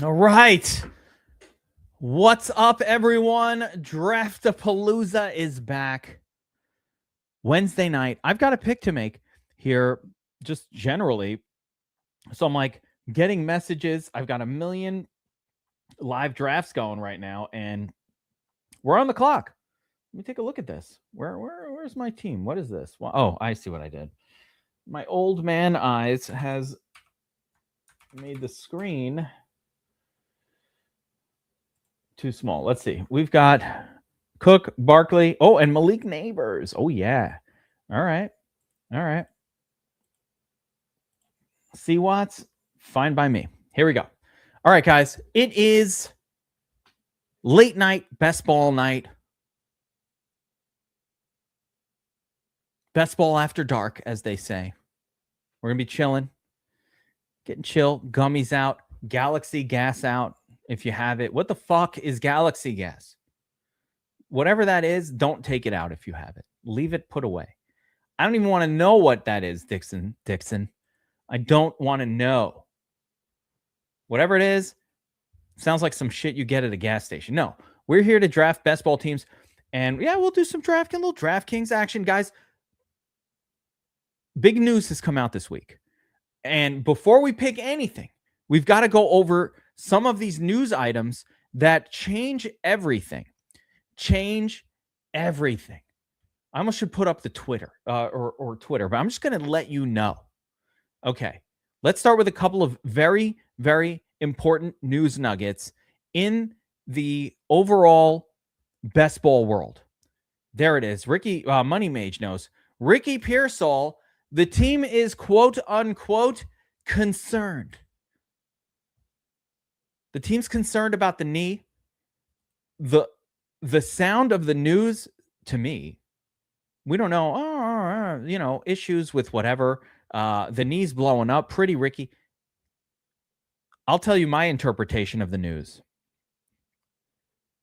All right. What's up, everyone? Draftapalooza is back. Wednesday night. I've got a pick to make here, just generally. So I'm like getting messages. I've got a million live drafts going right now, and we're on the clock. Let me take a look at this. Where's my team? What is this? Well, oh, I see what I did. My old man eyes has made the screen too small. Let's see. We've got Cook, Barkley, and Malik Neighbors. Oh, yeah. All right. C. Watts, fine by me. Here we go. All right, guys. It is late night, best ball night. Best ball after dark, as they say. We're going to be chilling, getting chill, gummies out, Galaxy gas out if you have it. What the fuck is Galaxy gas? Whatever that is, don't take it out if you have it. Leave it put away. I don't even want to know what that is, Dixon. I don't want to know. Whatever it is, sounds like some shit you get at a gas station. No, we're here to draft best ball teams. And yeah, we'll do some little DraftKings action, guys. Big news has come out this week. And before we pick anything, we've got to go over some of these news items that change everything. I almost should put up the Twitter or Twitter, but I'm just going to let you know. Okay, let's start with a couple of very, very important news nuggets in the overall best ball world. There it is. Ricky Money Mage knows. Ricky Pearsall, the team is quote unquote concerned. The team's concerned about the knee. The sound of the news to me, we don't know, issues with whatever. The knee's blowing up. Pretty Ricky. I'll tell you my interpretation of the news.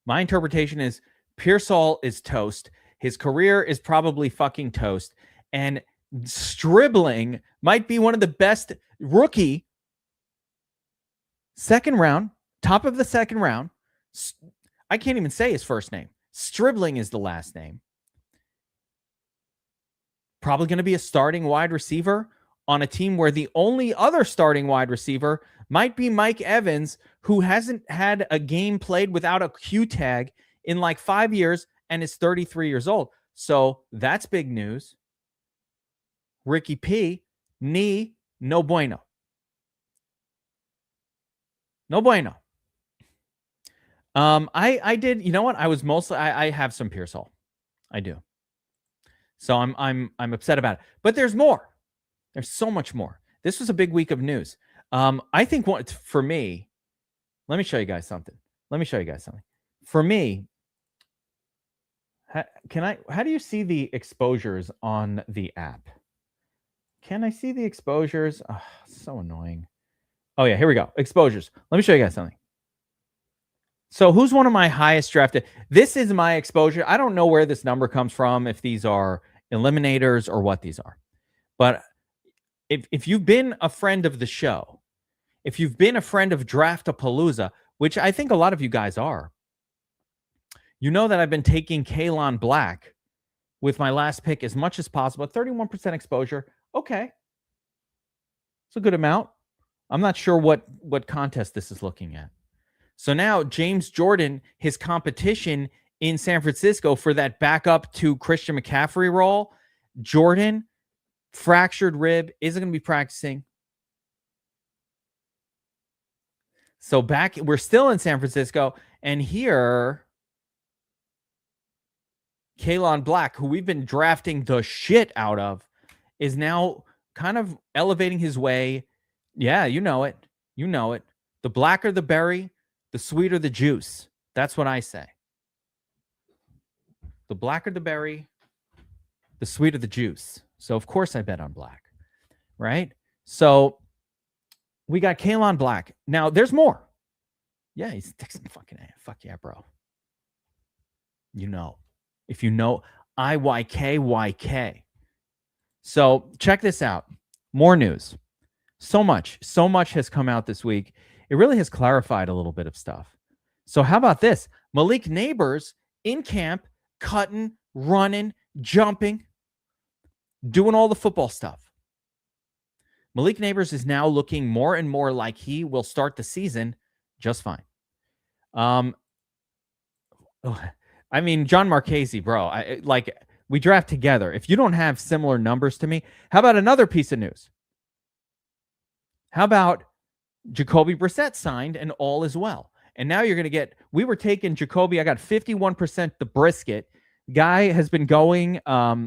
My interpretation is Pearsall is toast. His career is probably fucking toast. And Stribling might be one of the best rookie second round, top of the second round. I can't even say his first name. Stribling is the last name. Probably going to be a starting wide receiver on a team where the only other starting wide receiver might be Mike Evans, who hasn't had a game played without a Q tag in like 5 years and is 33 years old. So that's big news. Ricky P, knee, no bueno. No bueno. I did, you know what? I was mostly, I have some Pearsall. I do. So I'm upset about it. But there's more. There's so much more. This was a big week of news. I think what for me, let me show you guys something. For me, how do you see the exposures on the app? Can I see the exposures? Oh, so annoying. Oh yeah, here we go. Exposures. Let me show you guys something. So who's one of my highest drafted? This is my exposure. I don't know where this number comes from, if these are eliminators or what these are. But if you've been a friend of the show, if you've been a friend of Draftapalooza, which I think a lot of you guys are, you know that I've been taking Kalon Black with my last pick as much as possible. 31% exposure. Okay. It's a good amount. I'm not sure what contest this is looking at. So now James Jordan, his competition in San Francisco for that backup to Christian McCaffrey role, Jordan, fractured rib, isn't going to be practicing. So we're still in San Francisco, and here, Kalon Black, who we've been drafting the shit out of, is now kind of elevating his way. Yeah, you know it. The blacker the berry, the sweeter the juice. That's what I say. The blacker the berry, the sweeter the juice. So, of course, I bet on Black, right? So, we got Kalon Black. Now, there's more. Yeah, he's texting fucking A. Fuck yeah, bro. You know. If you know, IYKYK. So, check this out. More news. So much has come out this week. it really has clarified a little bit of stuff. So how about this? Malik Neighbors in camp, cutting, running, jumping, doing all the football stuff. Malik Neighbors is now looking more and more like he will start the season just fine. I mean, John Marchese, bro, we draft together. If you don't have similar numbers to me, how about another piece of news? How about Jacoby Brissett signed and all is well? And now you're going to get, we were taking Jacoby. I got 51% the brisket. Guy has been going. I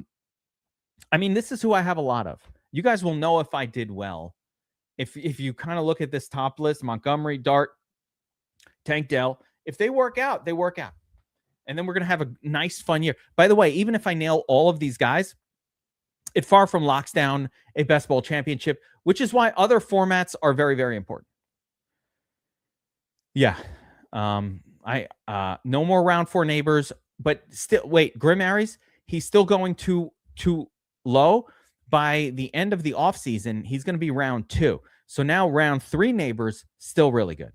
mean, this is who I have a lot of. You guys will know if I did well. If you kind of look at this top list, Montgomery, Dart, Tank Dell, if they work out, they work out. And then we're going to have a nice, fun year. By the way, even if I nail all of these guys, it far from locks down a best ball championship, which is why other formats are very, very important. Yeah. No more round 4 Neighbors, but still, wait, Grim Aries, he's still going too low. By the end of the offseason, he's going to be round 2. So now round 3 Neighbors, still really good.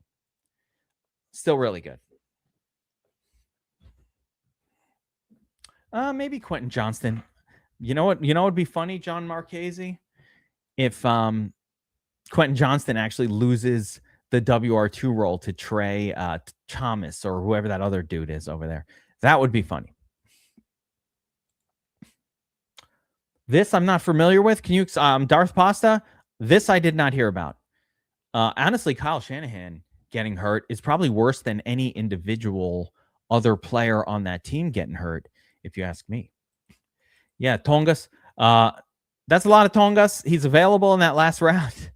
Still really good. Maybe Quentin Johnston. You know what would be funny, John Marchese? If Quentin Johnston actually loses the WR2 role to Trey Thomas or whoever that other dude is over there. That would be funny. This I'm not familiar with. Can you Darth Pasta? This I did not hear about. Honestly, Kyle Shanahan getting hurt is probably worse than any individual other player on that team getting hurt, if you ask me. Yeah, Tongas. That's a lot of Tongas. He's available in that last round.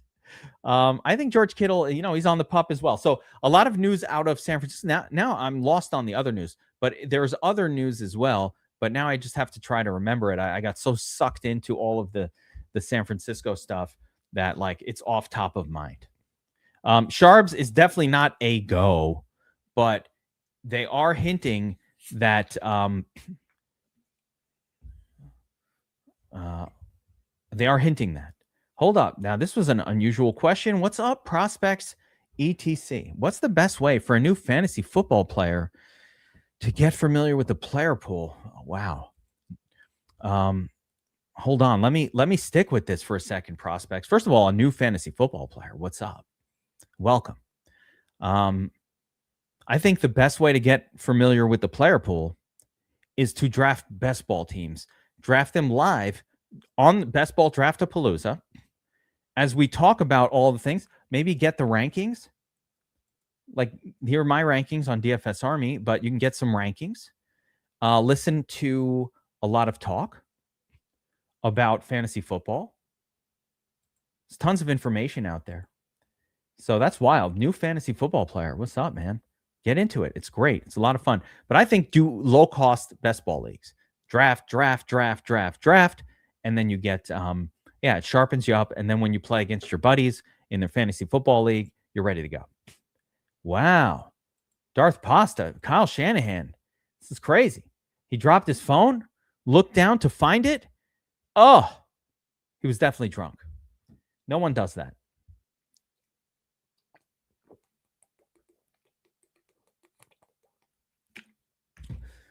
I think George Kittle, he's on the pup as well. So a lot of news out of San Francisco. Now I'm lost on the other news, but there's other news as well. But now I just have to try to remember it. I got so sucked into all of the San Francisco stuff that it's off top of mind. Sharps is definitely not a go, but they are hinting that Hold up. Now, this was an unusual question. What's up, prospects, etc.? What's the best way for a new fantasy football player to get familiar with the player pool? Oh, wow. Hold on. Let me stick with this for a second, prospects. First of all, a new fantasy football player. What's up? Welcome. I think the best way to get familiar with the player pool is to draft best ball teams. Draft them live on Best Ball Draft-A-Palooza. As we talk about all the things, maybe get the rankings. Here are my rankings on DFS Army, but you can get some rankings. Listen to a lot of talk about fantasy football. There's tons of information out there. So that's wild. New fantasy football player. What's up, man? Get into it. It's great. It's a lot of fun. But I think do low-cost best ball leagues. Draft. And then you get, it sharpens you up. And then when you play against your buddies in their fantasy football league, you're ready to go. Wow. Darth Pasta, Kyle Shanahan. This is crazy. He dropped his phone, looked down to find it. Oh, he was definitely drunk. No one does that.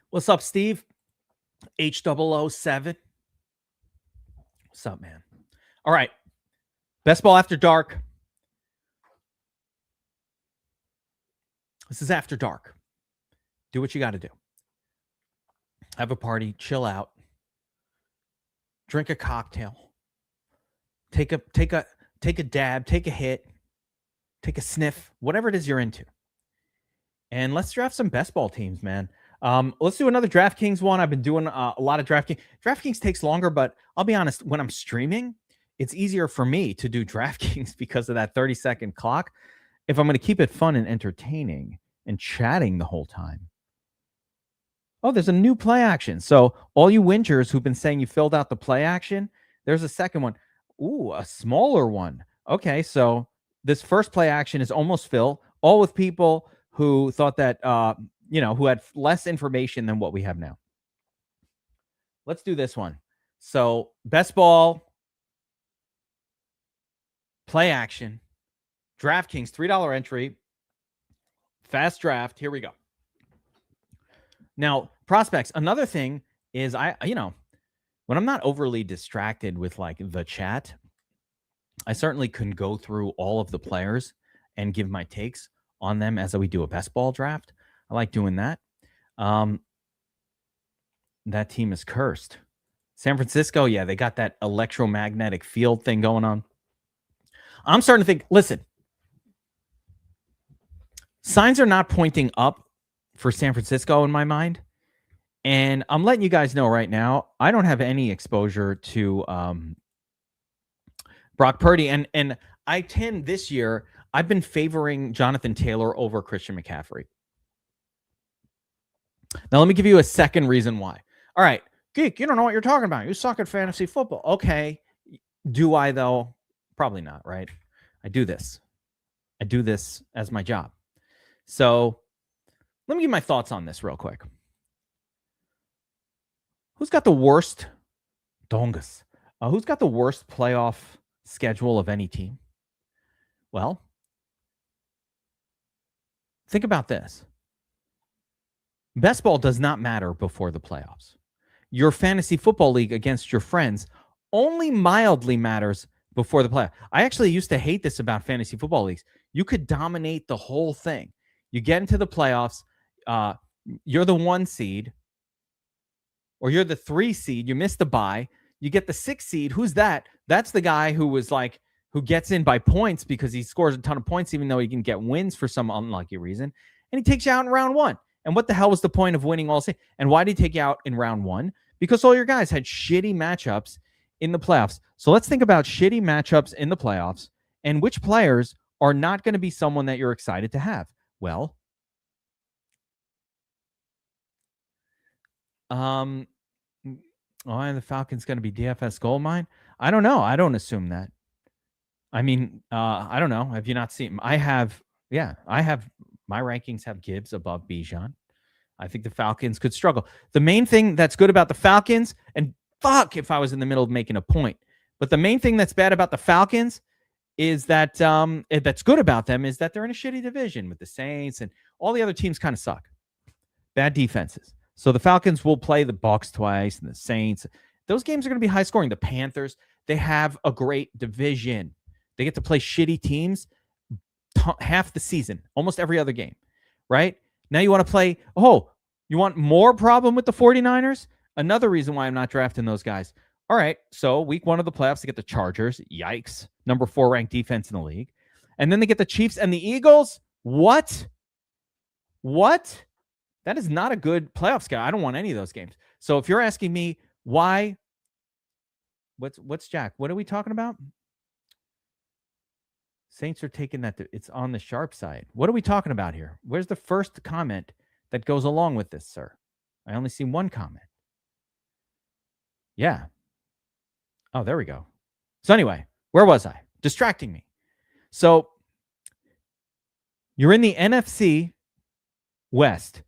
What's up, Steve? H007. What's up, man? All right. Best Ball After Dark. This is After Dark. Do what you got to do. Have a party, chill out, drink a cocktail, take a dab, take a hit, take a sniff, whatever it is you're into. And let's draft some best ball teams, man. Let's do another DraftKings one. I've been doing a lot of DraftKings. DraftKings takes longer, but I'll be honest, when I'm streaming, it's easier for me to do DraftKings because of that 30-second clock. If I'm going to keep it fun and entertaining and chatting the whole time. Oh, there's a new play action. So all you wingers who've been saying you filled out the play action, there's a second one. Ooh, a smaller one. Okay, so this first play action is almost filled, all with people who thought that, who had less information than what we have now. Let's do this one. So best ball, play action, DraftKings, $3 entry. Fast draft. Here we go. Now, prospects. Another thing is when I'm not overly distracted with like the chat, I certainly can go through all of the players and give my takes on them as we do a best ball draft. I like doing that. That team is cursed. San Francisco, yeah, they got that electromagnetic field thing going on. I'm starting to think, listen, signs are not pointing up for San Francisco in my mind. And I'm letting you guys know right now, I don't have any exposure to Brock Purdy. And I tend this year, I've been favoring Jonathan Taylor over Christian McCaffrey. Now, let me give you a second reason why. All right, Geek, you don't know what you're talking about. You suck at fantasy football. Okay. Do I, though? Probably not, right? I do this as my job. So let me give my thoughts on this real quick. Who's got the worst dongus? Who's got the worst playoff schedule of any team? Well, think about this. Best ball does not matter before the playoffs. Your fantasy football league against your friends only mildly matters before the playoffs. I actually used to hate this about fantasy football leagues. You could dominate the whole thing. You get into the playoffs, you're the 1 seed, or you're the 3 seed, you miss the bye, you get the 6 seed. Who's that? That's the guy who gets in by points because he scores a ton of points, even though he can get wins for some unlucky reason. And he takes you out in round 1. And what the hell was the point of winning all season? And why did he take you out in round 1? Because all your guys had shitty matchups in the playoffs. So let's think about shitty matchups in the playoffs and which players are not going to be someone that you're excited to have. Well, the Falcons going to be DFS gold mine? I don't know. I don't assume that. I mean, I don't know. Have you not seen? I have my rankings have Gibbs above Bijan. I think the Falcons could struggle. The main thing that's good about the Falcons, and fuck if I was in the middle of making a point, but the main thing that's bad about the Falcons is that that's good about them is that they're in a shitty division with the Saints and all the other teams kind of suck. Bad defenses. So the Falcons will play the Bucs twice and the Saints. Those games are going to be high scoring. The Panthers, they have a great division. They get to play shitty teams half the season, almost every other game, right? Now you want to play, you want more problem with the 49ers? Another reason why I'm not drafting those guys. All right, so week 1 of the playoffs, they get the Chargers. Yikes. Number 4 ranked defense in the league. And then they get the Chiefs and the Eagles. What? That is not a good playoff schedule. I don't want any of those games. So if you're asking me why, what's Jack? What are we talking about? Saints are taking that. It's on the sharp side. What are we talking about here? Where's the first comment that goes along with this, sir? I only see one comment. Yeah. Oh, there we go. So anyway, where was I? Distracting me. So you're in the NFC West.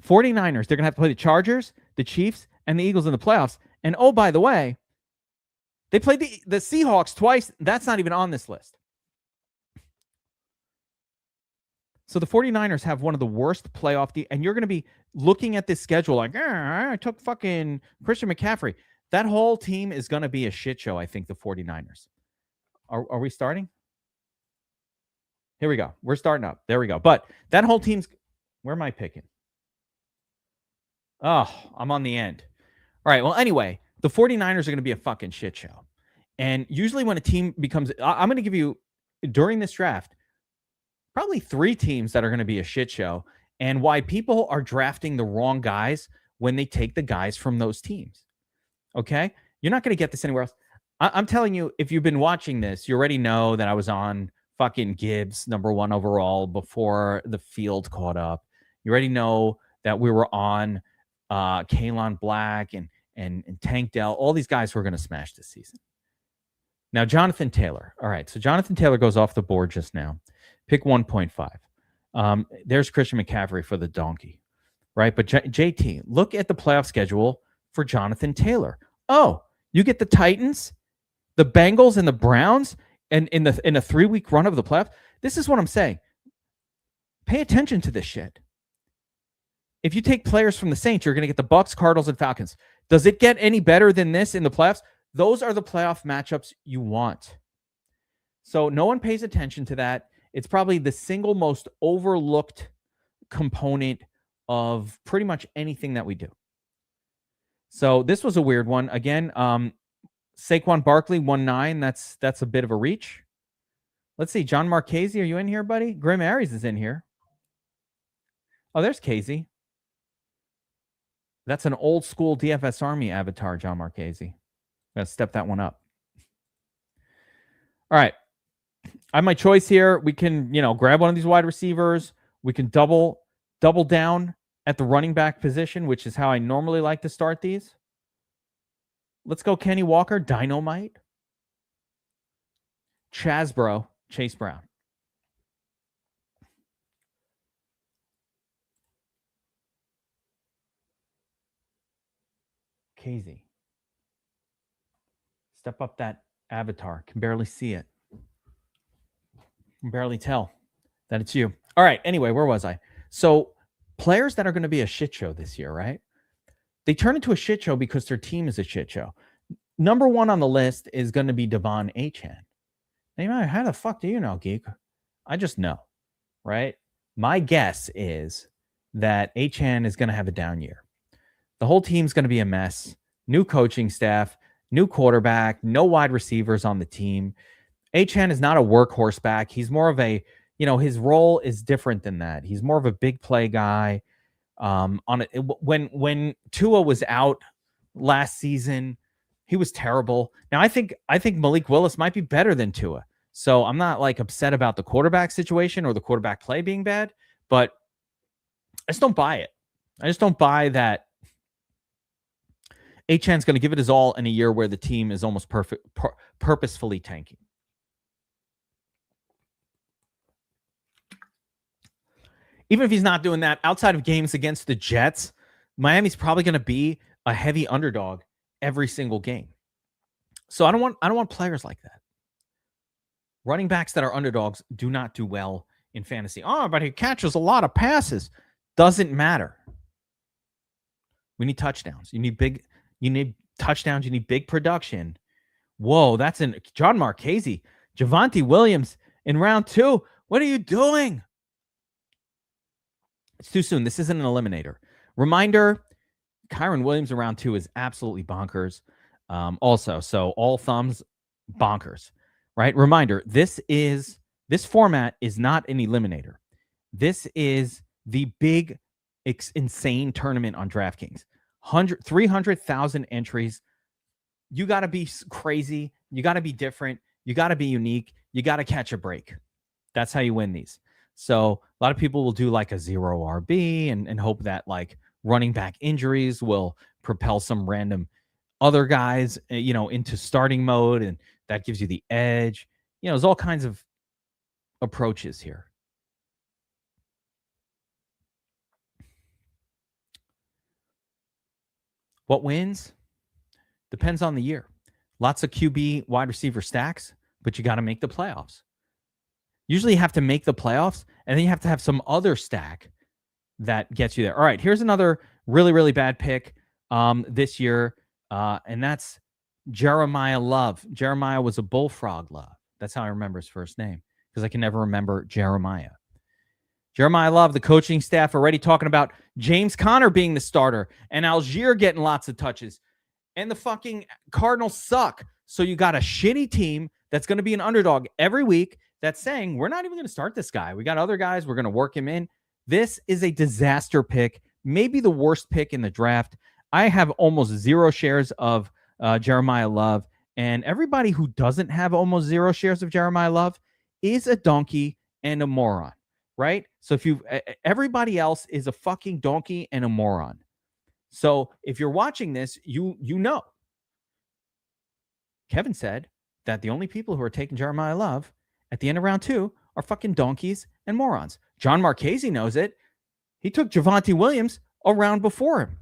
49ers, they're going to have to play the Chargers, the Chiefs, and the Eagles in the playoffs. And oh, by the way, they played the Seahawks twice. That's not even on this list. So the 49ers have one of the worst playoff and you're going to be looking at this schedule like, I took fucking Christian McCaffrey. That whole team is going to be a shit show, I think, the 49ers. Are we starting? Here we go. We're starting up. There we go. But that whole team's... Where am I picking? Oh, I'm on the end. All right. Well, anyway, the 49ers are going to be a fucking shit show. And usually when a team becomes... I'm going to give you, during this draft, probably 3 teams that are going to be a shit show and why people are drafting the wrong guys when they take the guys from those teams. Okay? You're not going to get this anywhere else. I'm telling you, if you've been watching this, you already know that I was on fucking Gibbs, number 1 overall, before the field caught up. You already know that we were on Kalon Black and Tank Dell, all these guys who are going to smash this season. Now, Jonathan Taylor. All right, so Jonathan Taylor goes off the board just now. Pick 1.5. There's Christian McCaffrey for the donkey, right? But JT, look at the playoff schedule for Jonathan Taylor. Oh, you get the Titans, the Bengals, and the Browns, and in a 3-week run of the playoffs. This is what I'm saying. Pay attention to this shit. If you take players from the Saints, you're going to get the Bucks, Cardinals, and Falcons. Does it get any better than this in the playoffs? Those are the playoff matchups you want. So no one pays attention to that. It's probably the single most overlooked component of pretty much anything that we do. So this was a weird one. Again, Saquon Barkley, 1-9. That's a bit of a reach. Let's see. John Marchese, are you in here, buddy? Grim Aries is in here. Oh, there's Casey. That's an old school DFS Army avatar, John Marchese. Gotta step that one up. All right. I have my choice here. We can, grab one of these wide receivers. We can double down at the running back position, which is how I normally like to start these. Let's go Kenny Walker, Dynamite. Chasbro, Chase Brown. Casey. Step up that avatar. Can barely see it. Can barely tell that it's you. All right. Anyway, where was I? So players that are going to be a shit show this year, right? They turn into a shit show because their team is a shit show. Number one on the list is going to be Devon Achane. Now, how the fuck do you know, Geek? I just know, right? My guess is that Achane is going to have a down year. The whole team's going to be a mess. New coaching staff, new quarterback, no wide receivers on the team. Achane is not a workhorse back. He's more of a, his role is different than that. He's more of a big play guy. When Tua was out last season, he was terrible. Now I think Malik Willis might be better than Tua. So I'm not like upset about the quarterback situation or the quarterback play being bad, but I just don't buy it. I just don't buy that Achane's going to give it his all in a year where the team is almost purposefully tanking. Even if he's not doing that, outside of games against the Jets, Miami's probably going to be a heavy underdog every single game. So I don't want players like that. Running backs that are underdogs do not do well in fantasy. Oh, but he catches a lot of passes. Doesn't matter. We need touchdowns. You need touchdowns. You need big production. Whoa, that's in John Marchese. Javonte Williams in round 2. What are you doing? It's too soon. This isn't an eliminator. Reminder, Kyren Williams in round 2 is absolutely bonkers. Also, so all thumbs, bonkers, right? Reminder, this format is not an eliminator. This is the big, insane tournament on DraftKings. 300,000 entries. You got to be crazy. You got to be different. You got to be unique. You got to catch a break. That's how you win these. So a lot of people will do like a 0 RB and hope that like running back injuries will propel some random other guys, into starting mode, and that gives you the edge. There's all kinds of approaches here. What wins? Depends on the year. Lots of QB wide receiver stacks, but you got to make the playoffs. Usually you have to make the playoffs, and then you have to have some other stack that gets you there. All right, here's another really, really bad pick this year, and that's Jeremiah Love. Jeremiah was a Bullfrog Love. That's how I remember his first name, because I can never remember Jeremiah. Jeremiah Love, the coaching staff already talking about James Conner being the starter and Algier getting lots of touches. And the fucking Cardinals suck. So you got a shitty team that's going to be an underdog every week that's saying, we're not even going to start this guy. We got other guys. We're going to work him in. This is a disaster pick, maybe the worst pick in the draft. I have almost 0 shares of Jeremiah Love. And everybody who doesn't have almost 0 shares of Jeremiah Love is a donkey and a moron, right? So if everybody else is a fucking donkey and a moron. So if you're watching this, you know. Kevin said that the only people who are taking Jeremiah Love at the end of round 2 are fucking donkeys and morons. John Marchese knows it. He took Javonte Williams a round before him.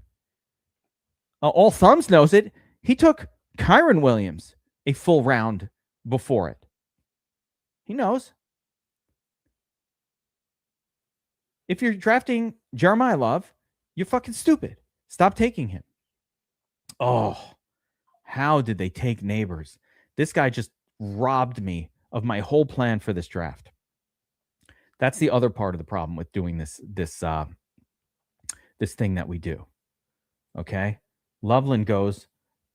All Thumbs knows it. He took Kyren Williams a full round before it. He knows. If you're drafting Jeremiah Love, you're fucking stupid. Stop taking him. Oh, how did they take Neighbors? This guy just robbed me of my whole plan for this draft. That's the other part of the problem with doing this thing that we do. Okay, Loveland goes,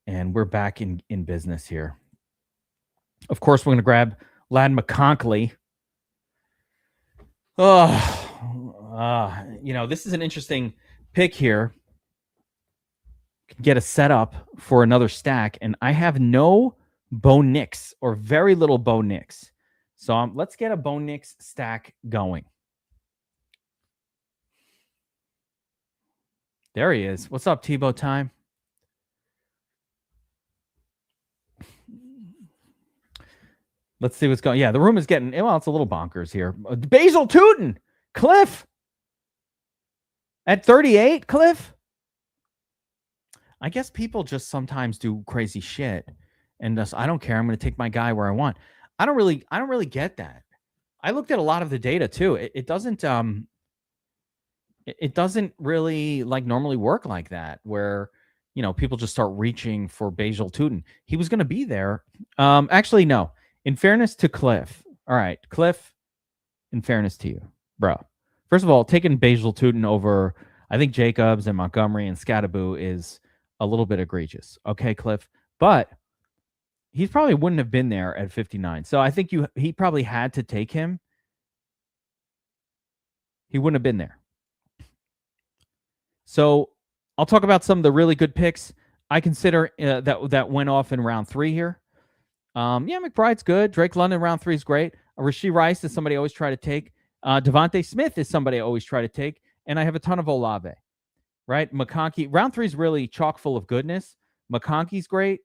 and we're back in business here. Of course, we're going to grab Ladd McConkey. This is an interesting pick here. Get a setup for another stack, and I have no Bo Nix or very little Bo Nix. So let's get a Bo Nix stack going. There he is. What's up, Tebow time? Let's see what's going. Yeah, the room is getting, well, it's a little bonkers here. Basil Tootin, Cliff. At 38, Cliff? I guess people just sometimes do crazy shit. And just, I don't care. I'm going to take my guy where I want. I don't really get that. I looked at a lot of the data too. It doesn't really like normally work like that, where people just start reaching for Basil Tootin. He was going to be there. Actually, no. In fairness to Cliff, all right, Cliff. In fairness to you, bro. First of all, taking Basil Tootin over, I think Jacobs and Montgomery and Scattaboo is a little bit egregious. Okay, Cliff, but he probably wouldn't have been there at 59. So I think he probably had to take him. He wouldn't have been there. So I'll talk about some of the really good picks I consider that went off in round 3 here. McBride's good. Drake London round 3 is great. Rashee Rice is somebody I always try to take. Devontae Smith is somebody I always try to take. And I have a ton of Olave, right? McConkey. Round 3 is really chock full of goodness. McConkey's great.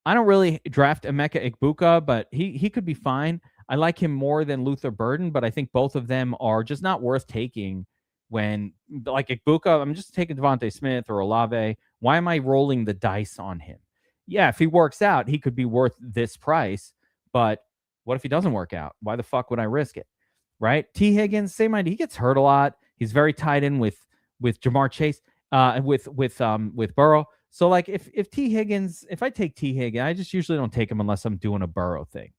I don't really draft Emeka Egbuka, but he could be fine. I like him more than Luther Burden, but I think both of them are just not worth taking when, like Egbuka, I'm just taking Devontae Smith or Olave. Why am I rolling the dice on him? Yeah, if he works out, he could be worth this price, but what if he doesn't work out? Why the fuck would I risk it, right? T. Higgins, same idea. He gets hurt a lot. He's very tied in with Jamar Chase, with Burrow. So like if T. Higgins, if I take T. Higgins, I just usually don't take him unless I'm doing a Burrow thing.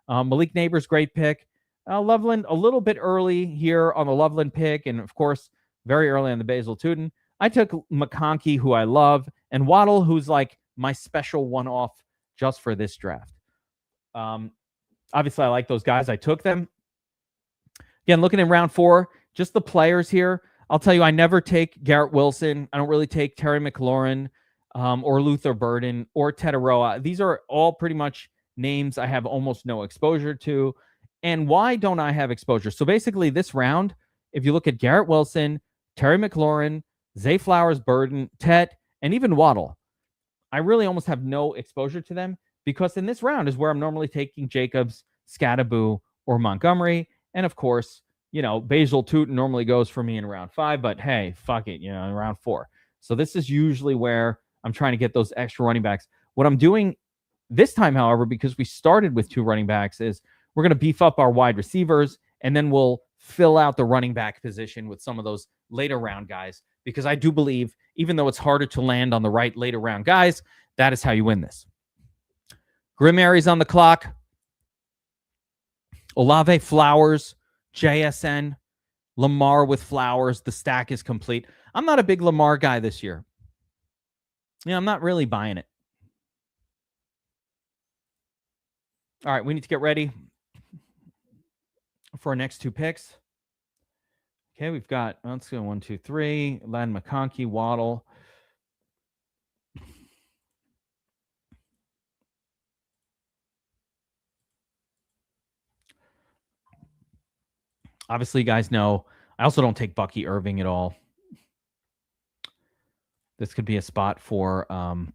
Malik Neighbors, great pick. Loveland, a little bit early here on the Loveland pick, and of course, very early on the Basil Tootin. I took McConkey, who I love, and Waddle, who's like my special one-off just for this draft. Obviously, I like those guys. I took them. Again, looking in round 4, just the players here. I'll tell you, I never take Garrett Wilson. I don't really take Terry McLaurin or Luther Burden or Tetaroa. These are all pretty much names I have almost no exposure to. And why don't I have exposure? So basically, this round, if you look at Garrett Wilson, Terry McLaurin, Zay Flowers, Burden, Tet, and even Waddle, I really almost have no exposure to them because in this round is where I'm normally taking Jacobs, Scattaboo, or Montgomery. And of course, Basil Tootin normally goes for me in round 5, but hey, fuck it, in round 4. So this is usually where I'm trying to get those extra running backs. What I'm doing this time, however, because we started with 2 running backs, is we're going to beef up our wide receivers, and then we'll fill out the running back position with some of those later round guys, because I do believe, even though it's harder to land on the right later round guys, that is how you win this. Grimary's on the clock. Olave, Flowers, JSN, Lamar with Flowers. The stack is complete. I'm not a big Lamar guy this year. I'm not really buying it. All right, we need to get ready for our next 2 picks. Okay, we've got, let's go 1, 2, 3. Ladd McConkey, Waddle. Obviously, you guys know, I also don't take Bucky Irving at all. This could be a spot for, I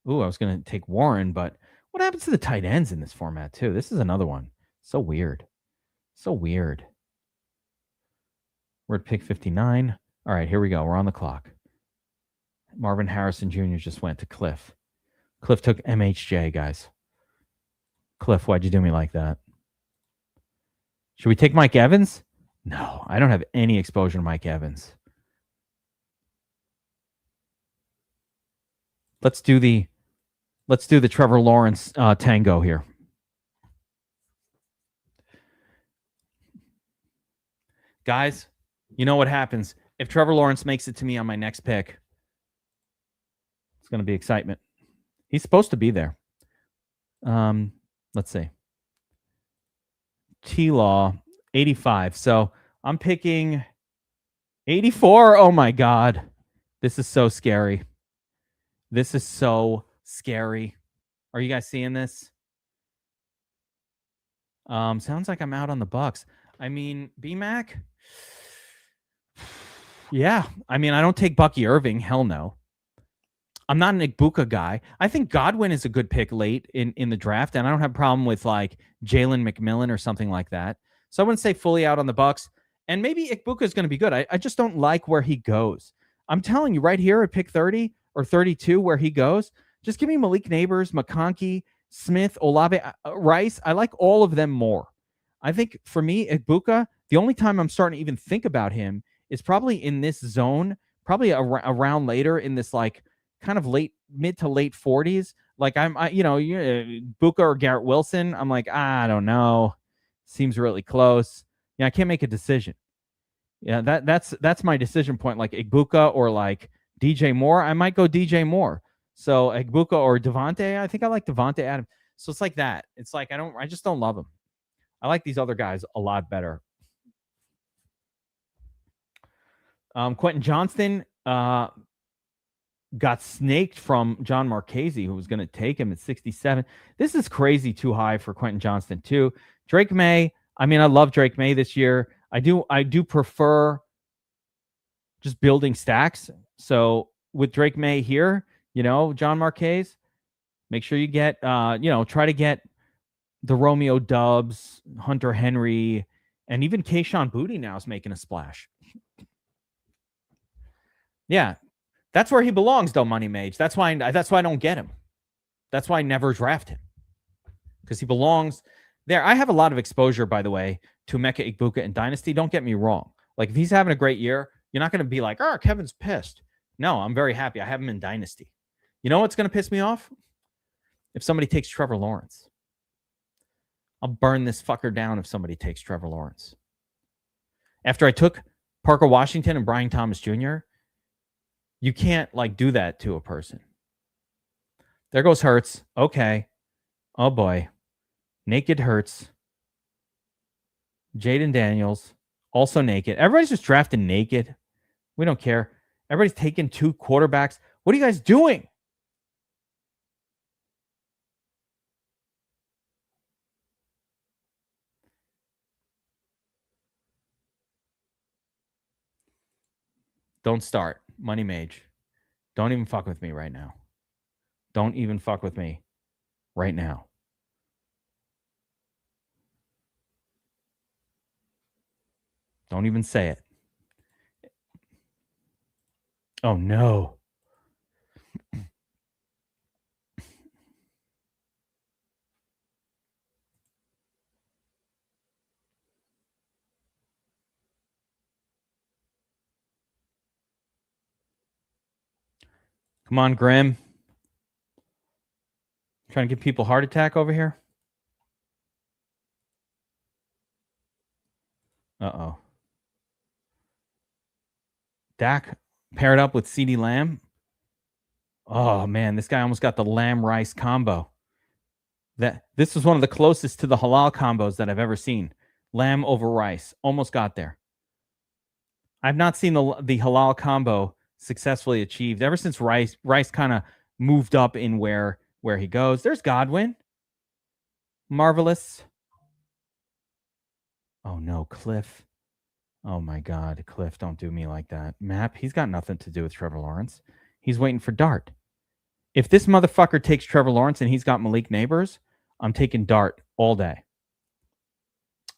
was going to take Warren, but what happens to the tight ends in this format, too? This is another one. So weird. So weird. We're at pick 59. All right, here we go. We're on the clock. Marvin Harrison Jr. just went to Cliff. Cliff took MHJ, guys. Cliff, why'd you do me like that? Should we take Mike Evans? No, I don't have any exposure to Mike Evans. Let's do the Trevor Lawrence tango here. Guys, you know what happens if Trevor Lawrence makes it to me on my next pick? It's going to be excitement. He's supposed to be there. Let's see. T-Law 85. So I'm picking 84. Oh my God. This is so scary. This is so scary. Are you guys seeing this? Sounds like I'm out on the Bucks. I mean, B-Mac. Yeah. I mean, I don't take Bucky Irving. Hell no. I'm not an Igbuka guy. I think Godwin is a good pick late in the draft, and I don't have a problem with like Jalen McMillan or something like that. So I wouldn't say fully out on the Bucks. And maybe Igbuka is going to be good. I just don't like where he goes. I'm telling you right here at pick 30 or 32 where he goes, just give me Malik Neighbors, McConkey, Smith, Olave, Rice. I like all of them more. I think for me, Igbuka, the only time I'm starting to even think about him is probably in this zone, probably around later in this like kind of mid to late 40s. Like Buka or Garrett Wilson. I'm like, I don't know. Seems really close. Yeah, I can't make a decision. Yeah, that's my decision point. Like Igbuka or like DJ Moore. I might go DJ Moore. So Igbuka or Devontae. I think I like Devontae Adams. So it's like that. It's like I just don't love him. I like these other guys a lot better. Quentin Johnston got snaked from John Marchese, who was going to take him at 67. This is crazy too high for Quentin Johnston too. Drake May. I mean, I love Drake May this year. I do prefer just building stacks. So with Drake May here, John Marquez, make sure you get, try to get the Romeo Dubs, Hunter Henry, and even Kayshon Boutte now is making a splash. Yeah, that's where he belongs, though, Money Mage. That's why I don't get him. That's why I never draft him, because he belongs there. I have a lot of exposure, by the way, to Emeka Egbuka in Dynasty. Don't get me wrong. Like, if he's having a great year, you're not going to be like, oh, Kevin's pissed. No, I'm very happy. I have him in Dynasty. You know what's going to piss me off? If somebody takes Trevor Lawrence. I'll burn this fucker down if somebody takes Trevor Lawrence. After I took Parker Washington and Brian Thomas Jr., you can't like do that to a person. There goes Hurts. Okay. Oh boy. Naked Hurts. Jaden Daniels. Also naked. Everybody's just drafting naked. We don't care. Everybody's taking 2 quarterbacks. What are you guys doing? Don't start. Money Mage. Don't even fuck with me right now. Don't even fuck with me right now. Don't even say it. Oh, no. Come on, Grim. Trying to give people a heart attack over here. Uh-oh. Dak paired up with CeeDee Lamb. Oh, man, this guy almost got the Lamb-Rice combo. This was one of the closest to the halal combos that I've ever seen. Lamb over Rice. Almost got there. I've not seen the halal combo successfully achieved ever since Rice kind of moved up in where he goes. There's Godwin. Marvelous. Oh, no, Cliff. Oh, my God. Cliff, don't do me like that. Map, he's got nothing to do with Trevor Lawrence. He's waiting for Dart. If this motherfucker takes Trevor Lawrence and he's got Malik Neighbors, I'm taking Dart all day.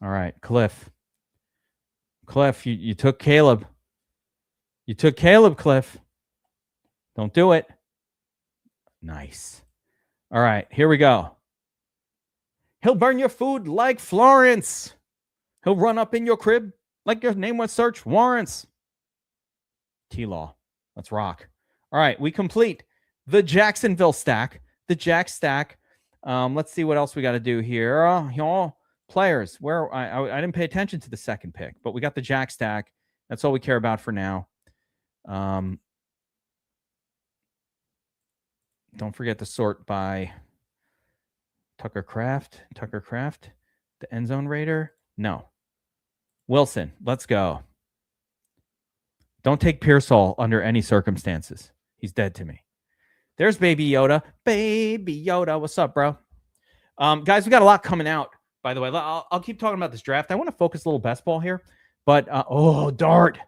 All right, Cliff. Cliff, you took Caleb. You took Caleb, Cliff. Don't do it. Nice. All right, here we go. He'll burn your food like Florence. He'll run up in your crib Like your name was search warrants. T-Law. Let's rock. All right, we complete the Jacksonville stack, the Jack stack. Let's see what else we got to do here. Players, where I didn't pay attention to the second pick, but we got the Jack stack. That's all we care about for now. Don't forget to sort by Tucker Craft, the End Zone Raider. No. Wilson, let's go. Don't take Pearsall under any circumstances. He's dead to me. There's Baby Yoda. Baby Yoda, what's up, bro? Guys, we got a lot coming out, by the way. I'll keep talking about this draft. I want to focus a little best ball here. But, Dart.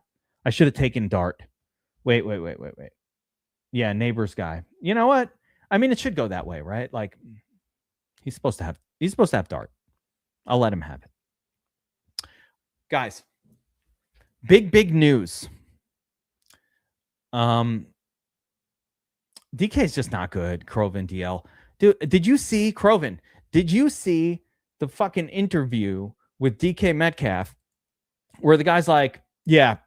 I should have taken Dart. Wait. Yeah, neighbor's guy. You know what? I mean, it should go that way, right? Like, he's supposed to have Dart. I'll let him have it. Guys, big news. DK is just not good. Croven DL. Dude, did you see Croven? Did you see the fucking interview with DK Metcalf where the guy's like, yeah,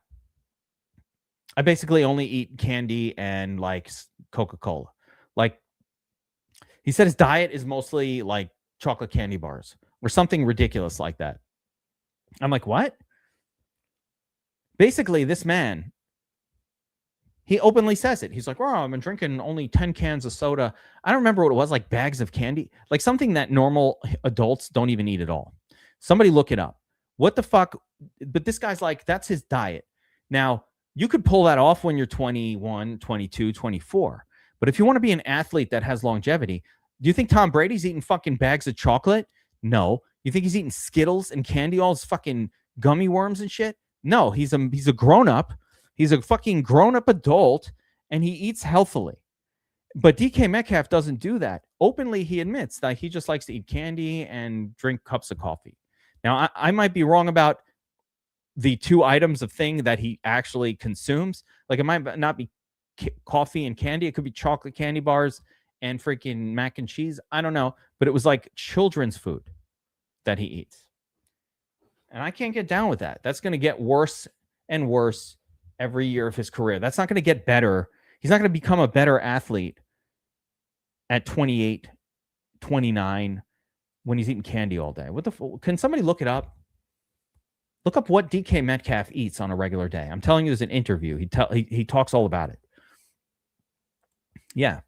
I basically only eat candy and like Coca-Cola. Like, he said his diet is mostly like chocolate candy bars or something ridiculous like that. I'm like, what? Basically, this man, he openly says it. He's like, well, I've been drinking only 10 cans of soda. I don't remember what it was, like bags of candy, like something that normal adults don't even eat at all. Somebody look it up. What the fuck? But this guy's like, that's his diet. Now, you could pull that off when you're 21, 22, 24. But if you want to be an athlete that has longevity, do you think Tom Brady's eating fucking bags of chocolate? No. You think he's eating Skittles and candy, all his fucking gummy worms and shit? No, he's a grown-up. He's a fucking grown-up adult, and he eats healthily. But DK Metcalf doesn't do that. Openly, he admits that he just likes to eat candy and drink cups of coffee. Now, I might be wrong about the two items of thing that he actually consumes. Like, it might not be coffee and candy. It could be chocolate candy bars and freaking mac and cheese. I don't know. But it was like children's food that he eats. And I can't get down with that. That's going to get worse and worse every year of his career. That's not going to get better. He's not going to become a better athlete at 28, 29 when he's eating candy all day. What the can somebody look it up? Look up what DK Metcalf eats on a regular day. I'm telling you, there's an interview. He talks all about it. Yeah.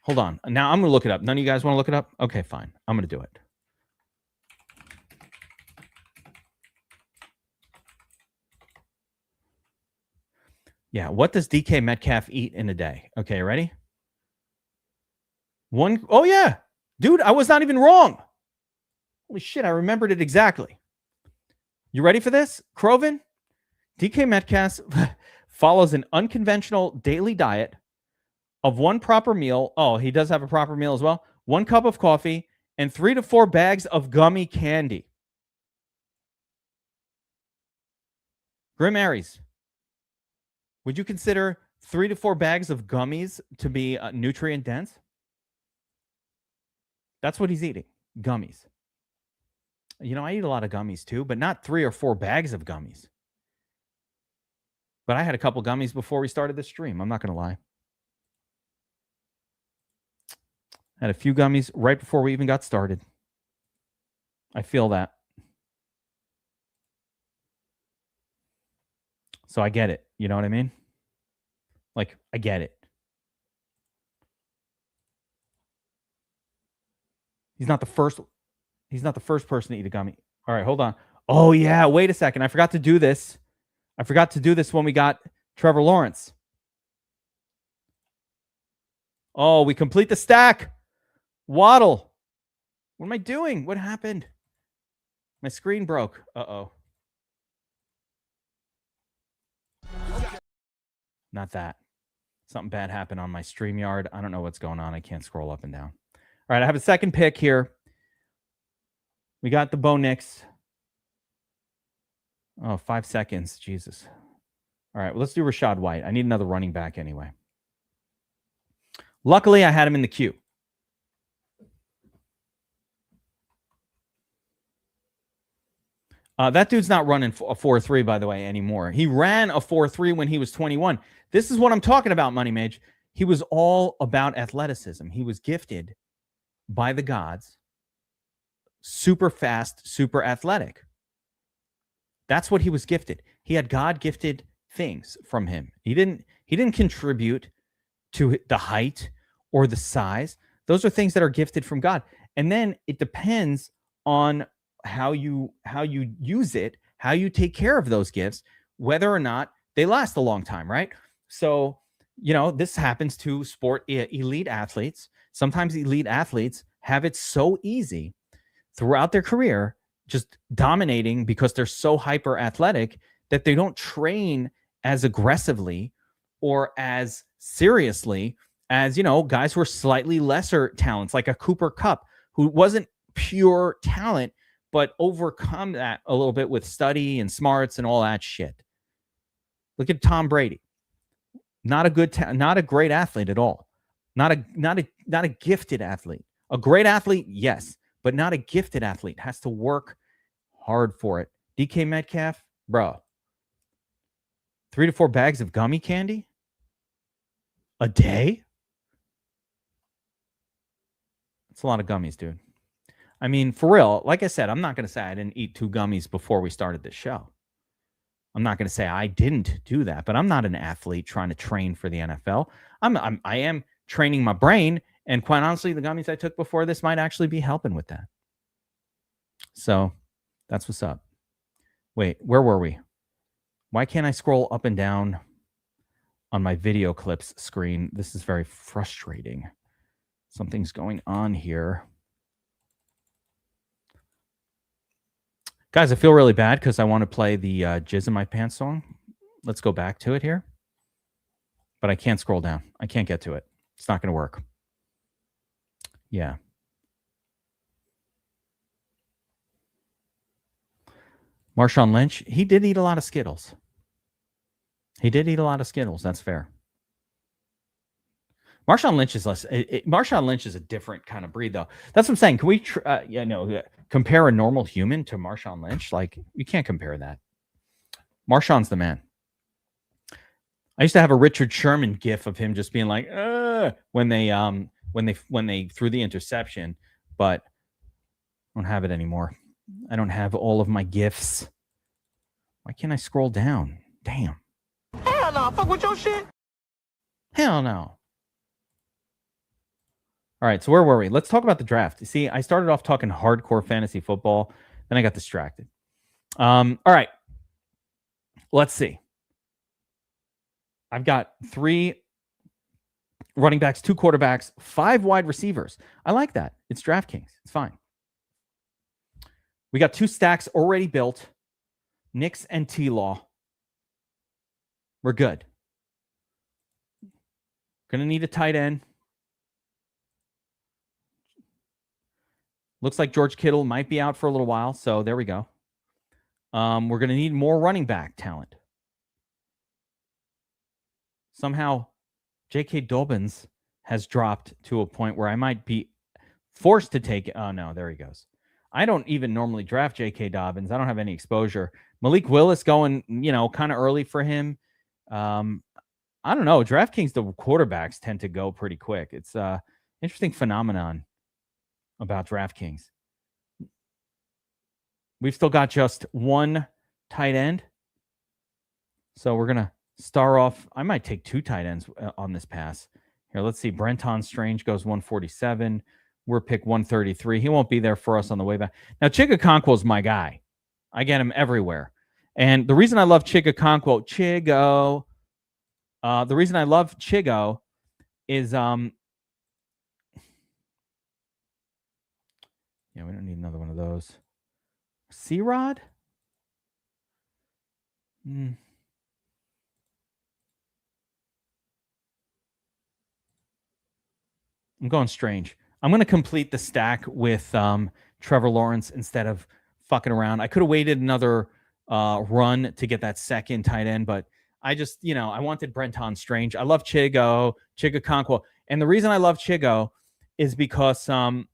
Hold on. Now I'm going to look it up. None of you guys want to look it up? Okay, fine. I'm going to do it. Yeah, what does DK Metcalf eat in a day? Okay, ready? Oh, yeah. Dude, I was not even wrong. Holy shit, I remembered it exactly. You ready for this? Croven? DK Metcalf follows an unconventional daily diet of one proper meal. Oh, he does have a proper meal as well. 1 cup of coffee and 3 to 4 bags of gummy candy. Grim Aries, would you consider 3 to 4 bags of gummies to be nutrient dense? That's what he's eating, gummies. You know, I eat a lot of gummies too, but not 3 or 4 bags of gummies. But I had a couple gummies before we started the stream. I'm not going to lie. I had a few gummies right before we even got started. I feel that. So I get it. You know what I mean? Like, I get it. He's not the first person to eat a gummy. All right, hold on. Oh, yeah. Wait a second. I forgot to do this. When we got Trevor Lawrence. Oh, we complete the stack. Waddle. What am I doing? What happened? My screen broke. Uh-oh. Not that. Something bad happened on my StreamYard. I don't know what's going on. I can't scroll up and down. All right, I have a second pick here. We got the Bo Nix. Oh, 5 seconds. Jesus. All right, well, let's do Rachaad White. I need another running back anyway. Luckily, I had him in the queue. That dude's not running a 4.3, by the way, anymore. He ran a 4.3 when he was 21. This is what I'm talking about, Money Mage. He was all about athleticism. He was gifted by the gods, super fast, super athletic. That's what he was gifted. He had God-gifted things from him. He didn't contribute to the height or the size. Those are things that are gifted from God. And then it depends on how you use it, how you take care of those gifts, whether or not they last a long time, right? So, this happens to elite athletes. Sometimes elite athletes have it so easy throughout their career, just dominating because they're so hyper athletic that they don't train as aggressively or as seriously as, guys who are slightly lesser talents, like a Cooper Kupp, who wasn't pure talent, but overcome that a little bit with study and smarts and all that shit. Look at Tom Brady. Not a great athlete at all. Not a gifted athlete. A great athlete, yes, but not a gifted athlete. Has to work hard for it. DK Metcalf, bro. 3 to 4 bags of gummy candy a day? That's a lot of gummies, dude. I mean, for real, like I said, I'm not going to say I didn't eat 2 gummies before we started this show. I'm not going to say I didn't do that, but I'm not an athlete trying to train for the NFL. I am training my brain, and quite honestly, the gummies I took before this might actually be helping with that. So that's what's up. Wait, where were we? Why can't I scroll up and down on my video clips screen? This is very frustrating. Something's going on here. Guys, I feel really bad because I want to play the Jizz in My Pants song. Let's go back to it here. But I can't scroll down. I can't get to it. It's not going to work. Yeah. Marshawn Lynch, he did eat a lot of Skittles. That's fair. Marshawn Lynch is less. Marshawn Lynch is a different kind of breed, though. That's what I'm saying. Can we, compare a normal human to Marshawn Lynch? Like, you can't compare that. Marshawn's the man. I used to have a Richard Sherman gif of him just being like, when they threw the interception, but I don't have it anymore. I don't have all of my gifs. Why can't I scroll down? Damn. Hell no, fuck with your shit. Hell no. All right, so where were we? Let's talk about the draft. You see, I started off talking hardcore fantasy football, then I got distracted. All right, let's see. I've got 3 running backs, 2 quarterbacks, 5 wide receivers. I like that. It's DraftKings. It's fine. We got 2 stacks already built. Knicks and T-Law. We're good. Going to need a tight end. Looks like George Kittle might be out for a little while, so there we go. We're going to need more running back talent. Somehow, J.K. Dobbins has dropped to a point where I might be forced to take it. Oh, no, there he goes. I don't even normally draft J.K. Dobbins. I don't have any exposure. Malik Willis going, kind of early for him. I don't know. DraftKings, the quarterbacks tend to go pretty quick. It's an interesting phenomenon about DraftKings. We've still got just 1 tight end. So we're going to star off. I might take 2 tight ends on this pass. Here, let's see. Brenton Strange goes 147. We're pick 133. He won't be there for us on the way back. Now, Chigakonkwo is my guy. I get him everywhere. And the reason I love Chigakonkwo, the reason I love Chigo is, yeah, we don't need another one of those. C-Rod? I'm going Strange. I'm going to complete the stack with Trevor Lawrence instead of fucking around. I could have waited another run to get that second tight end, but I just, I wanted Brenton Strange. I love Chigakonkwo. And the reason I love Chigo is because, Zach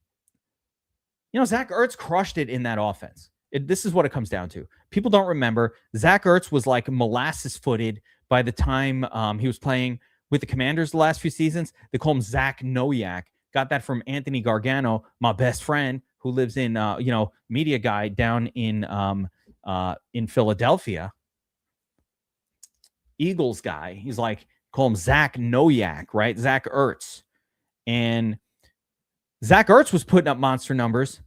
Ertz crushed it in that offense. This is what it comes down to. People don't remember. Zach Ertz was like molasses-footed by the time he was playing with the Commanders the last few seasons. They call him Zach Noyak. Got that from Anthony Gargano, my best friend, who lives in, media guy down in Philadelphia. Eagles guy. He's like, call him Zach Noyak, right? Zach Ertz. And Zach Ertz was putting up monster numbers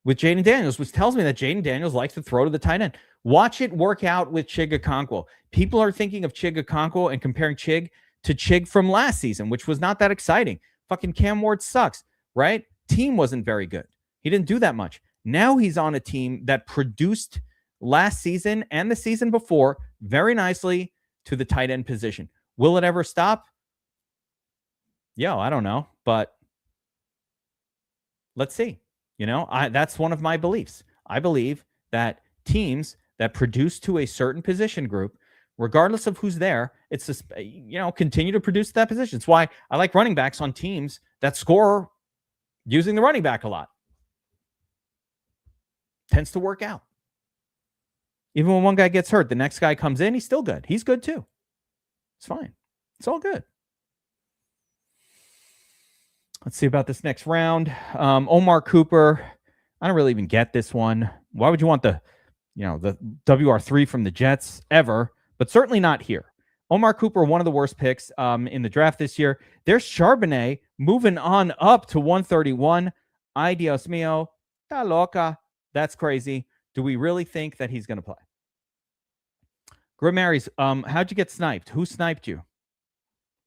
with Jaden Daniels, which tells me that Jaden Daniels likes to throw to the tight end. Watch it work out with Chig Okonkwo. People are thinking of Chig Okonkwo and comparing Chig to Chig from last season, which was not that exciting. Fucking Cam Ward sucks, right? Team wasn't very good. He didn't do that much. Now he's on a team that produced last season and the season before very nicely to the tight end position. Will it ever stop? I don't know, but let's see. That's one of my beliefs. I believe that teams that produce to a certain position group, regardless of who's there, it's just, continue to produce that position. It's why I like running backs on teams that score using the running back a lot. Tends to work out. Even when one guy gets hurt, the next guy comes in, he's still good. He's good too. It's fine. It's all good. Let's see about this next round. Omar Cooper. I don't really even get this one. Why would you want the WR3 from the Jets ever? But certainly not here. Omar Cooper, one of the worst picks in the draft this year. There's Charbonnet moving on up to 131. Ay, Dios mío. Ta loca. That's crazy. Do we really think that he's going to play? Grimaries, how'd you get sniped? Who sniped you?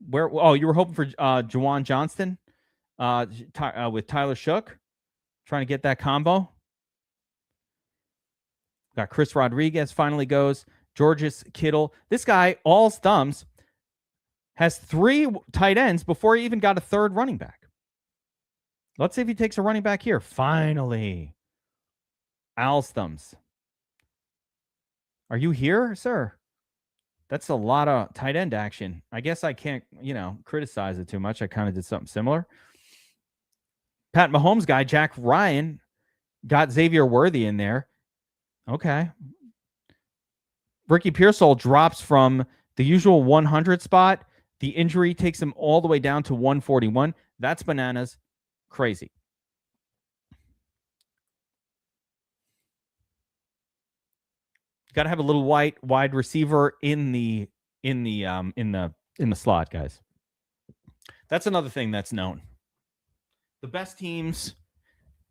Where? Oh, you were hoping for Juwan Johnston with Tyler Shook, trying to get that combo. Got Chris Rodriguez finally goes. Georges Kittle. This guy, all thumbs, has 3 tight ends before he even got a third running back. Let's see if he takes a running back here. Finally. Al's thumbs. Are you here, sir? That's a lot of tight end action. I guess I can't, criticize it too much. I kind of did something similar. Pat Mahomes guy, Jack Ryan, got Xavier Worthy in there. Okay. Ricky Pearsall drops from the usual 100 spot. The injury takes him all the way down to 141. That's bananas. Crazy. Got to have a little wide receiver in the slot, guys. That's another thing that's known. The best teams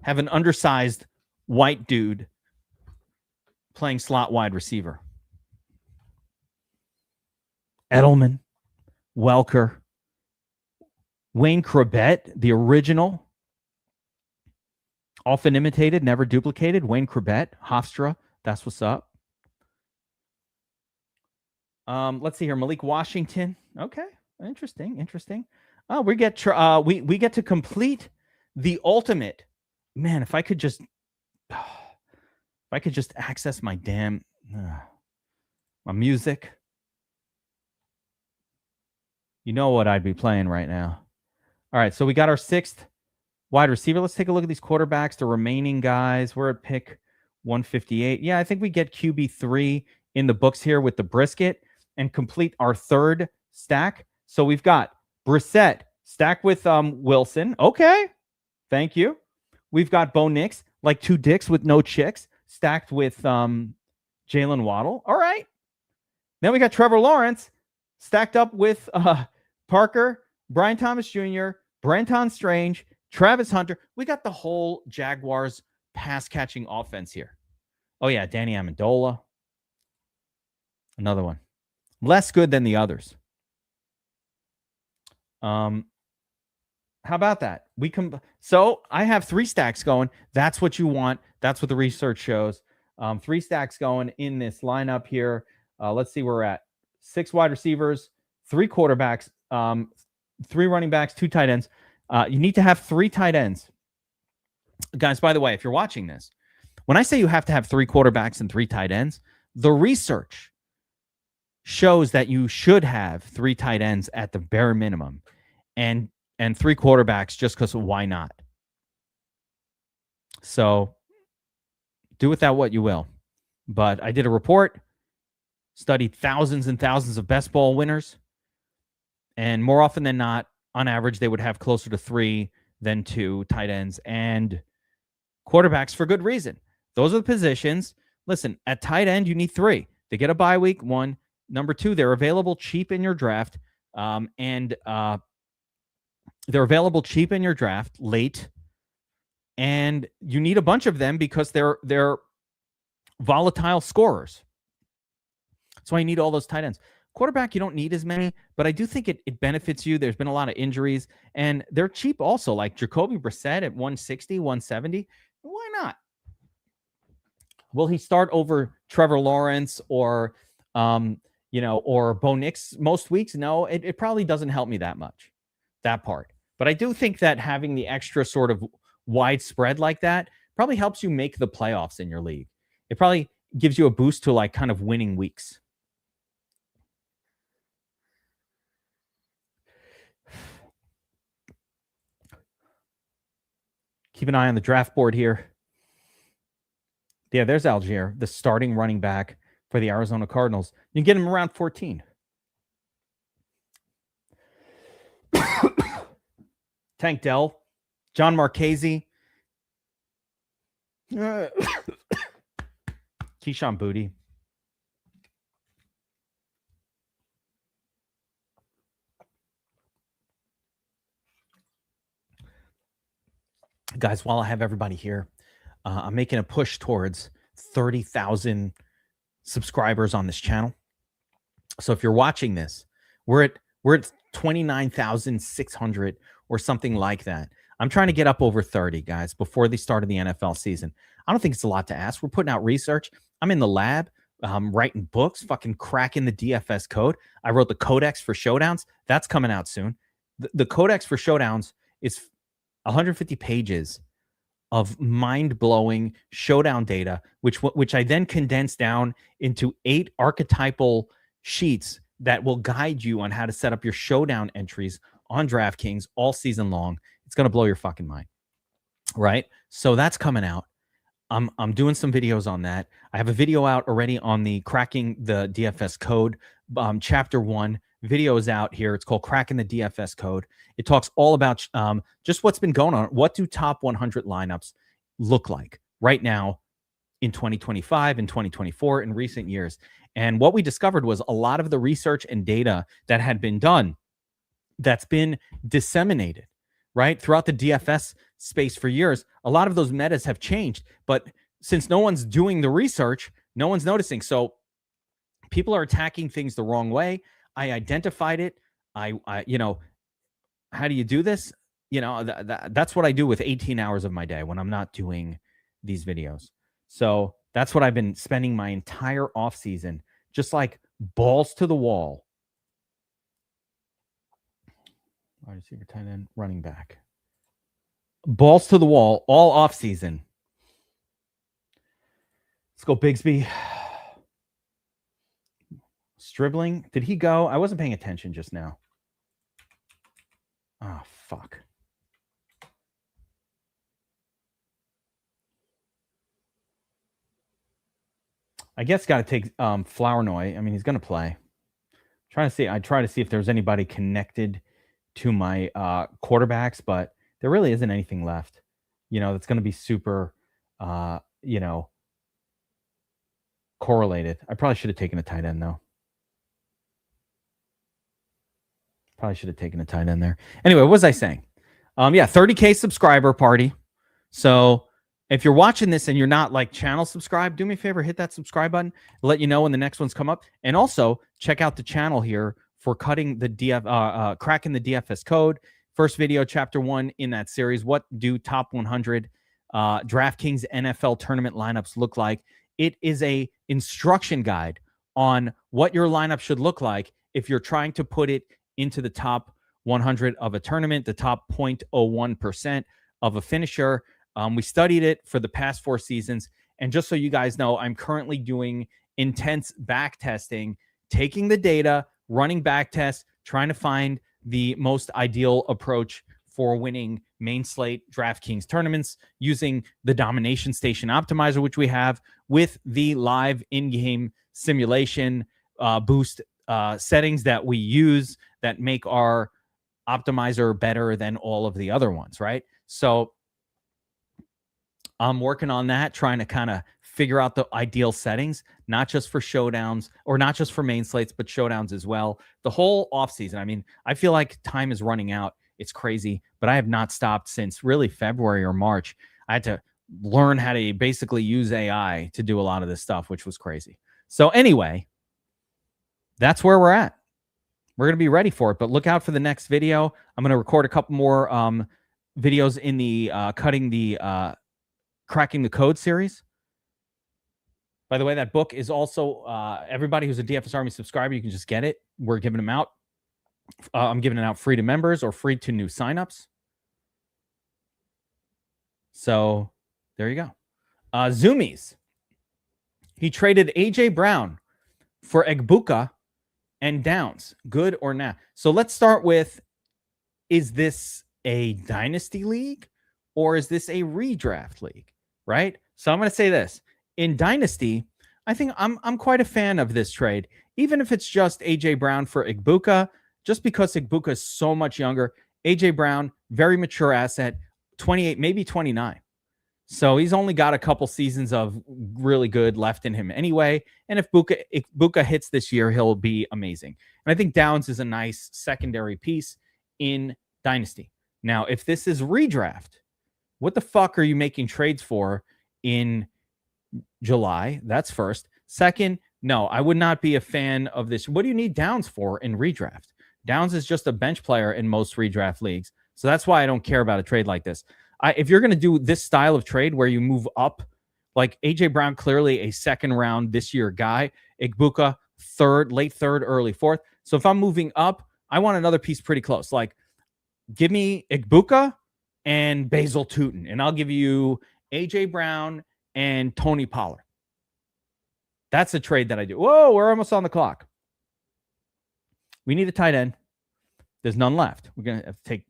have an undersized white dude playing slot wide receiver. Edelman, Welker, Wayne Corbett, the original, often imitated, never duplicated. Wayne Corbett, Hofstra, that's what's up. Let's see here. Malik Washington. Okay. Interesting. Oh, we get to complete the ultimate. Man, if I could just access my damn my music. You know what I'd be playing right now. All right, so we got our 6th wide receiver. Let's take a look at these quarterbacks, the remaining guys. We're at pick 158. Yeah, I think we get QB3 in the books here with the brisket and complete our 3rd stack. So we've got Brissett stacked with Wilson. Okay, thank you. We've got Bo Nix, like 2 dicks with no chicks, stacked with Jalen Waddle. All right. Then we got Trevor Lawrence stacked up with Parker, Brian Thomas Jr., Brenton Strange, Travis Hunter. We got the whole Jaguars pass-catching offense here. Oh, yeah, Danny Amendola. Another one. Less good than the others. How about that? So I have 3 stacks going. That's what you want. That's what the research shows. 3 stacks going in this lineup here. Let's see where we're at. 6 wide receivers, 3 quarterbacks, 3 running backs, 2 tight ends. You need to have 3 tight ends. Guys, by the way, if you're watching this, when I say you have to have 3 quarterbacks and 3 tight ends, the research shows that you should have 3 tight ends at the bare minimum and 3 quarterbacks just because why not? So Do with that what you will. But I did a report, studied thousands and thousands of best ball winners, and more often than not, on average, they would have closer to 3 than 2 tight ends and quarterbacks for good reason. Those are the positions. Listen, at tight end, you need 3. They get a bye week, 1. Number 2, they're available cheap in your draft. They're available cheap in your draft late. And you need a bunch of them because they're volatile scorers. That's why you need all those tight ends. Quarterback, you don't need as many, but I do think it benefits you. There's been a lot of injuries, and they're cheap also, like Jacoby Brissett at 160, 170. Why not? Will he start over Trevor Lawrence or, or Bo Nix most weeks? No, it probably doesn't help me that much, that part. But I do think that having the extra sort of widespread like that probably helps you make the playoffs in your league. It probably gives you a boost to like kind of winning weeks. Keep an eye on the draft board here. Yeah, there's Algier, the starting running back for the Arizona Cardinals. You can get him around 14. Tank Dell, John Marchese, Keyshawn Booty. Guys, while I have everybody here, I'm making a push towards 30,000 subscribers on this channel. So if you're watching this, we're at 29,600 or something like that. I'm trying to get up over 30, guys, before the start of the NFL season. I don't think it's a lot to ask. We're putting out research. I'm in the lab, writing books, fucking cracking the DFS code. I wrote the Codex for Showdowns. That's coming out soon. The Codex for Showdowns is 150 pages of mind-blowing showdown data, which I then condense down into 8 archetypal sheets that will guide you on how to set up your showdown entries on DraftKings all season long. It's going to blow your fucking mind, right? So that's coming out. I'm doing some videos on that. I have a video out already on the cracking the DFS code. Chapter 1 video is out here. It's called Cracking the DFS Code. It talks all about just what's been going on. What do top 100 lineups look like right now in 2025 and 2024 in recent years? And what we discovered was a lot of the research and data that had been done that's been disseminated, right, throughout the DFS space for years. A lot of those metas have changed, but since no one's doing the research, no one's noticing. So people are attacking things the wrong way. I identified it. I how do you do this? That's what I do with 18 hours of my day when I'm not doing these videos. So that's what I've been spending my entire off season, just like balls to the wall. Wide receiver, tight end, running back. Balls to the wall all off season. Let's go, Bigsby. Stribling. Did he go? I wasn't paying attention just now. Oh, fuck. I guess got to take Flournoy. I mean, he's going to play. I try to see if there's anybody connected to my quarterbacks, but there really isn't anything left, that's going to be super, correlated. I probably should have taken a tight end, though. Probably should have taken a tight end there. Anyway, what was I saying? 30K subscriber party. So if you're watching this and you're not like channel subscribed, do me a favor, hit that subscribe button. I'll let you know when the next ones come up. And also check out the channel here for cracking the DFS code. First video, chapter 1 in that series. What do top 100 DraftKings NFL tournament lineups look like? It is a instruction guide on what your lineup should look like if you're trying to put it into the top 100 of a tournament, the top 0.01% of a finisher. We studied it for the past 4 seasons. And just so you guys know, I'm currently doing intense back testing, taking the data, running back tests, trying to find the most ideal approach for winning main slate DraftKings tournaments using the Domination Station Optimizer, which we have with the live in-game simulation boost settings that we use that make our optimizer better than all of the other ones, right? So I'm working on that, trying to kind of figure out the ideal settings, not just for showdowns or not just for main slates, but showdowns as well. The whole offseason. I mean, I feel like time is running out. It's crazy, but I have not stopped since really February or March. I had to learn how to basically use AI to do a lot of this stuff, which was crazy. So anyway, that's where we're at. We're going to be ready for it, but look out for the next video. I'm going to record a couple more videos in the Cracking the Code series. By the way, that book is also everybody who's a DFS Army subscriber, you can just get it. We're giving them out. I'm giving it out free to members or free to new signups. So there you go. Zoomies. He traded AJ Brown for Egbuka and Downs. Good or not? So let's start with, is this a dynasty league or is this a redraft league? Right? So I'm going to say this. In dynasty, I think I'm quite a fan of this trade, even if it's just AJ Brown for Egbuka, just because Egbuka is so much younger. AJ Brown, very mature asset, 28, maybe 29. So he's only got a couple seasons of really good left in him anyway. And if Egbuka hits this year, he'll be amazing. And I think Downs is a nice secondary piece in dynasty. Now, if this is redraft, what the fuck are you making trades for in July? That's first. Second, no, I would not be a fan of this. What do you need Downs for in redraft? Downs is just a bench player in most redraft leagues. So that's why I don't care about a trade like this. If you're going to do this style of trade where you move up, like AJ Brown, clearly a second round this year guy, Egbuka, third, late third, early fourth. So if I'm moving up, I want another piece pretty close. Like, give me Egbuka and Basil Tootin, and I'll give you AJ Brown and Tony Pollard. That's a trade that I do. Whoa, we're almost on the clock. We need a tight end. There's none left. We're going to have to take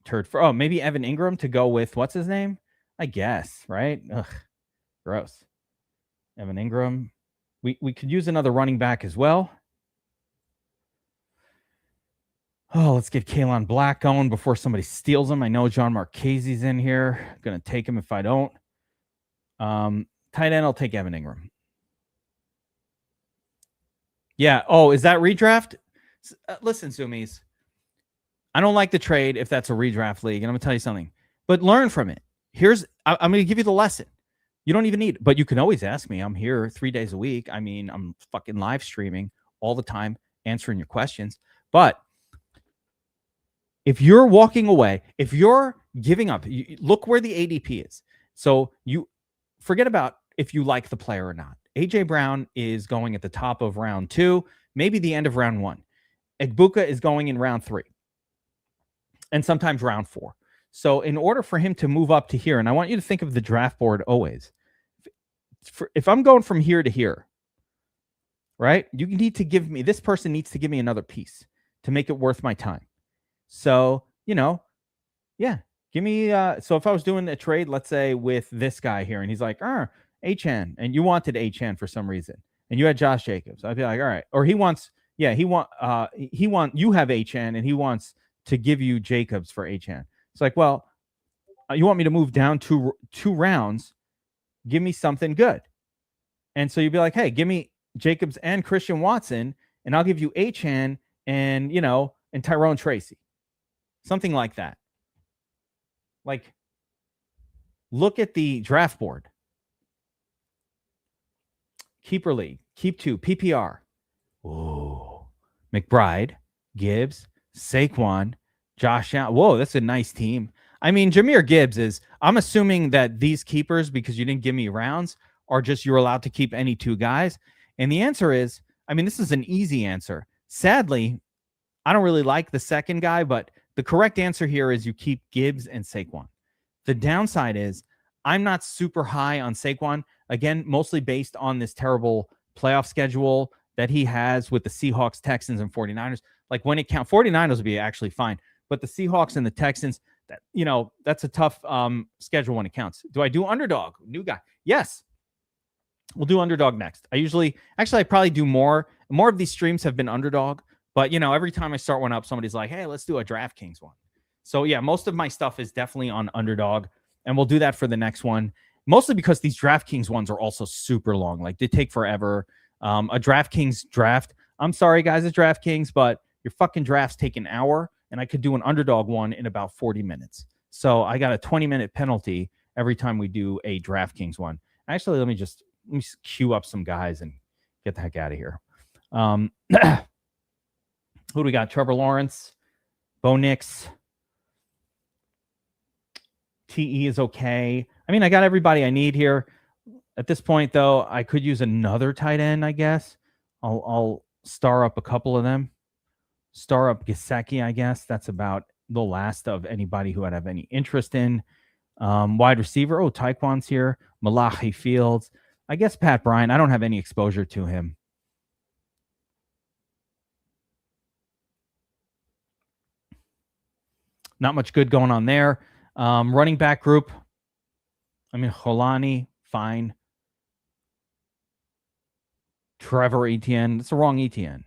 turd for, maybe Evan Ingram to go with, what's his name? I guess, right? Ugh, gross. Evan Ingram. We could use another running back as well. Oh, let's get Kalen Black going before somebody steals him. I know John Marchese's in here. I'm going to take him if I don't. Tight end, I'll take Evan Ingram. Yeah. Oh, is that redraft? Listen, Zoomies. I don't like the trade if that's a redraft league, and I'm going to tell you something. But learn from it. I'm going to give you the lesson. You don't even need it, but you can always ask me. I'm here 3 days a week. I mean, I'm fucking live streaming all the time, answering your questions. But if you're walking away, if you're giving up, look where the ADP is. So you forget about if you like the player or not. AJ Brown is going at the top of round 2, maybe the end of round 1. Egbuka is going in round 3 and sometimes round 4. So in order for him to move up to here, and I want you to think of the draft board always. If I'm going from here to here, right, you need to give me, this person needs to give me another piece to make it worth my time. So, yeah, give me, so if I was doing a trade, let's say with this guy here, and he's like, Achane, and you wanted Achane for some reason, and you had Josh Jacobs, I'd be like, all right. Or you have Achane, and he wants to give you Jacobs for Achane. It's like, well, you want me to move down two rounds, give me something good. And so you'd be like, hey, give me Jacobs and Christian Watson, and I'll give you Achane and, and Tyrone Tracy. Something like that. Like, look at the draft board. Keeper league, keep 2, PPR. Ooh. McBride, Gibbs, Saquon, Josh Allen. Whoa, that's a nice team. I mean, Jahmyr Gibbs I'm assuming that these keepers, because you didn't give me rounds, are just you're allowed to keep any 2 guys. And the answer is, this is an easy answer. Sadly, I don't really like the second guy, but the correct answer here is you keep Gibbs and Saquon. The downside is I'm not super high on Saquon, again, mostly based on this terrible playoff schedule that he has with the Seahawks, Texans, and 49ers. Like when it counts, 49ers will be actually fine, but the Seahawks and the Texans, that's a tough schedule when it counts. Do I do Underdog? New guy. Yes. We'll do Underdog next. I probably do more. More of these streams have been Underdog, but every time I start one up, somebody's like, hey, let's do a DraftKings one. So yeah, most of my stuff is definitely on Underdog, and we'll do that for the next one. Mostly because these DraftKings ones are also super long. Like, they take forever. A DraftKings draft. I'm sorry, guys, at DraftKings, but your fucking drafts take an hour, and I could do an Underdog one in about 40 minutes. So I got a 20-minute penalty every time we do a DraftKings one. Actually, let me queue up some guys and get the heck out of here. Who do we got? Trevor Lawrence, Bo Nix. TE is okay. I mean, I got everybody I need here. At this point, though, I could use another tight end, I guess. I'll star up a couple of them. Star up Gesicki, I guess. That's about the last of anybody who I'd have any interest in. Wide receiver. Oh, Tyquan's here. Malachi Fields. I guess Pat Bryant. I don't have any exposure to him. Not much good going on there. Running back group. I mean, Holani, fine. Trevor Etienne. It's the wrong Etienne.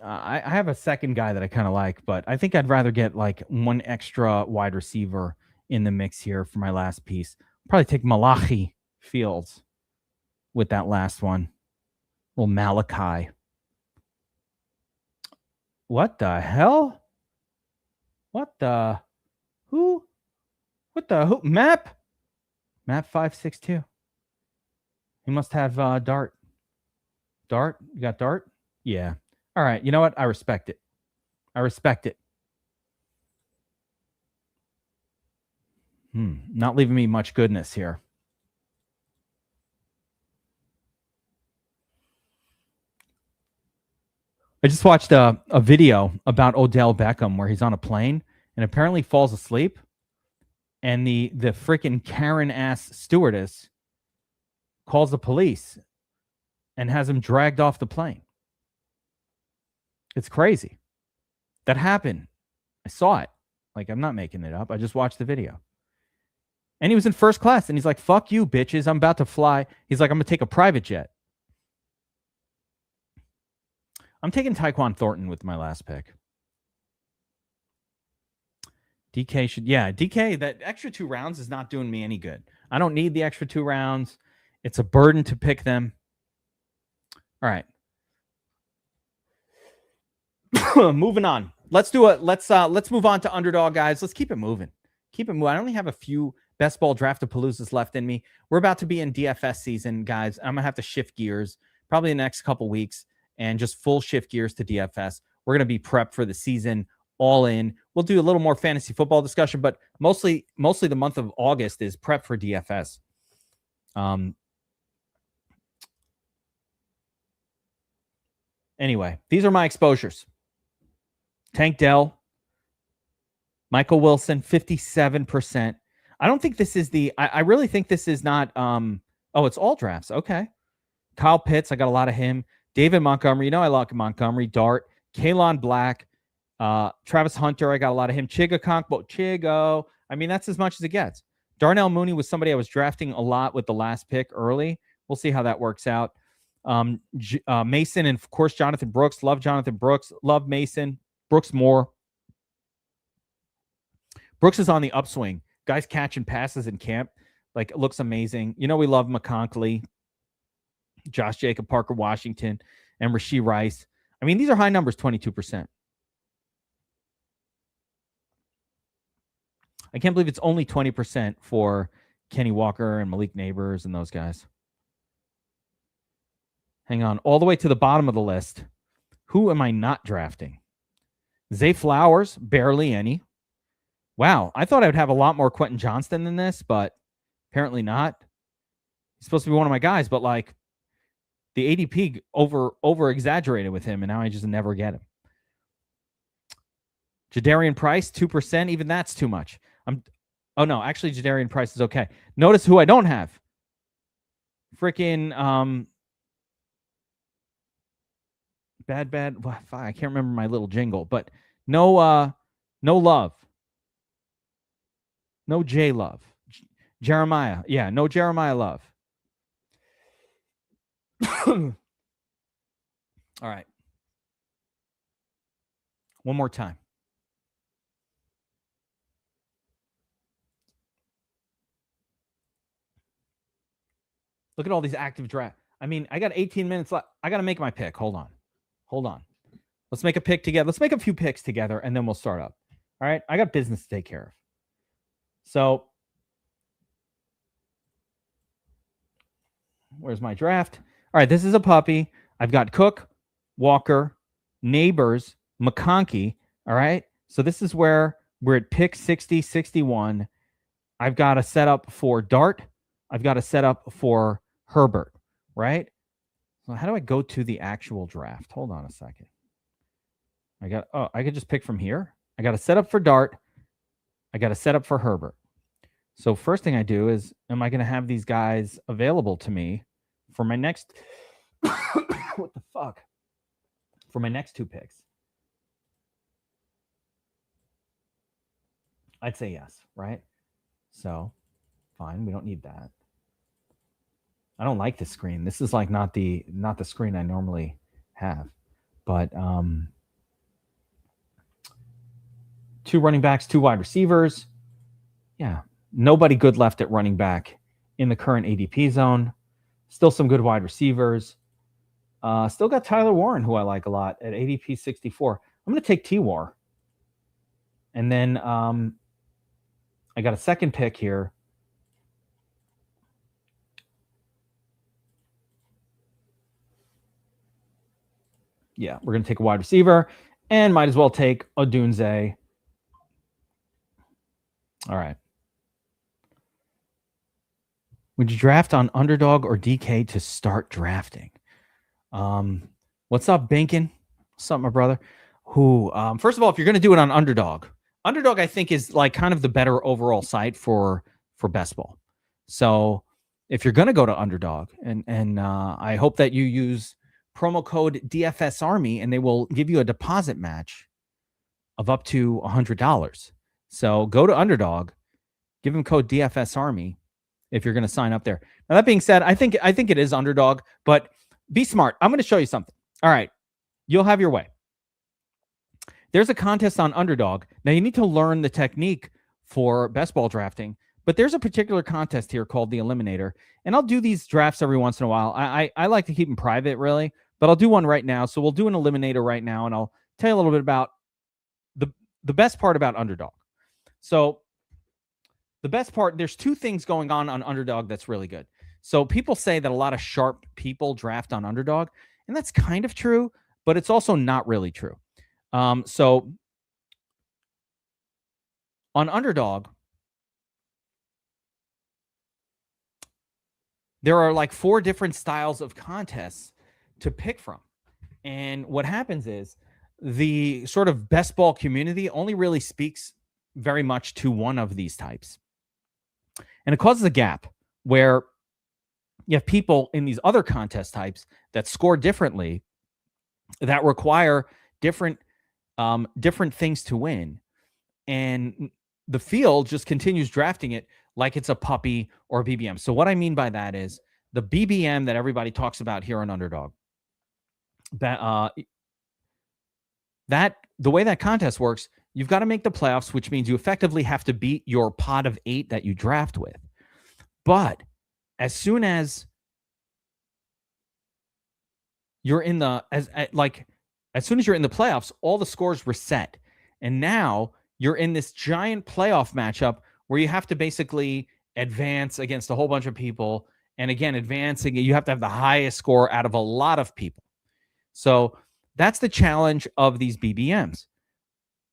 I have a second guy that I kind of like, but I think I'd rather get like one extra wide receiver in the mix here for my last piece. Probably take Malachi Fields with that last one. Well, Malachi. What the hell? What the? Who? What the? Who? Map 562. He must have Dart. Dart? You got Dart? Yeah. All right. You know what? I respect it. Not leaving me much goodness here. I just watched a video about Odell Beckham where he's on a plane and apparently falls asleep, and the freaking Karen-ass stewardess calls the police and has him dragged off the plane. It's crazy. That happened. I saw it. Like, I'm not making it up. I just watched the video. And he was in first class, and he's like, fuck you, bitches. I'm about to fly. He's like, I'm going to take a private jet. I'm taking Tyquan Thornton with my last pick. DK, that extra 2 rounds is not doing me any good. I don't need the extra 2 rounds. It's a burden to pick them. All right. Moving on. Let's move on to Underdog, guys. Let's keep it moving. I only have a few best ball draft-a-paloozas left in me. We're about to be in DFS season, guys. I'm going to have to shift gears probably in the next couple weeks and just full shift gears to DFS. We're going to be prepped for the season, all in. We'll do a little more fantasy football discussion, but mostly the month of August is prep for DFS. Anyway, these are my exposures. Tank Dell, Michael Wilson, 57%. I don't think this is I really think this is not, it's all drafts. Okay. Kyle Pitts, I got a lot of him. David Montgomery, I like Montgomery. Dart, Kalon Black, Travis Hunter, I got a lot of him. Chigo. I mean, that's as much as it gets. Darnell Mooney was somebody I was drafting a lot with the last pick early. We'll see how that works out. Mason and, of course, Jonathan Brooks. Love Jonathan Brooks. Love Mason. Brooks more. Brooks is on the upswing. Guys catching passes in camp. Like, it looks amazing. We love McConkley, Josh Jacob, Parker Washington, and Rashee Rice. I mean, these are high numbers, 22%. I can't believe it's only 20% for Kenny Walker and Malik Neighbors and those guys. Hang on. All the way to the bottom of the list. Who am I not drafting? Zay Flowers, barely any. Wow. I thought I would have a lot more Quentin Johnston than this, but apparently not. He's supposed to be one of my guys, but like the ADP over exaggerated with him, and now I just never get him. Jadarian Price, 2%. Even that's too much. Actually, Jadarian Price is okay. Notice who I don't have. Freaking bad. Well, I can't remember my little jingle, but no No Love. No J Love. Jeremiah. Yeah, no Jeremiah Love. All right. One more time. Look at all these active draft. I mean, I got 18 minutes left. I got to make my pick. Hold on. Let's make a pick together. Let's make a few picks together, and then we'll start up. All right? I got business to take care of. So, where's my draft? All right, this is a puppy. I've got Cook, Walker, Neighbors, McConkey. All right? So this is where we're at pick 60, 61. I've got a setup for Dart. I've got a setup for Herbert, right? So how do I go to the actual draft? Hold on a second. I could just pick from here. I got a setup for Dart. I got a setup for Herbert. So first thing I do is, am I going to have these guys available to me for my next, what the fuck? For my next two picks? I'd say yes, right? So fine, we don't need that. I don't like this screen. This is like not the screen I normally have. But two running backs, two wide receivers. Yeah, nobody good left at running back in the current ADP zone. Still some good wide receivers. Still got Tyler Warren, who I like a lot, at ADP 64. I'm going to take T-War. And then I got a second pick here. Yeah, we're going to take a wide receiver and might as well take Odunze. All right. Would you draft on Underdog or DK to start drafting? What's up, Bankin? What's up, my brother? Who, first of all, if you're going to do it on Underdog, I think is like kind of the better overall site for best ball. So if you're going to go to Underdog, and I hope that you use promo code DFS Army, and they will give you a deposit match of up to $100. So go to Underdog, give them code DFS Army if you're going to sign up there. Now, that being said, I think it is Underdog, but be smart. I'm going to show you something. All right. You'll have your way. There's a contest on Underdog. Now, you need to learn the technique for best ball drafting, but there's a particular contest here called the Eliminator, and I'll do these drafts every once in a while. I like to keep them private, really, but I'll do one right now. So we'll do an Eliminator right now, and I'll tell you a little bit about the best part about Underdog. So the best part, there's two things going on Underdog that's really good. So people say that a lot of sharp people draft on Underdog, and that's kind of true, but it's also not really true. So on Underdog, there are like 4 different styles of contests to pick from. And what happens is the sort of best ball community only really speaks very much to one of these types. And it causes a gap where you have people in these other contest types that score differently, that require different things to win. And the field just continues drafting it like it's a puppy or a BBM. So what I mean by that is the BBM that everybody talks about here on Underdog. That the way that contest works, you've got to make the playoffs, which means you effectively have to beat your pot of 8 that you draft with. But as soon as you're in the as soon as you're in the playoffs, all the scores reset. And now you're in this giant playoff matchup where you have to basically advance against a whole bunch of people. And again, advancing, you have to have the highest score out of a lot of people. So that's the challenge of these BBMs,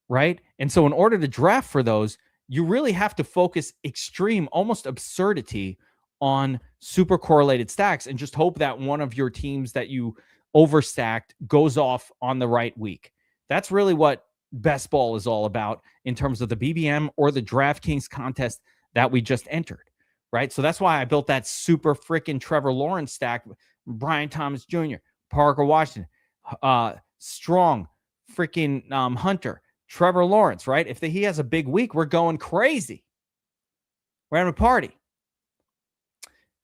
right? And so in order to draft for those, you really have to focus extreme, almost absurdity on super correlated stacks and just hope that one of your teams that you overstacked goes off on the right week. That's really what best ball is all about in terms of the BBM or the DraftKings contest that we just entered, right? So that's why I built that super freaking Trevor Lawrence stack, Brian Thomas Jr., Parker Washington, Strong, freaking Hunter, Trevor Lawrence, right? If he has a big week, we're going crazy. We're having a party.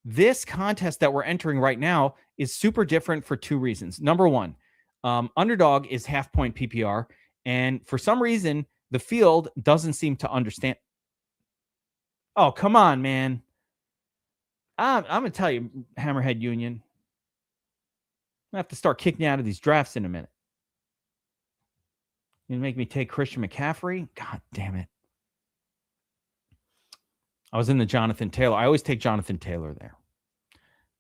This contest that we're entering right now is super different for two reasons. Number one, Underdog is half-point PPR, and for some reason, the field doesn't seem to understand. Oh, come on, man. I'm going to tell you, Hammerhead Union. I have to start kicking you out of these drafts in a minute. You make me take Christian McCaffrey? God damn it. I was in the Jonathan Taylor. I always take Jonathan Taylor there.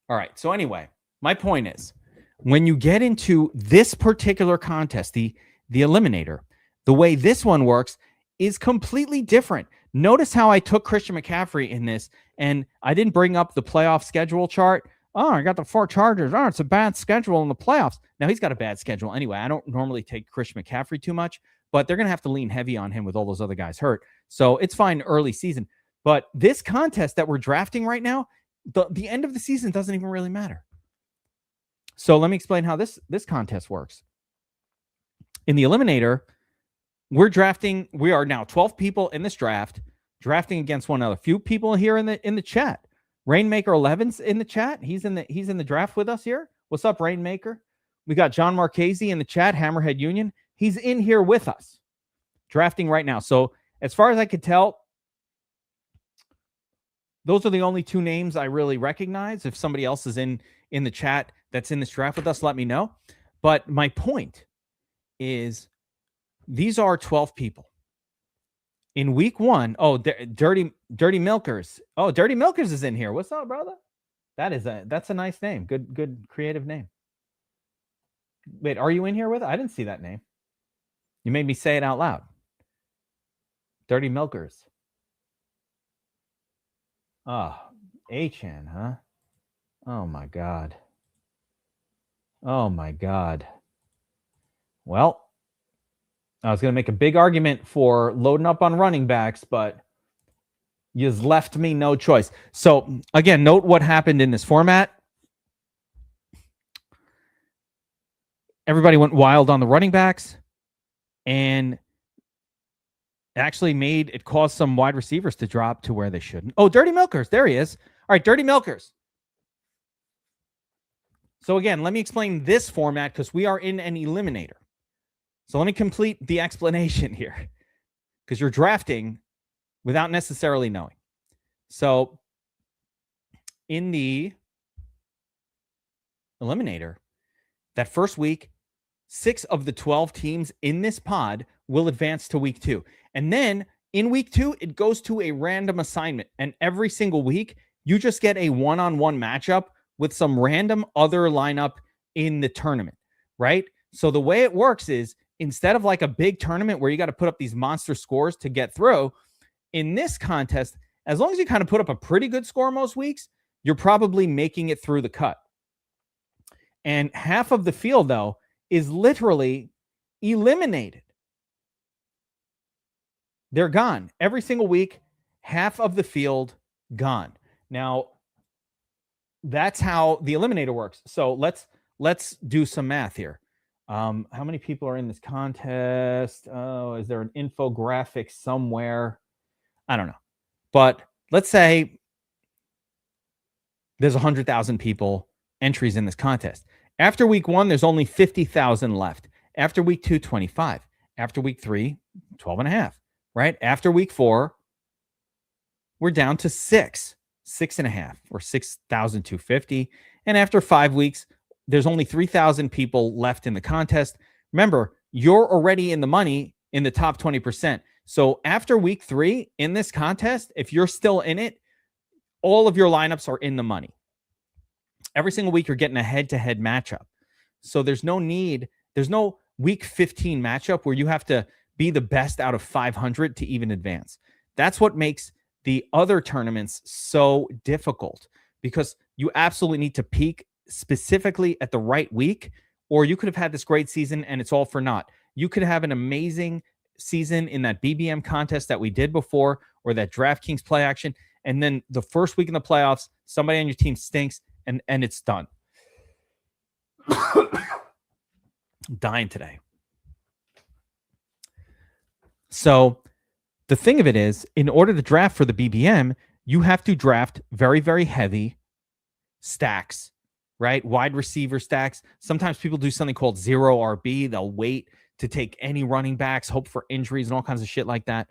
All right. So anyway, my point is, when you get into this particular contest, the Eliminator, the way this one works is completely different. Notice how I took Christian McCaffrey in this, and I didn't bring up the playoff schedule chart. Oh, I got the 4 Chargers. Oh, it's a bad schedule in the playoffs. Now, he's got a bad schedule anyway. I don't normally take Christian McCaffrey too much, but they're going to have to lean heavy on him with all those other guys hurt. So it's fine early season. But this contest that we're drafting right now, the end of the season doesn't even really matter. So let me explain how this contest works. In the Eliminator, we are now 12 people in this draft, drafting against one another. Few people here in the chat. Rainmaker 11's in the chat. He's in the draft with us here. What's up, Rainmaker? We got John Marchese in the chat, Hammerhead Union. He's in here with us, drafting right now. So as far as I could tell, those are the only 2 names I really recognize. If somebody else is in the chat that's in this draft with us, let me know. But my point is, these are 12 people. In week 1, Dirty Milkers. Oh, Dirty Milkers is in here. What's up, brother? That's a nice name. Good creative name. Wait, are you in here with it? I didn't see that name. You made me say it out loud. Dirty Milkers. Oh, HN, huh? Oh my God. Oh my God. Well, I was going to make a big argument for loading up on running backs, but you've left me no choice. So, again, note what happened in this format. Everybody went wild on the running backs, and it caused some wide receivers to drop to where they shouldn't. Oh, Dirty Milkers. There he is. All right, Dirty Milkers. So, again, let me explain this format because we are in an Eliminator. So let me complete the explanation here, because you're drafting without necessarily knowing. So in the Eliminator, that first week, 6 of the 12 teams in this pod will advance to week 2. And then in week 2, it goes to a random assignment. And every single week, you just get a one-on-one matchup with some random other lineup in the tournament, right? So the way it works is, instead of like a big tournament where you got to put up these monster scores to get through, in this contest, as long as you kind of put up a pretty good score most weeks, you're probably making it through the cut. And half of the field, though, is literally eliminated. They're gone. Every single week, half of the field gone. Now, that's how the Eliminator works. So let's do some math here. How many people are in this contest? Oh, is there an infographic somewhere? I don't know. But let's say there's 100,000 people entries in this contest. After week 1, there's only 50,000 left. After week 2, 25. After week 3, 12.5. Right? After week 4, we're down to 6.5, or 6,250. And after 5 weeks, there's only 3,000 people left in the contest. Remember, you're already in the money in the top 20%. So after week 3 in this contest, if you're still in it, all of your lineups are in the money. Every single week, you're getting a head-to-head matchup. So there's no week 15 matchup where you have to be the best out of 500 to even advance. That's what makes the other tournaments so difficult, because you absolutely need to peak specifically at the right week, or you could have had this great season and it's all for naught. You could have an amazing season in that BBM contest that we did before, or that DraftKings play action, and then the first week in the playoffs, somebody on your team stinks and it's done. I'm dying today. So the thing of it is, in order to draft for the BBM, you have to draft very, very heavy stacks, right? Wide receiver stacks. Sometimes people do something called zero RB. They'll wait to take any running backs, hope for injuries and all kinds of shit like that.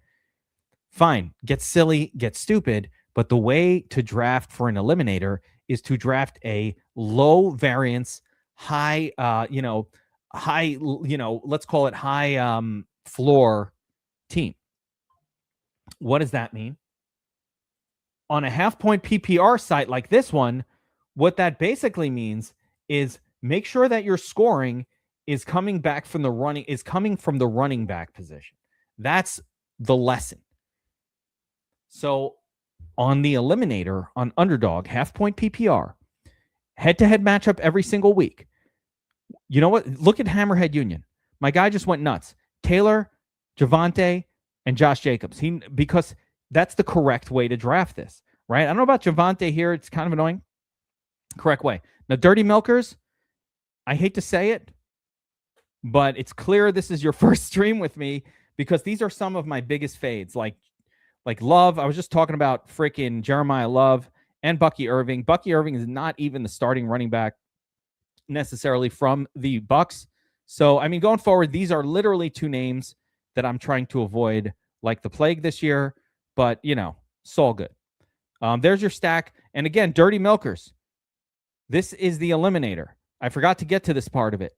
Fine, get silly, get stupid. But the way to draft for an eliminator is to draft a low variance, high, let's call it high floor team. What does that mean? On a half-point PPR site like this one, what that basically means is make sure that your scoring is coming from the running back position. That's the lesson. So on the eliminator, on Underdog, half-point PPR, head-to-head matchup every single week. You know what? Look at Hammerhead Union. My guy just went nuts. Taylor, Javonte, and Josh Jacobs. Because that's the correct way to draft this, right? I don't know about Javonte here. It's kind of annoying. Correct way. Now, Dirty Milkers, I hate to say it, but it's clear this is your first stream with me because these are some of my biggest fades. Like Love, I was just talking about freaking Jeremiah Love and Bucky Irving. Bucky Irving is not even the starting running back necessarily from the Bucks. So, I mean, going forward, these are literally two names that I'm trying to avoid like the plague this year. But, it's all good. There's your stack. And again, Dirty Milkers. This is the eliminator. I forgot to get to this part of it.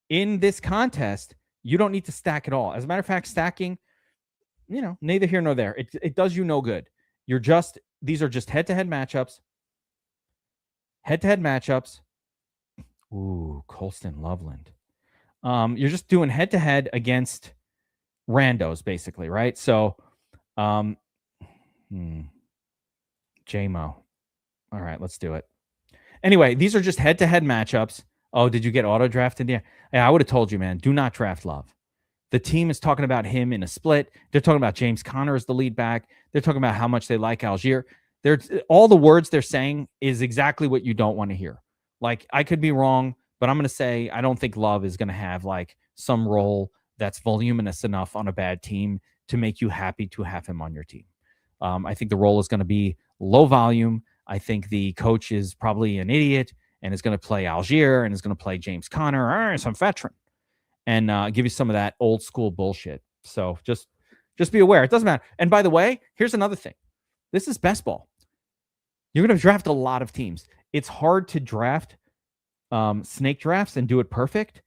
In this contest, you don't need to stack at all. As a matter of fact, stacking, neither here nor there. It does you no good. These are just head-to-head matchups. Head-to-head matchups. Ooh, Colston Loveland. You're just doing head-to-head against randos, basically, right? So, J-Mo. All right, let's do it. Anyway, these are just head-to-head matchups. Oh, did you get auto-drafted? Yeah, I would have told you, man. Do not draft Love. The team is talking about him in a split. They're talking about James Conner as the lead back. They're talking about how much they like Algier. All the words they're saying is exactly what you don't want to hear. Like, I could be wrong, but I'm going to say I don't think Love is going to have, like, some role that's voluminous enough on a bad team to make you happy to have him on your team. I think the role is going to be low volume. I think the coach is probably an idiot and is going to play Algier and is going to play James Conner, some veteran, and give you some of that old school bullshit. So just be aware. It doesn't matter. And by the way, here's another thing. This is best ball. You're going to draft a lot of teams. It's hard to draft snake drafts and do it perfect.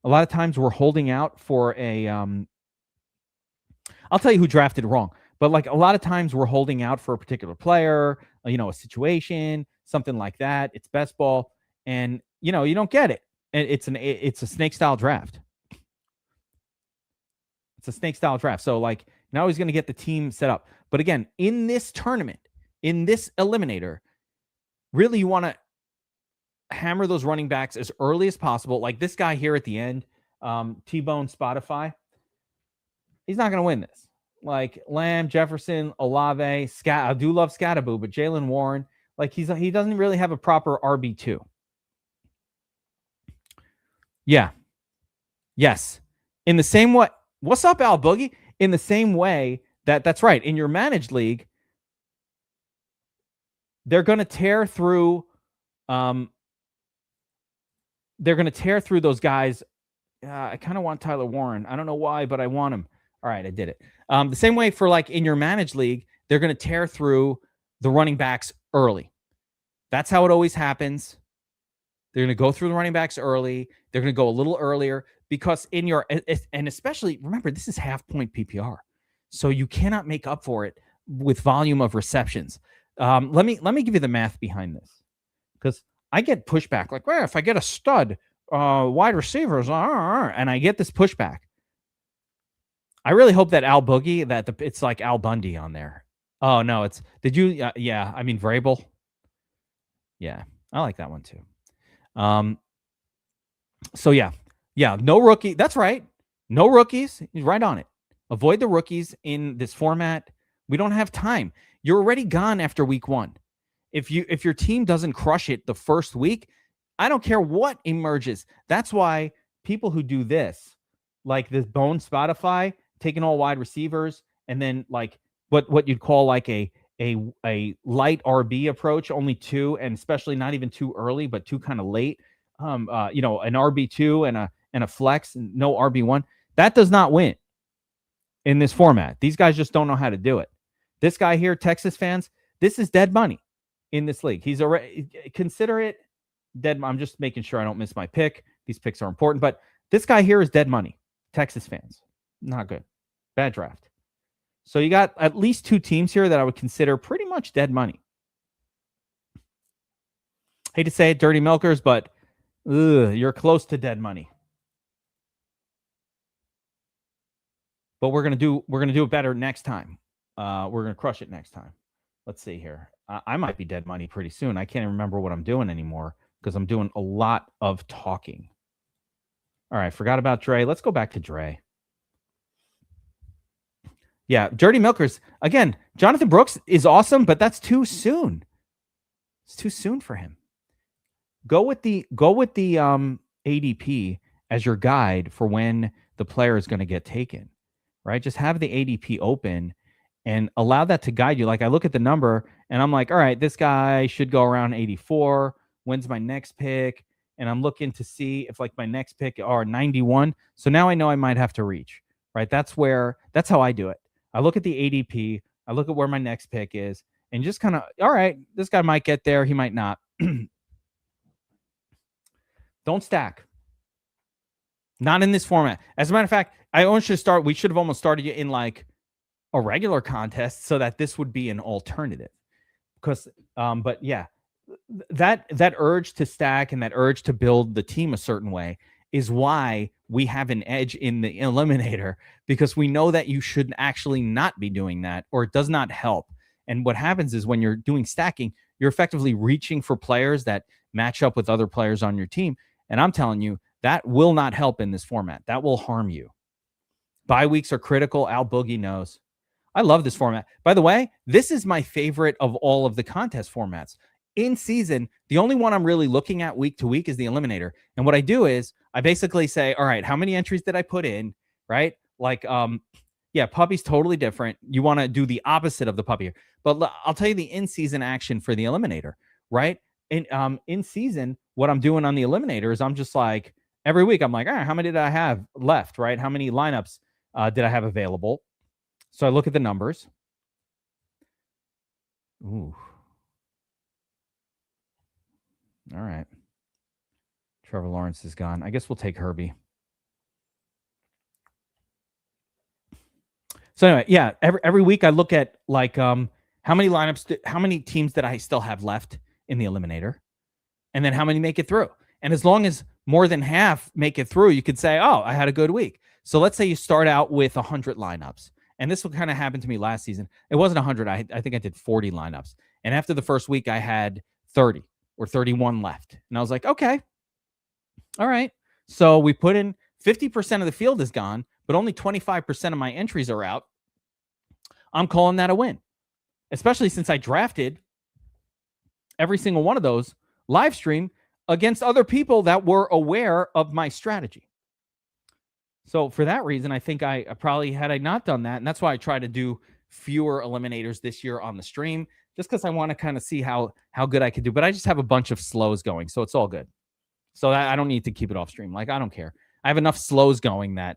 A lot of times we're holding out for a I'll tell you who drafted wrong. But like a lot of times we're holding out for a particular player, a situation, something like that. It's best ball, and you don't get it. And it's a snake style draft. It's a snake style draft. So like now he's going to get the team set up. But again, in this tournament, in this eliminator, really you want to hammer those running backs as early as possible. Like this guy here at the end, T-Bone Spotify. He's not going to win this. Like Lamb, Jefferson, Olave, I do love Scattaboo, but Jalen Warren, like he doesn't really have a proper RB2. Yeah. Yes. In the same way, what's up, Al Boogie? In the same way that's right. In your managed league, they're going to tear through those guys. I kind of want Tyler Warren. I don't know why, but I want him. All right, I did it. The same way for like in your managed league, they're going to tear through the running backs early. That's how it always happens. They're going to go through the running backs early. They're going to go a little earlier because and especially remember, this is half point PPR. So you cannot make up for it with volume of receptions. Let me give you the math behind this because I get pushback like, well, if I get a stud wide receivers, and I get this pushback. I really hope that Al Boogie, it's like Al Bundy on there. Oh, no, yeah, I mean, Vrabel. Yeah, I like that one too. So yeah, no rookie. That's right. No rookies. He's right on it. Avoid the rookies in this format. We don't have time. You're already gone after week 1. If your team doesn't crush it the first week, I don't care what emerges. That's why people who do this, like this Bone Spotify, taking all wide receivers, and then like what you'd call like a light RB approach, only 2, and especially not even too early, but too kind of late. An RB2 and a flex, and no RB1. That does not win in this format. These guys just don't know how to do it. This guy here, Texas fans, this is dead money in this league. He's already, consider it dead. I'm just making sure I don't miss my pick. These picks are important, but this guy here is dead money. Texas fans, not good. Bad draft. So you got at least 2 teams here that I would consider pretty much dead money. Hate to say it, dirty milkers, but you're close to dead money. But we're gonna do it better next time. We're gonna crush it next time. Let's see here. I might be dead money pretty soon. I can't even remember what I'm doing anymore because I'm doing a lot of talking. All right, forgot about Dre. Let's go back to Dre. Yeah, dirty milkers. Again, Jonathan Brooks is awesome, but that's too soon. It's too soon for him. Go with the ADP as your guide for when the player is going to get taken, right? Just have the ADP open and allow that to guide you. Like I look at the number and I'm like, all right, this guy should go around 84. When's my next pick? And I'm looking to see if like my next pick are 91. So now I know I might have to reach, right? That's how I do it. I look at the ADP. I look at where my next pick is and just kind of, all right, this guy might get there. He might not. Don't stack. Not in this format. As a matter of fact, we should have almost started you in like a regular contest so that this would be an alternative. Because, but yeah, that urge to stack and that urge to build the team a certain way is why we have an edge in the eliminator, because we know that you should actually not be doing that, or it does not help. And what happens is when you're doing stacking, you're effectively reaching for players that match up with other players on your team. And I'm telling you, that will not help in this format. That will harm you. Bye weeks are critical. Al Boogie knows. I love this format. By the way, this is my favorite of all of the contest formats. In season, the only one I'm really looking at week to week is the eliminator. And what I do is I basically say, all right, how many entries did I put in? Right? Like, yeah, puppy's totally different. You want to do the opposite of the puppy here. But I'll tell you the in-season action for the eliminator, right? In season, what I'm doing on the eliminator is I'm just like, every week I'm like, all right, how many did I have left, right? How many lineups did I have available? So I look at the numbers. Ooh. All right. Trevor Lawrence is gone. I guess we'll take Herbie. So anyway, yeah, every week I look at like how many lineups, how many teams that I still have left in the eliminator, and then how many make it through. And as long as more than half make it through, you could say, oh, I had a good week. So let's say you start out with 100 lineups. And this will kind of happen to me last season. It wasn't 100. I think I did 40 lineups. And after the first week, I had 30 or 31 left. And I was like, okay, all right. So we put in 50% of the field is gone, but only 25% of my entries are out. I'm calling that a win, especially since I drafted every single one of those live stream against other people that were aware of my strategy. So for that reason, I think I probably, had I not done that, and that's why I try to do fewer eliminators this year on the stream, just because I want to kind of see how good I could do. But I just have a bunch of slows going, so it's all good. So I don't need to keep it off stream. Like, I don't care. I have enough slows going that,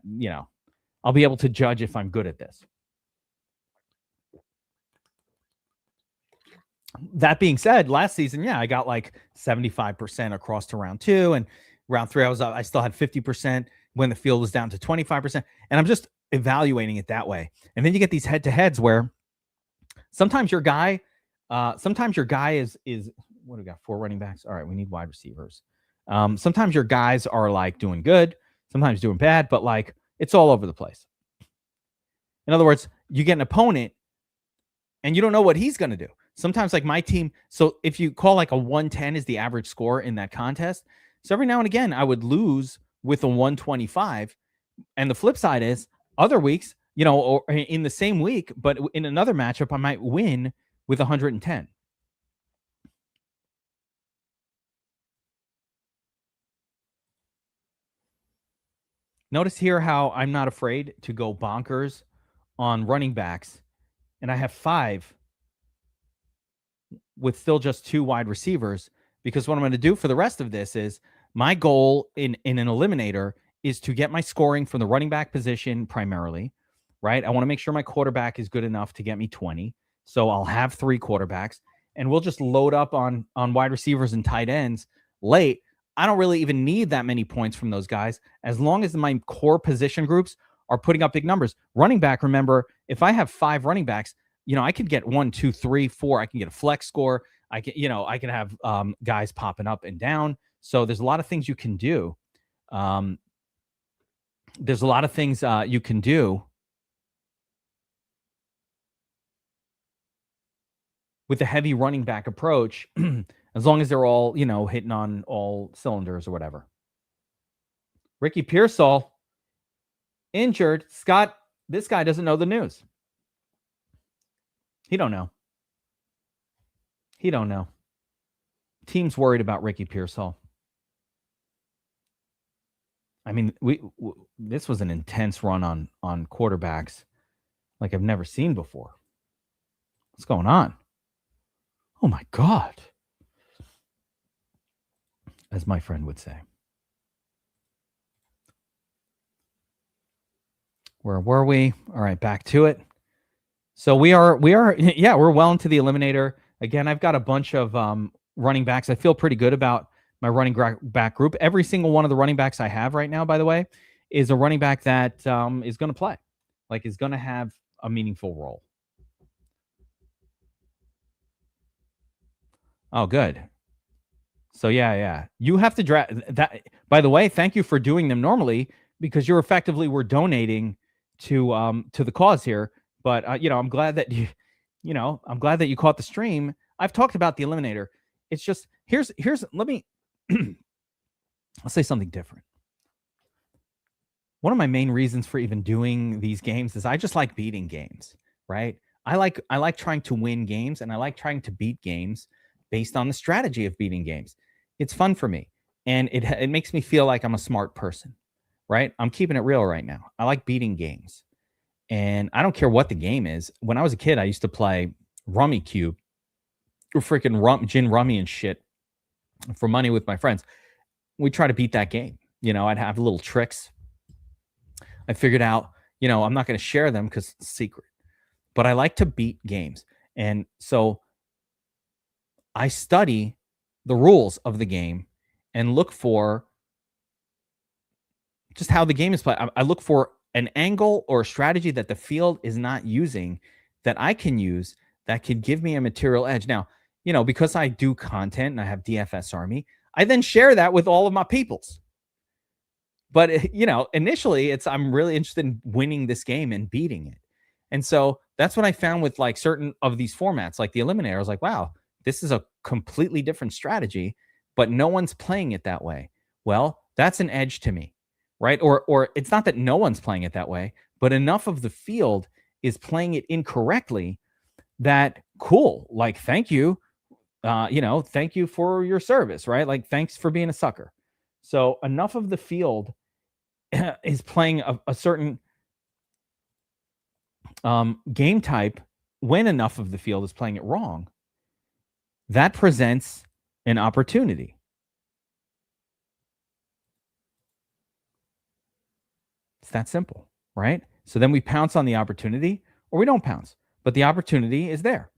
I'll be able to judge if I'm good at this. That being said, last season, I got like 75% across to round 2, and round 3, I still had 50% when the field was down to 25%. And I'm just evaluating it that way. And then you get these head-to-heads where sometimes your guy is what do we got? 4 running backs. All right, we need wide receivers. Sometimes your guys are like doing good, sometimes doing bad, but like it's all over the place. In other words, you get an opponent and you don't know what he's going to do. Sometimes like my team, so if you call like a 110 is the average score in that contest, so every now and again I would lose with a 125. And the flip side is other weeks, or in the same week, but in another matchup, I might win with 110. Notice here how I'm not afraid to go bonkers on running backs, and I have 5 with still just 2 wide receivers, because what I'm going to do for the rest of this is my goal in an eliminator is to get my scoring from the running back position primarily, right? I want to make sure my quarterback is good enough to get me 20. So I'll have 3 quarterbacks, and we'll just load up on wide receivers and tight ends late. I don't really even need that many points from those guys as long as my core position groups are putting up big numbers. Running back, remember, if I have 5 running backs, I could get 1, 2, 3, 4. I can get a flex score. I can have guys popping up and down. So there's a lot of things you can do. There's a lot of things you can do with a heavy running back approach, as long as they're all, hitting on all cylinders or whatever. Ricky Pearsall, injured. Scott, this guy doesn't know the news. He don't know. Team's worried about Ricky Pearsall. I mean, this was an intense run on quarterbacks like I've never seen before. What's going on? Oh my God. As my friend would say. Where were we? All right, back to it. So we are, we're well into the eliminator. Again, I've got a bunch of running backs. I feel pretty good about my running back group. Every single one of the running backs I have right now, by the way, is a running back that is going to play, like is going to have a meaningful role. Oh, good. So yeah. You have to draft that. By the way, thank you for doing them normally, because you're effectively were donating to the cause here. But I'm glad that I'm glad that you caught the stream. I've talked about the eliminator. It's just here's let me I'll say something different. One of my main reasons for even doing these games is I just like beating games, right? I like trying to win games, and I like trying to beat games based on the strategy of beating games. It's fun for me, and it makes me feel like I'm a smart person, right? I'm keeping it real right now. I like beating games. And I don't care what the game is. When I was a kid, I used to play Rummy Cube or freaking gin rummy and shit for money with my friends. We try to beat that game. I'd have little tricks. I figured out, I'm not going to share them because it's secret. But I like to beat games. And so I study the rules of the game and look for just how the game is played. I look for an angle or a strategy that the field is not using that I can use that could give me a material edge. Now, because I do content and I have DFS Army, I then share that with all of my peoples. But, initially I'm really interested in winning this game and beating it. And so that's what I found with like certain of these formats, like the eliminator. I was like, wow, this is a completely different strategy, but no one's playing it that way. Well, that's an edge to me. Right? Or it's not that no one's playing it that way, but enough of the field is playing it incorrectly that cool. Like, thank you. Thank you for your service, right? Like, thanks for being a sucker. So enough of the field is playing a certain game type. When enough of the field is playing it wrong, that presents an opportunity. It's that simple, right? So then we pounce on the opportunity, or we don't pounce, but the opportunity is there.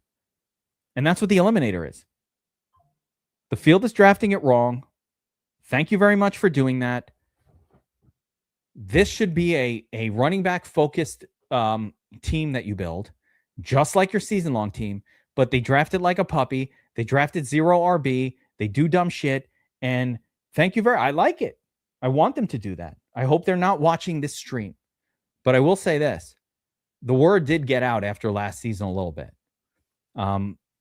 And that's what the eliminator is. The field is drafting it wrong. Thank you very much for doing that. This should be a running back focused team that you build, just like your season long team, but they drafted like a puppy. They drafted 0 RB. They do dumb shit. And thank you I like it. I want them to do that. I hope they're not watching this stream. But I will say this. The word did get out after last season a little bit.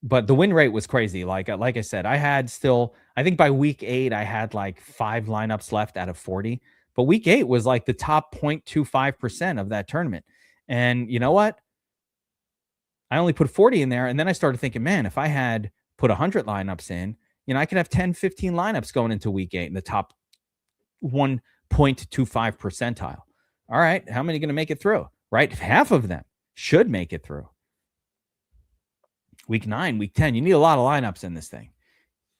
But the win rate was crazy. Like I said, I think by week 8, I had like 5 lineups left out of 40. But week 8 was like the top 0.25% of that tournament. And you know what? I only put 40 in there. And then I started thinking, man, if I had put 100 lineups in, I could have 10, 15 lineups going into week 8 in the top 0.25 percentile. All right, how many are going to make it through? Right, half of them should make it through. Week 9, week 10, you need a lot of lineups in this thing.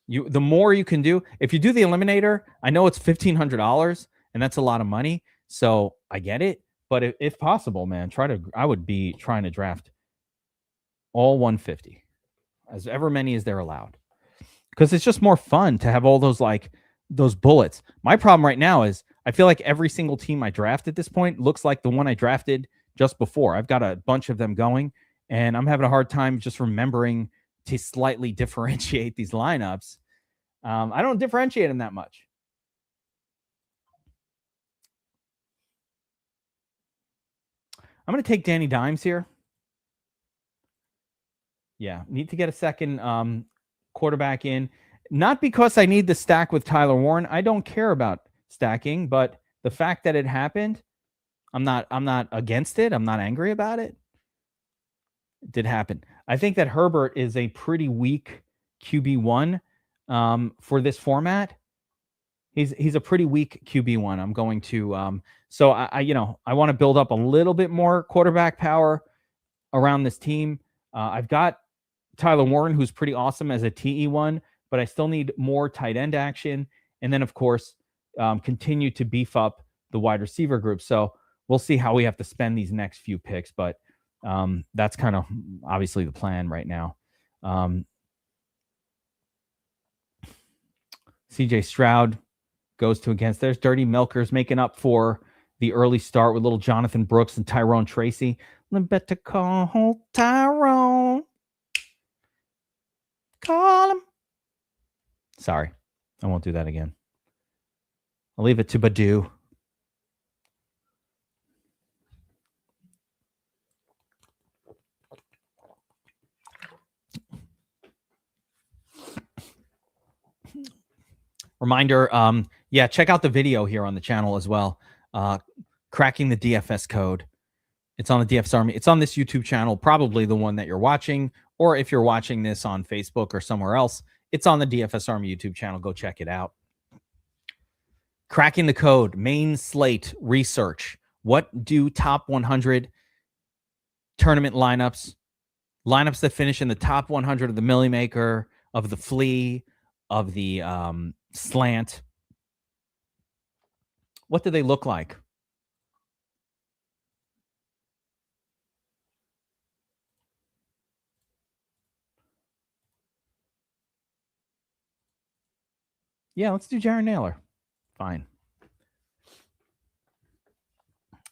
The more you can do, if you do the eliminator, I know it's $1,500 and that's a lot of money. So I get it, but if possible, man, I would be trying to draft all 150, as ever many as they're allowed, because it's just more fun to have all those bullets. My problem right now is I feel like every single team I draft at this point looks like the one I drafted just before. I've got a bunch of them going, and I'm having a hard time just remembering to slightly differentiate these lineups. I don't differentiate them that much. I'm going to take Danny Dimes here. Yeah, need to get a second quarterback in. Not because I need the stack with Tyler Warren. I don't care about stacking, but the fact that it happened, I'm not against it. I'm not angry about it. It did happen. I think that Herbert is a pretty weak QB1 for this format. He's a pretty weak QB1. I'm going to so I want to build up a little bit more quarterback power around this team. I've got Tyler Warren, who's pretty awesome as a TE1, but I still need more tight end action. And then, of course, continue to beef up the wide receiver group. So we'll see how we have to spend these next few picks, but that's kind of obviously the plan right now. CJ Stroud goes to against. There's Dirty Milkers making up for the early start with little Jonathan Brooks and Tyrone Tracy. Better call Tyrone. Call him. Sorry, I won't do that again. I'll leave it to Badu. Reminder, check out the video here on the channel as well. Cracking the DFS code. It's on the DFS Army. It's on this YouTube channel, probably the one that you're watching, or if you're watching this on Facebook or somewhere else, it's on the DFS Army YouTube channel. Go check it out. Cracking the code, main slate research. What do top 100 tournament lineups that finish in the top 100 of the Millie Maker, of the Flea, of the slant? What do they look like? Yeah, let's do Jaron Naylor. Fine.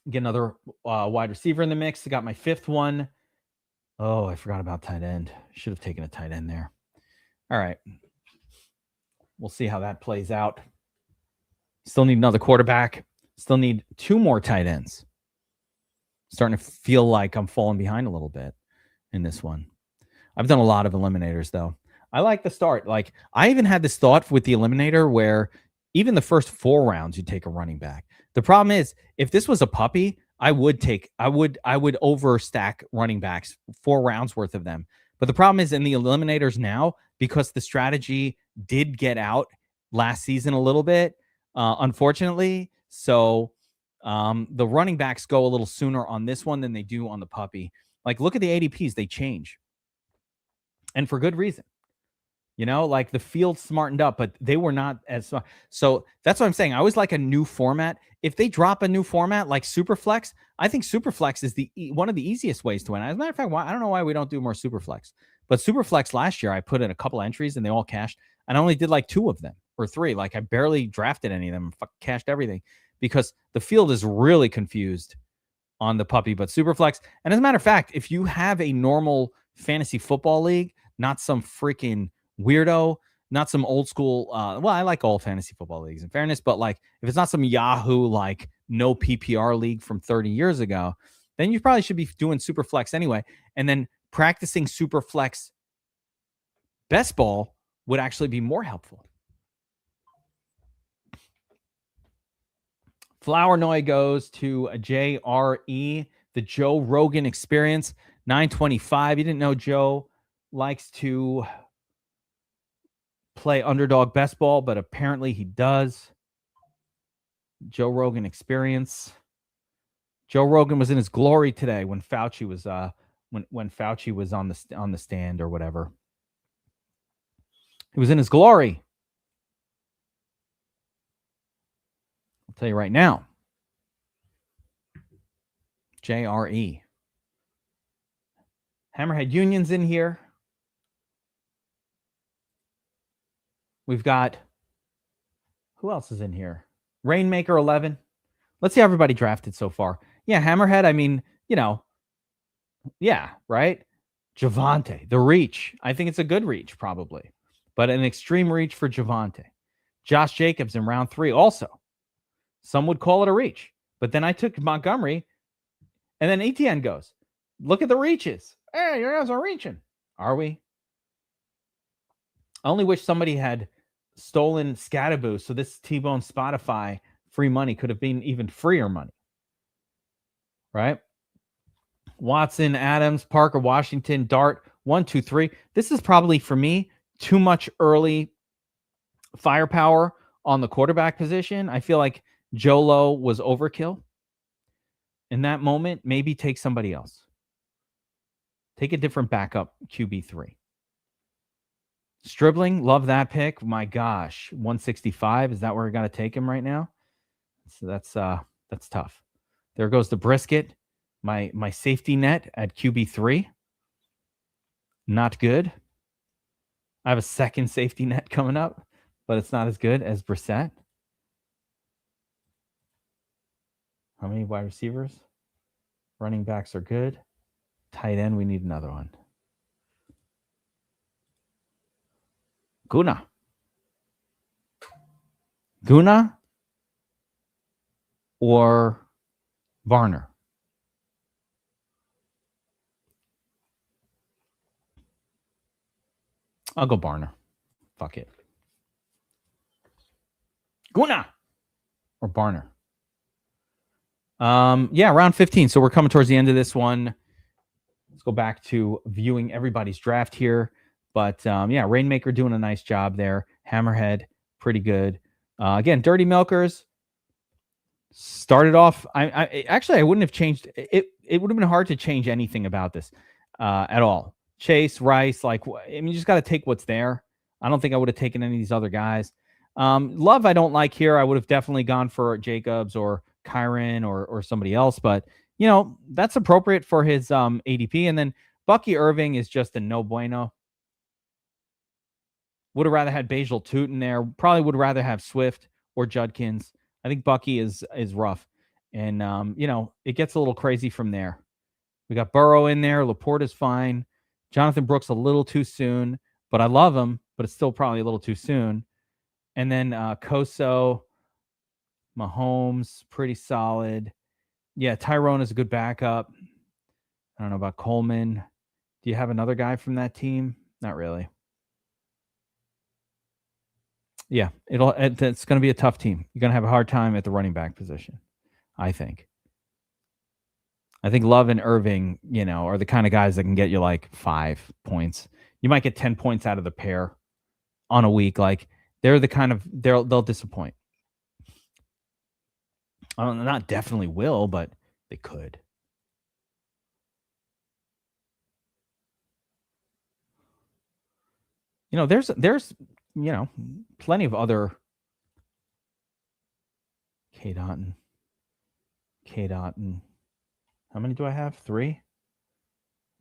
Get another wide receiver in the mix. I got my fifth one. Oh, I forgot about tight end. Should have taken a tight end there. All right. We'll see how that plays out. Still need another quarterback. Still need 2 more tight ends. Starting to feel like I'm falling behind a little bit in this one. I've done a lot of eliminators, though. I like the start. Like, I even had this thought with the eliminator where even the first 4 rounds, you take a running back. The problem is, if this was a puppy, I would overstack running backs, 4 rounds worth of them. But the problem is in the eliminators now, because the strategy did get out last season a little bit, unfortunately. So the running backs go a little sooner on this one than they do on the puppy. Like, look at the ADPs. They change. And for good reason. You know, like the field smartened up, but they were not as smart. So that's what I'm saying. I always like a new format. If they drop a new format like Superflex, I think Superflex is one of the easiest ways to win. As a matter of fact, I don't know why we don't do more Superflex. But Superflex last year, I put in a couple entries and they all cashed. And I only did like 2 of them or 3. Like, I barely drafted any of them, cashed everything because the field is really confused on the puppy. But Superflex, and as a matter of fact, if you have a normal fantasy football league, not some freaking weirdo, not some old school, well, I like all fantasy football leagues in fairness, but like if it's not some Yahoo like no PPR league from 30 years ago, then you probably should be doing Superflex anyway. And then practicing Superflex best ball would actually be more helpful. Flower Noy goes to a JRE, the Joe Rogan Experience, 925. You didn't know Joe likes to play underdog best ball, but apparently he does. Joe Rogan experience. Joe Rogan was in his glory today when Fauci was when Fauci was on the stand or whatever. He was in his glory. I'll tell you right now. JRE. Hammerhead Union's in here. We've got, who else is in here? Rainmaker 11. Let's see how everybody drafted so far. Yeah, Hammerhead, I mean, yeah, right? Javante, the reach. I think it's a good reach, probably. But an extreme reach for Javante. Josh Jacobs in round 3 also. Some would call it a reach. But then I took Montgomery, and then Etienne goes, look at the reaches. Hey, you guys are reaching. Are we? I only wish somebody had stolen Scatterboo so this T-Bone Spotify free money could have been even freer money. Right? Watson, Adams, Parker, Washington, Dart, 1, 2, 3. This is probably, for me, too much early firepower on the quarterback position. I feel like Jolo was overkill. In that moment, maybe take somebody else. Take a different backup QB3. Stribling, love that pick. My gosh, 165. Is that where we got to take him right now? So that's tough. There goes the brisket. My safety net at QB3. Not good. I have a second safety net coming up, but it's not as good as Brissett. How many wide receivers? Running backs are good. Tight end, we need another one. Guna or Varner? I'll go Varner. Fuck it. Guna or Varner. Yeah, round 15. So we're coming towards the end of this one. Let's go back to viewing everybody's draft here. But yeah, Rainmaker doing a nice job there. Hammerhead, pretty good. Again, Dirty Milkers started off. I wouldn't have changed it. It would have been hard to change anything about this at all. Chase, Rice, you just got to take what's there. I don't think I would have taken any of these other guys. Love, I don't like here. I would have definitely gone for Jacobs or Kyron or somebody else. But, that's appropriate for his ADP. And then Bucky Irving is just a no bueno. Would have rather had Basil Toot in there. Probably would rather have Swift or Judkins. I think Bucky is rough. And, it gets a little crazy from there. We got Burrow in there. Laporte is fine. Jonathan Brooks a little too soon. But I love him. But it's still probably a little too soon. And then Koso, Mahomes, pretty solid. Yeah, Tyrone is a good backup. I don't know about Coleman. Do you have another guy from that team? Not really. Yeah, it's going to be a tough team. You're going to have a hard time at the running back position, I think. I think Love and Irving, are the kind of guys that can get you 5 points. You might get 10 points out of the pair on a week. They're the kind of they'll disappoint. Not definitely will, but they could. There's plenty of other K. Dotton. How many do I have? 3. I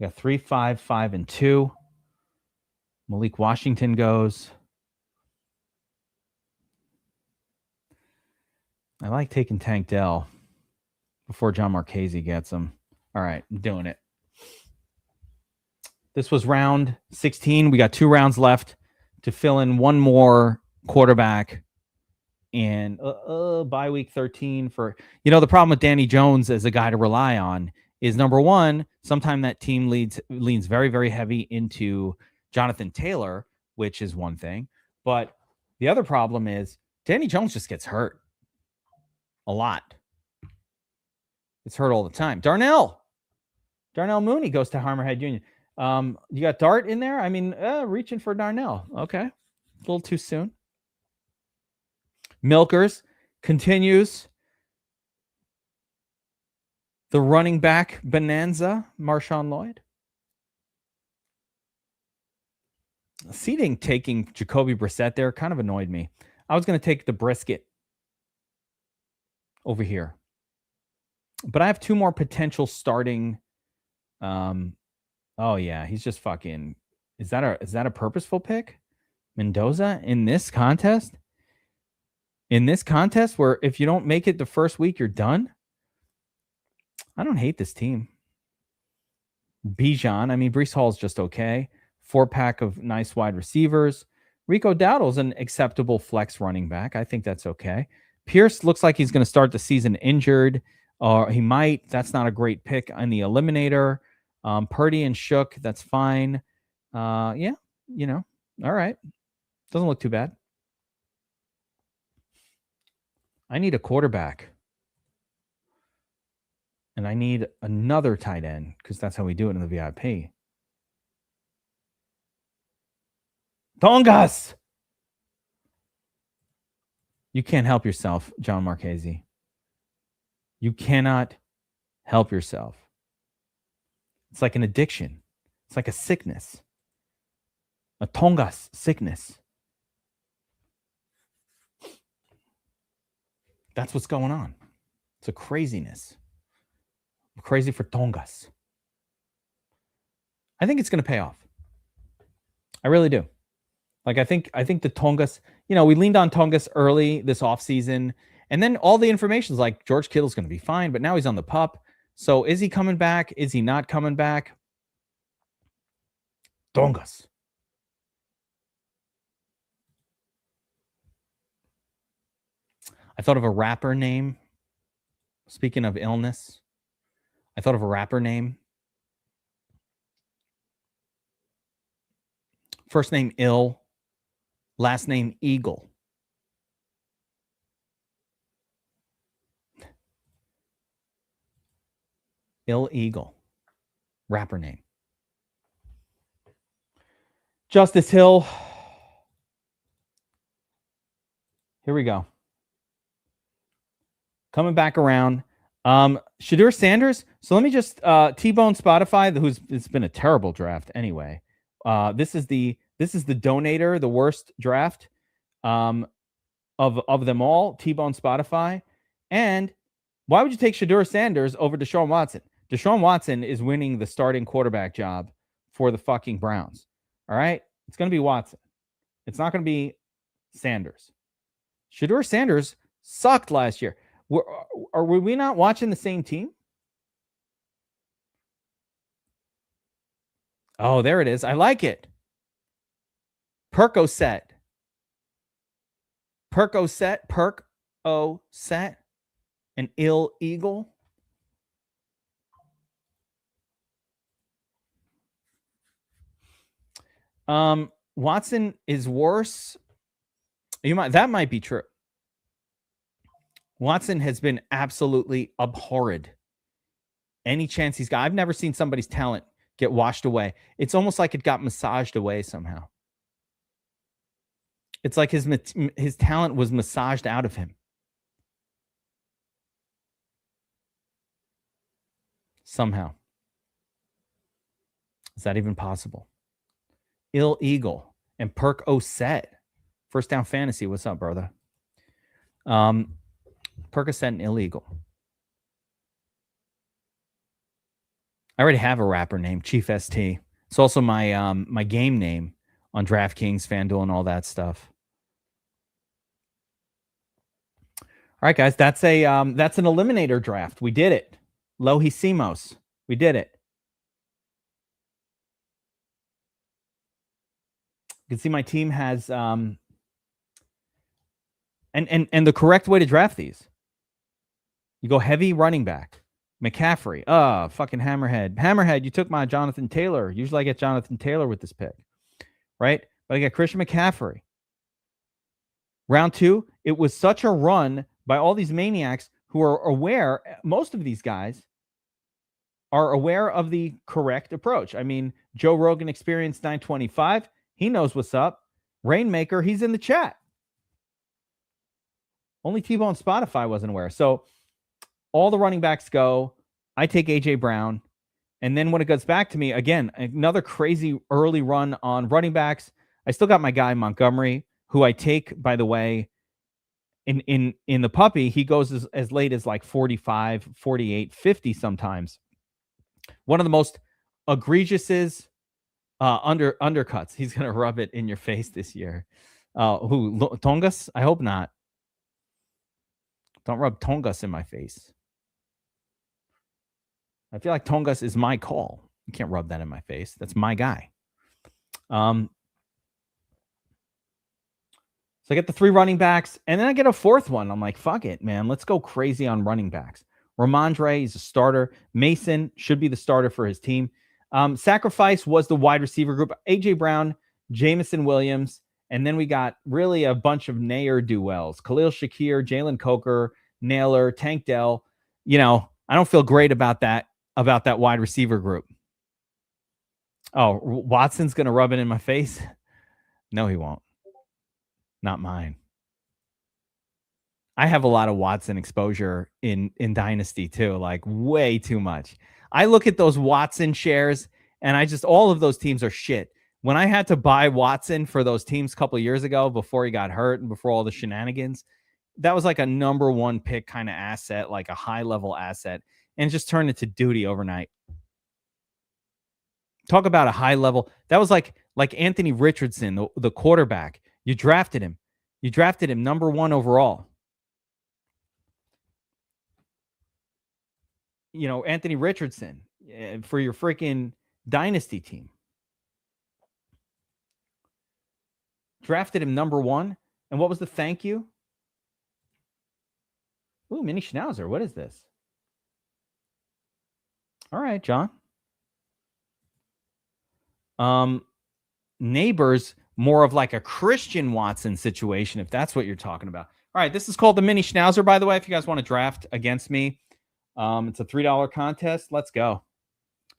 got 3, 5, 5, and 2. Malik Washington goes. I like taking Tank Dell before John Marchese gets him. All right, I'm doing it. This was round 16. We got 2 rounds left to fill in one more quarterback. And bye week 13 for, the problem with Danny Jones as a guy to rely on is, number one, sometime that team leans very, very heavy into Jonathan Taylor, which is one thing. But the other problem is Danny Jones just gets hurt a lot. It's hurt all the time. Darnell Mooney goes to Hammerhead Union. You got Dart in there? I mean, reaching for Darnell. Okay. A little too soon. Milkers continues The running back bonanza, Marshawn Lloyd. Seating taking Jacoby Brissett there kind of annoyed me. I was going to take the brisket over here. But I have two more potential starting. Oh yeah, he's just fucking. Is that a purposeful pick? Mendoza in this contest? In this contest where if you don't make it the first week, you're done? I don't hate this team. Bijan, I mean, Breece Hall's just okay. 4-pack of nice wide receivers. Rico Dowdle's an acceptable flex running back. I think that's okay. Pierce looks like he's going to start the season injured. He might. That's not a great pick on the eliminator. Purdy and Shook, that's fine. Yeah, all right. Doesn't look too bad. I need a quarterback. And I need another tight end because that's how we do it in the VIP. Tongas! You can't help yourself, John Marchese. You cannot help yourself. It's like an addiction. It's like a sickness. A Tongas sickness. That's what's going on. It's a craziness. I'm crazy for Tongas. I think it's going to pay off. I really do. Like, I think the Tongas, we leaned on Tongas early this offseason, and then all the information's like George Kittle's going to be fine, but now he's on the pup. So is he coming back? Is he not coming back? Tongas. I thought of a rapper name. Speaking of illness, I thought of a rapper name. First name Ill, last name Eagle. Ill Eagle. Rapper name. Justice Hill. Here we go. Coming back around. Shadur Sanders. So let me just T-Bone Spotify, it's been a terrible draft anyway. This is the donator, the worst draft of them all, T-Bone Spotify. And why would you take Shadur Sanders over Deshaun Watson? Deshaun Watson is winning the starting quarterback job for the fucking Browns. All right? It's going to be Watson. It's not going to be Sanders. Shadur Sanders sucked last year. Were we not watching the same team? Oh, there it is. I like it. Percocet, an Ill Eagle. Watson is worse. That might be true. Watson has been absolutely abhorred. Any chance he's got. I've never seen somebody's talent get washed away. It's almost like it got massaged away somehow. It's like his talent was massaged out of him. Somehow. Is that even possible? Ill Eagle and Perk O'Set. First Down Fantasy. What's up, brother? Percocet and Illegal. I already have a rapper named Chief ST. It's also my my game name on DraftKings, FanDuel, and all that stuff. All right, guys, that's an eliminator draft. We did it. Lohisimos. We did it. You can see my team has and the correct way to draft these. You go heavy running back. McCaffrey. Fucking Hammerhead. Hammerhead, you took my Jonathan Taylor. Usually I get Jonathan Taylor with this pick. Right? But I got Christian McCaffrey. Round 2, it was such a run by all these maniacs who are aware, most of these guys are aware of the correct approach. I mean, Joe Rogan Experience 925, he knows what's up. Rainmaker, he's in the chat. Only T-Bone Spotify wasn't aware. So all the running backs go. I take A.J. Brown. And then when it goes back to me, again, another crazy early run on running backs. I still got my guy Montgomery, who I take, by the way, in the puppy. He goes as late as like 45, 48, 50 sometimes. One of the most egregious undercuts. He's going to rub it in your face this year. Who? Tongas? I hope not. Don't rub Tongas in my face. I feel like Tongas is my call. You can't rub that in my face. That's my guy. So I get the 3 running backs, and then I get a 4th one. I'm like, fuck it, man. Let's go crazy on running backs. Ramondre is a starter. Mason should be the starter for his team. Sacrifice was the wide receiver group. A.J. Brown, Jameson Williams, and then we got really a bunch of ne'er-do-wells. Khalil Shakir, Jalen Coker, Naylor, Tank Dell. You know, I don't feel great about that wide receiver group. Oh, Watson's going to rub it in my face? No, he won't. Not mine. I have a lot of Watson exposure in Dynasty too, like way too much. I look at those Watson shares and all of those teams are shit. When I had to buy Watson for those teams a couple of years ago before he got hurt and before all the shenanigans, that was like a number 1 pick kind of asset, like a high level asset, and just turned into duty overnight. Talk about a high level. That was like Anthony Richardson, the quarterback. You drafted him. Number 1 overall. You know, Anthony Richardson for your freaking Dynasty team. Drafted him number 1. And what was the thank you? Ooh, mini schnauzer. What is this? All right, John. Neighbors, more of like a Christian Watson situation, if that's what you're talking about. All right, this is called the mini schnauzer, by the way, if you guys want to draft against me. It's a $3 contest. Let's go.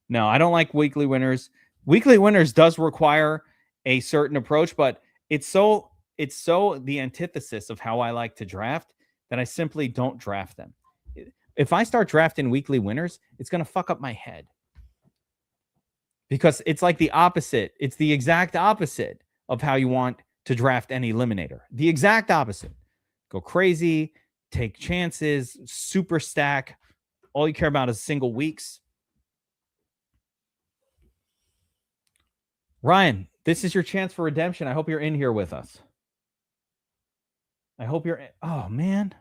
No, I don't like weekly winners. Weekly winners does require a certain approach, but it's so the antithesis of how I like to draft that I simply don't draft them. If I start drafting weekly winners, it's going to fuck up my head. Because it's like the opposite. It's the exact opposite of how you want to draft any eliminator. The exact opposite. Go crazy, take chances, super stack. All you care about is single weeks. Ryan, this is your chance for redemption. I hope you're in here with us. I hope you're in. Oh, man.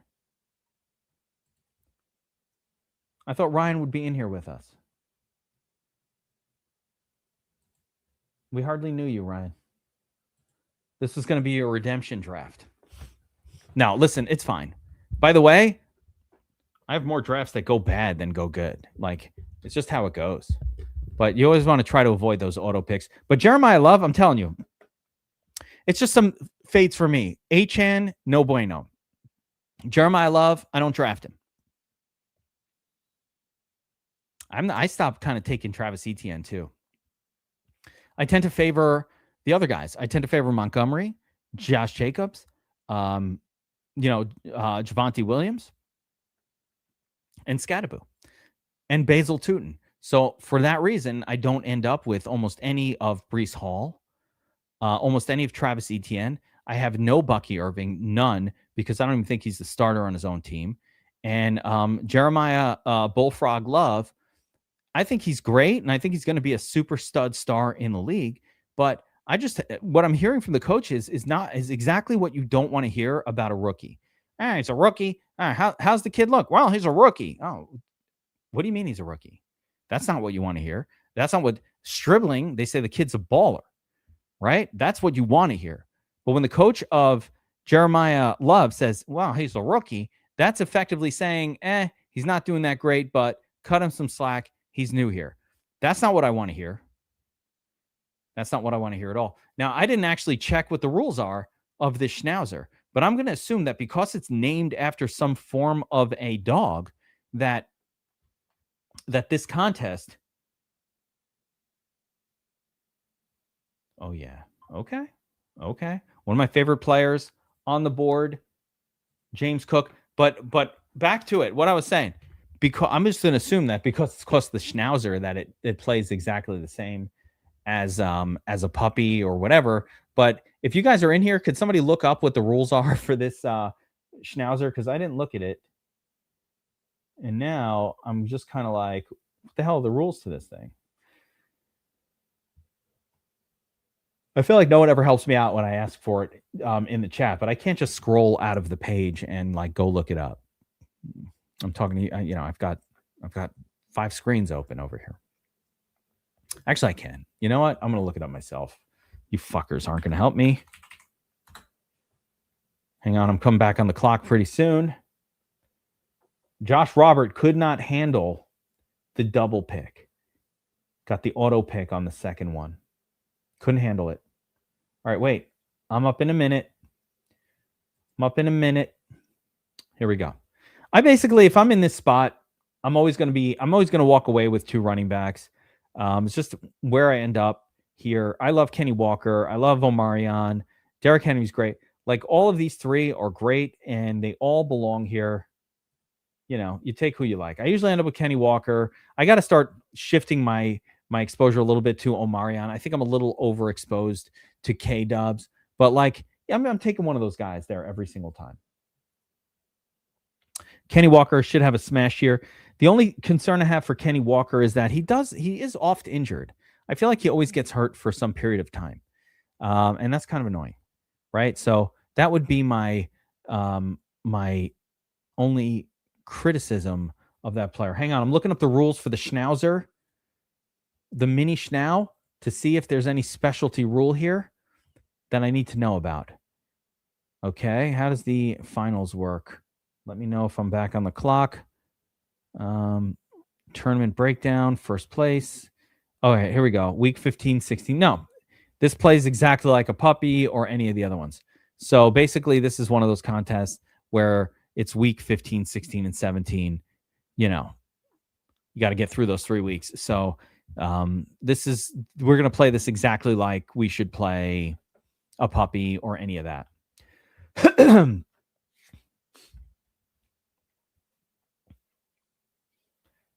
I thought Ryan would be in here with us. We hardly knew you, Ryan. This was going to be your redemption draft. Now, listen, it's fine. By the way, I have more drafts that go bad than go good. Like, it's just how it goes. But you always want to try to avoid those auto picks. But Jeremiah Love, I'm telling you, it's just some fades for me. Achan, no bueno. Jeremiah Love, I don't draft him. I stopped kind of taking Travis Etienne too. I tend to favor the other guys. I tend to favor Montgomery, Josh Jacobs, Javonte Williams, and Scatterbo, and Basil Tootin. So for that reason, I don't end up with almost any of Breece Hall, almost any of Travis Etienne. I have no Bucky Irving, none, because I don't even think he's the starter on his own team. And Jeremiah Bullfrog Love, I think he's great, and I think he's going to be a super stud star in the league. But what I'm hearing from the coaches is exactly what you don't want to hear about a rookie. He's a rookie. How's the kid look? Well, he's a rookie. Oh, what do you mean he's a rookie? That's not what you want to hear. That's not what Stribling, they say the kid's a baller, right? That's what you want to hear. But when the coach of Jeremiah Love says, wow, he's a rookie, that's effectively saying, he's not doing that great, but cut him some slack. He's new here. That's not what I want to hear. That's not what I want to hear at all. Now, I didn't actually check what the rules are of this schnauzer, but I'm going to assume that because it's named after some form of a dog, that this contest. Oh, yeah. Okay. One of my favorite players on the board, James Cook. But back to it. What I was saying. because I'm just going to assume that because it's cost the Schnauzer that it plays exactly the same as a puppy or whatever. But if you guys are in here, could somebody look up what the rules are for this Schnauzer? Because I didn't look at it. And now I'm just kind of like, what the hell are the rules to this thing? I feel like no one ever helps me out when I ask for it in the chat, but I can't just scroll out of the page and like go look it up. I'm talking to you, I've got 5 screens open over here. Actually, I can. You know what? I'm going to look it up myself. You fuckers aren't going to help me. Hang on. I'm coming back on the clock pretty soon. Josh Robert could not handle the double pick. Got the auto pick on the second one. Couldn't handle it. All right, wait. I'm up in a minute. Here we go. I basically, if I'm in this spot, I'm always going to walk away with 2 running backs. It's just where I end up here. I love Kenny Walker. I love Omarion. Derrick Henry's great. Like all of these 3 are great and they all belong here. You take who you like. I usually end up with Kenny Walker. I got to start shifting my exposure a little bit to Omarion. I think I'm a little overexposed to K-Dubs, but like, I'm taking one of those guys there every single time. Kenny Walker should have a smash here. The only concern I have for Kenny Walker is that he is oft injured. I feel like he always gets hurt for some period of time. And that's kind of annoying, right? So that would be my my only criticism of that player. Hang on, I'm looking up the rules for the Schnauzer, the mini Schnau, to see if there's any specialty rule here that I need to know about. Okay, how does the finals work? Let me know if I'm back on the clock. Tournament breakdown, first place. Oh, okay, here we go. Week 15, 16. No, this plays exactly like a puppy or any of the other ones. So basically, this is one of those contests where it's week 15, 16, and 17. You got to get through those 3 weeks. So we're going to play this exactly like we should play a puppy or any of that.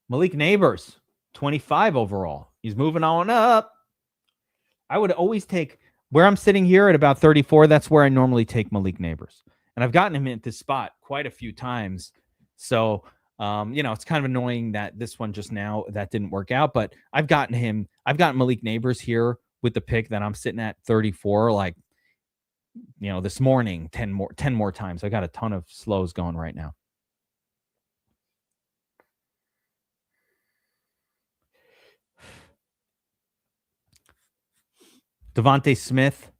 Malik Neighbors, 25 overall. He's moving on up. I would always take, where I'm sitting here at about 34, that's where I normally take Malik Neighbors. And I've gotten him at this spot quite a few times. So, it's kind of annoying that this one just now, that didn't work out. But I've gotten Malik Neighbors here with the pick that I'm sitting at 34, like, this morning, 10 more times. I got a ton of slows going right now. Devontae Smith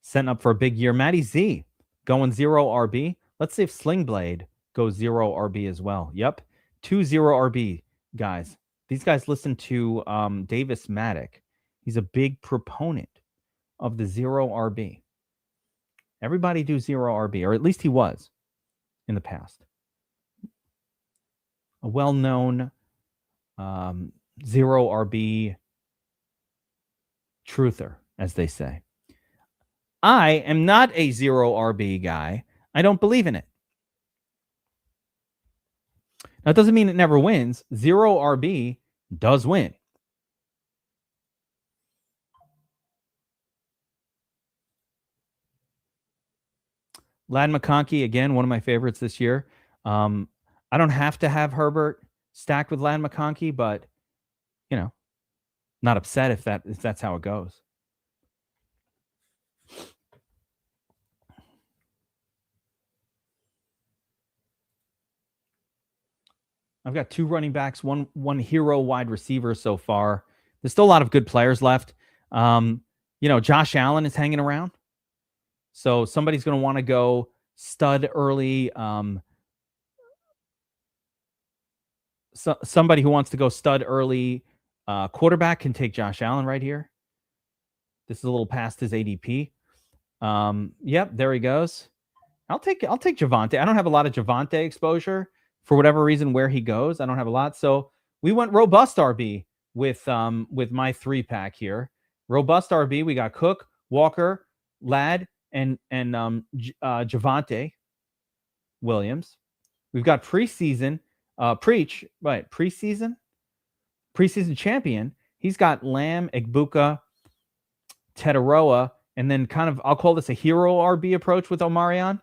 setting up for a big year. Matty Z going 0 RB. Let's see if Sling Blade goes 0 RB as well. Yep. 2 0 RB guys. These guys listen to Davis Maddock. He's a big proponent of the 0 RB. Everybody do 0 RB, or at least he was in the past. A well-known 0 RB truther, as they say. I am not a 0 RB guy. I don't believe in it. Now, it doesn't mean it never wins. 0 RB does win. Lad McConkey, again, one of my favorites this year. I don't have to have Herbert stacked with Lad McConkey, but, not upset if that's how it goes. I've got 2 running backs, one hero wide receiver so far. There's still a lot of good players left. Josh Allen is hanging around. So somebody's going to want to go stud early. Somebody who wants to go stud early quarterback can take Josh Allen right here. This is a little past his ADP. Yep, there he goes. I'll take Javonte. I don't have a lot of Javonte exposure for whatever reason where he goes. I don't have a lot. So we went robust RB with my 3-pack here. Robust RB. We got Cook, Walker, Ladd, and Javonte Williams. We've got preseason Preach, right? Preseason champion. He's got Lamb, Egbuka, Tetaroa, and then kind of, I'll call this a hero RB approach with Omarion.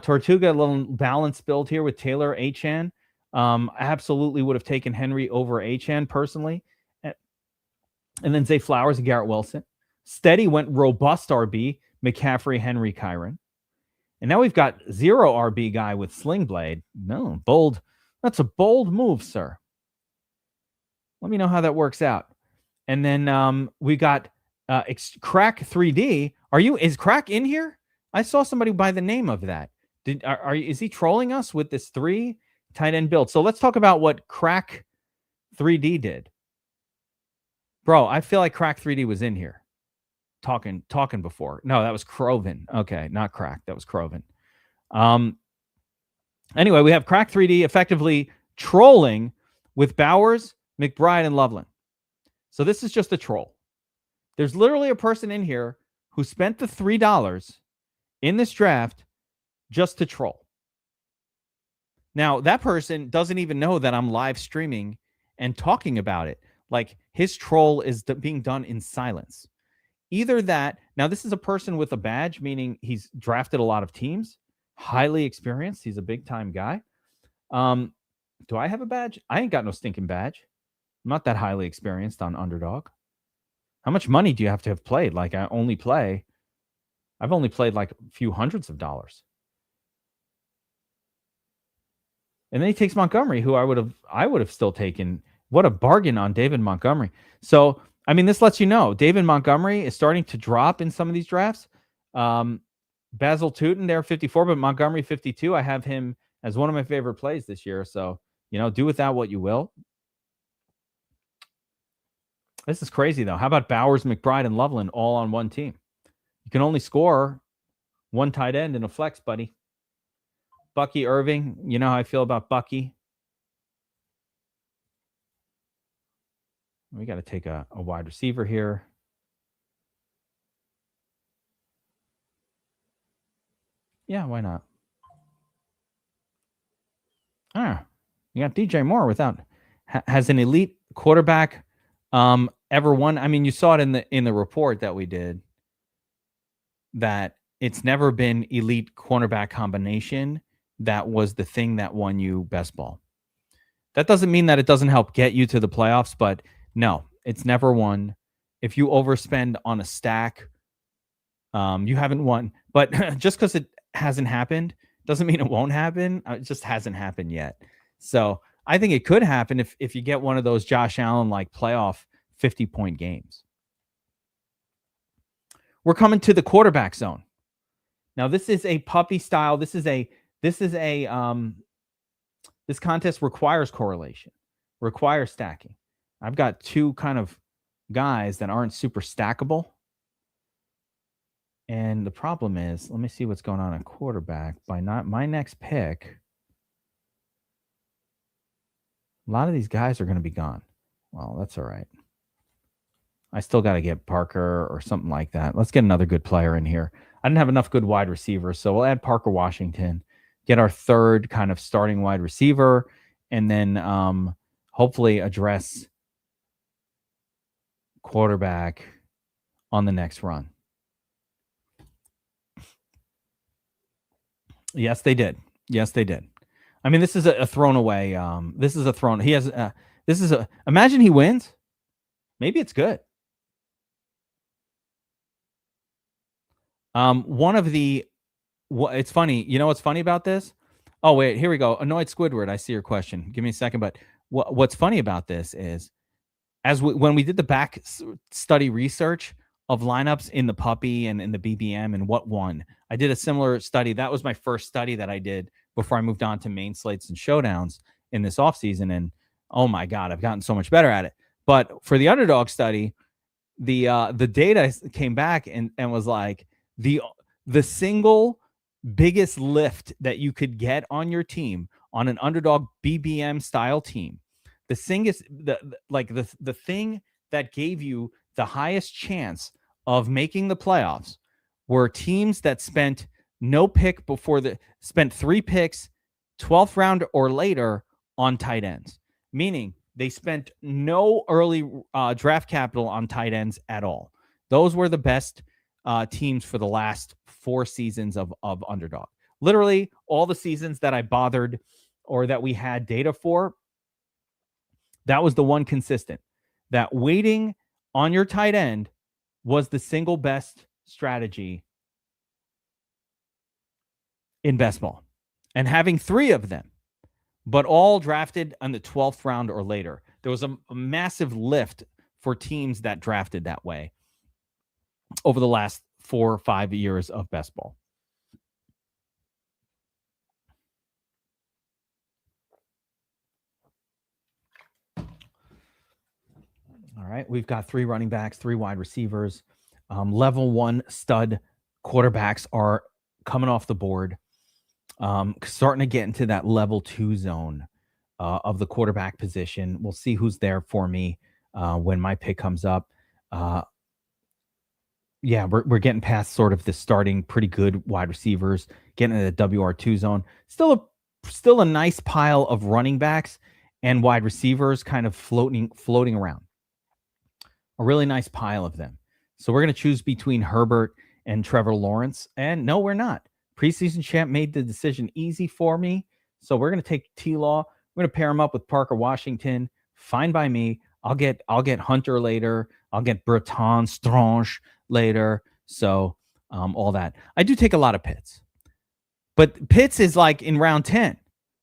Tortuga, a little balanced build here with Taylor, Achane. I absolutely would have taken Henry over Achane personally. And then Zay Flowers and Garrett Wilson. Steady went robust RB, McCaffrey, Henry, Kyron. And now we've got 0 RB guy with Sling Blade. No, bold. That's a bold move, sir. Let me know how that works out. And then we got Crack 3D. Is Crack in here? I saw somebody by the name of that. Is he trolling us with this 3 tight end build? So let's talk about what Crack 3D did. Bro, I feel like Crack 3D was in here talking before. No, that was Croven. Okay, not Crack. That was Croven. Anyway, we have Crack 3D effectively trolling with Bowers, McBride, and Loveland. So this is just a troll. There's literally a person in here who spent the $3 in this draft just to troll. Now, that person doesn't even know that I'm live streaming and talking about it. Like, his troll is being done in silence. Either that, now this is a person with a badge, meaning he's drafted a lot of teams, highly experienced. He's a big-time guy. Do I have a badge? I ain't got no stinking badge. I'm not that highly experienced on Underdog. How much money do you have to have played? Like, I've only played like a few hundreds of dollars. And then he takes Montgomery, who I would have still taken. What a bargain on David Montgomery. So, I mean, this lets you know David Montgomery is starting to drop in some of these drafts. Basil Tootin there, 54, but Montgomery, 52. I have him as one of my favorite plays this year. So, do with that what you will. This is crazy, though. How about Bowers, McBride, and Loveland all on one team? You can only score one tight end in a flex, buddy. Bucky Irving, you know how I feel about Bucky. We got to take a wide receiver here. Yeah, why not? You got DJ Moore without has an elite quarterback ever won. I mean, you saw it in the report that we did that it's never been elite cornerback combination that was the thing that won you best ball. That doesn't mean that it doesn't help get you to the playoffs, but no, it's never won. If you overspend on a stack, you haven't won. But just because it hasn't happened doesn't mean it won't happen. It just hasn't happened yet. So I think it could happen if you get one of those Josh Allen like playoff 50-point games. We're coming to the quarterback zone. Now this is a puppy style. This contest requires correlation, requires stacking. I've got 2 kind of guys that aren't super stackable. And the problem is, let me see what's going on at quarterback. By not my next pick, a lot of these guys are going to be gone. Well, that's all right. I still got to get Parker or something like that. Let's get another good player in here. I didn't have enough good wide receivers, so we'll add Parker Washington, get our 3rd kind of starting wide receiver, and then hopefully address quarterback on the next run. Yes, they did. I mean, this is a thrown away. This is a thrown. He has. Imagine he wins. Maybe it's good. It's funny. You know what's funny about this? Oh wait, here we go. Annoyed Squidward. I see your question. Give me a second. But what's funny about this is, when we did the back study research of lineups in the puppy and in the BBM and what won, I did a similar study. That was my first study that I did before I moved on to main slates and showdowns in this offseason. And oh my God, I've gotten so much better at it. But for the Underdog study, the data came back and was like the single biggest lift that you could get on your team on an Underdog BBM style team. The thing that gave you the highest chance of making the playoffs were teams that spent no pick spent 3 picks, 12th round or later on tight ends, meaning they spent no early draft capital on tight ends at all. Those were the best teams for the last 4 seasons of Underdog. Literally all the seasons that I bothered or that we had data for, that was the one consistent. That waiting on your tight end was the single best strategy in best ball. And having 3 of them, but all drafted in the 12th round or later. There was a massive lift for teams that drafted that way over the last 4 or 5 years of best ball. All right, we've got 3 running backs, 3 wide receivers. Level 1 stud quarterbacks are coming off the board. Starting to get into that level 2 zone of the quarterback position. We'll see who's there for me when my pick comes up. Yeah, we're getting past sort of the starting pretty good wide receivers, getting into the WR2 zone. Still a nice pile of running backs and wide receivers kind of floating around. A really nice pile of them. So we're going to choose between Herbert and Trevor Lawrence. And no, we're not. Preseason champ made the decision easy for me. So we're going to take T-Law. We're going to pair him up with Parker Washington. Fine by me. I'll get Hunter later. I'll get Breton Strange later. So all that. I do take a lot of Pitts. But Pitts is like in round 10.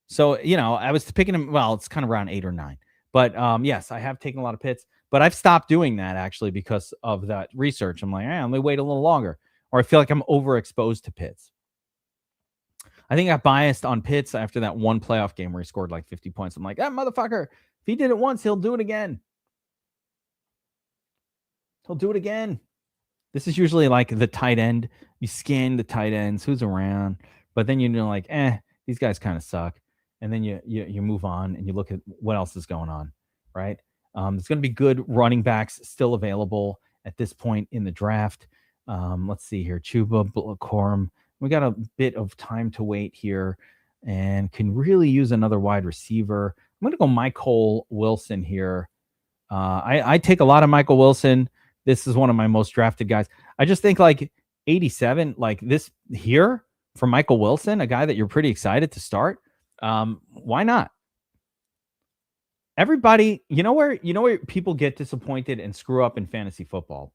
So, I was picking him. Well, it's kind of round 8 or 9. But yes, I have taken a lot of Pitts. But I've stopped doing that actually because of that research. I'm like, let me wait a little longer. Or I feel like I'm overexposed to Pitts. I think I got biased on Pitts after that one playoff game where he scored like 50 points. I'm like, that motherfucker, if he did it once, he'll do it again. He'll do it again. This is usually like the tight end. You scan the tight ends, who's around. But then you're like, these guys kind of suck. And then you move on and you look at what else is going on, right? There's going to be good running backs still available at this point in the draft. Let's see here. Chuba, Corum. We got a bit of time to wait here and can really use another wide receiver. I'm going to go Michael Wilson here. I take a lot of Michael Wilson. This is one of my most drafted guys. I just think like 87, like this here for Michael Wilson, a guy that you're pretty excited to start. Why not? Everybody, you know where people get disappointed and screw up in fantasy football?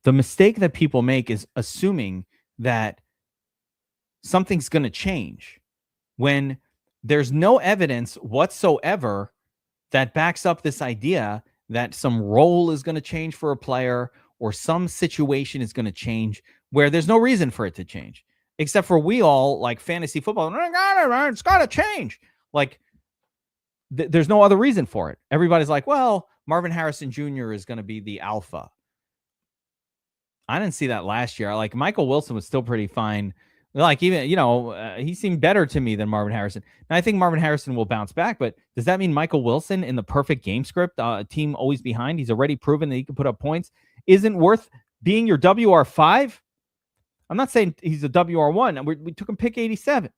The mistake that people make is assuming that something's going to change when there's no evidence whatsoever that backs up this idea that some role is going to change for a player or some situation is going to change where there's no reason for it to change, except for we all like fantasy football. It's got to change. Like there's no other reason for it. Everybody's like, well, Marvin Harrison Jr. is going to be the alpha. I didn't see that last year. Like Michael Wilson was still pretty fine. Like even, he seemed better to me than Marvin Harrison. And I think Marvin Harrison will bounce back, but does that mean Michael Wilson in the perfect game script, team always behind, he's already proven that he can put up points, isn't worth being your WR5? I'm not saying he's a WR1. We took him pick 87.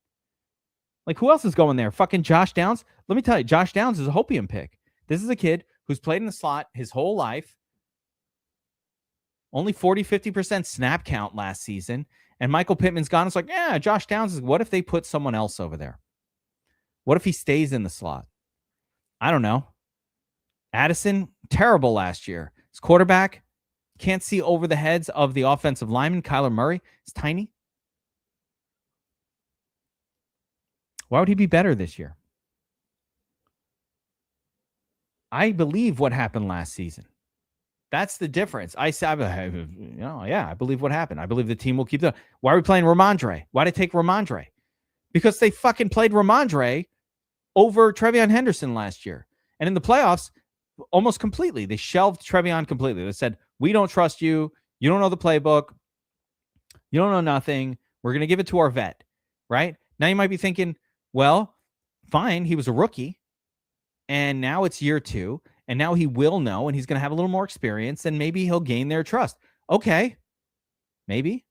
Like who else is going there? Fucking Josh Downs. Let me tell you, Josh Downs is a hopium pick. This is a kid who's played in the slot his whole life. Only 40-50% snap count last season. And Michael Pittman's gone. It's like, Josh Downs is, what if they put someone else over there? What if he stays in the slot? I don't know. Addison, terrible last year. His quarterback can't see over the heads of the offensive lineman. Kyler Murray is tiny. Why would he be better this year? I believe what happened last season. That's the difference. I believe what happened. I believe the team will keep the. Why are we playing Ramondre? Why did they take Ramondre? Because they fucking played Ramondre over Trevion Henderson last year. And in the playoffs, almost completely. They shelved Trevion completely. They said, we don't trust you. You don't know the playbook. You don't know nothing. We're going to give it to our vet, right? Now you might be thinking, well, fine. He was a rookie. And now it's year 2. And now he will know, and he's going to have a little more experience, and maybe he'll gain their trust. Okay. Maybe.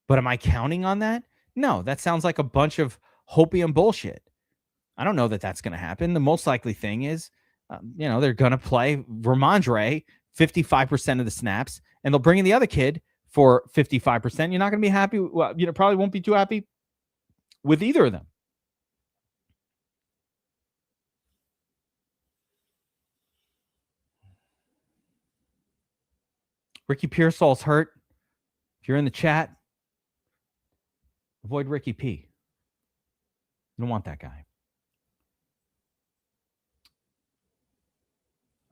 But am I counting on that? No, that sounds like a bunch of hopium bullshit. I don't know that that's going to happen. The most likely thing is, they're going to play Ramondre 55% of the snaps, and they'll bring in the other kid for 55%. You're not going to be happy. Well, probably won't be too happy with either of them. Ricky Pearsall's hurt. If you're in the chat, avoid Ricky P. You don't want that guy.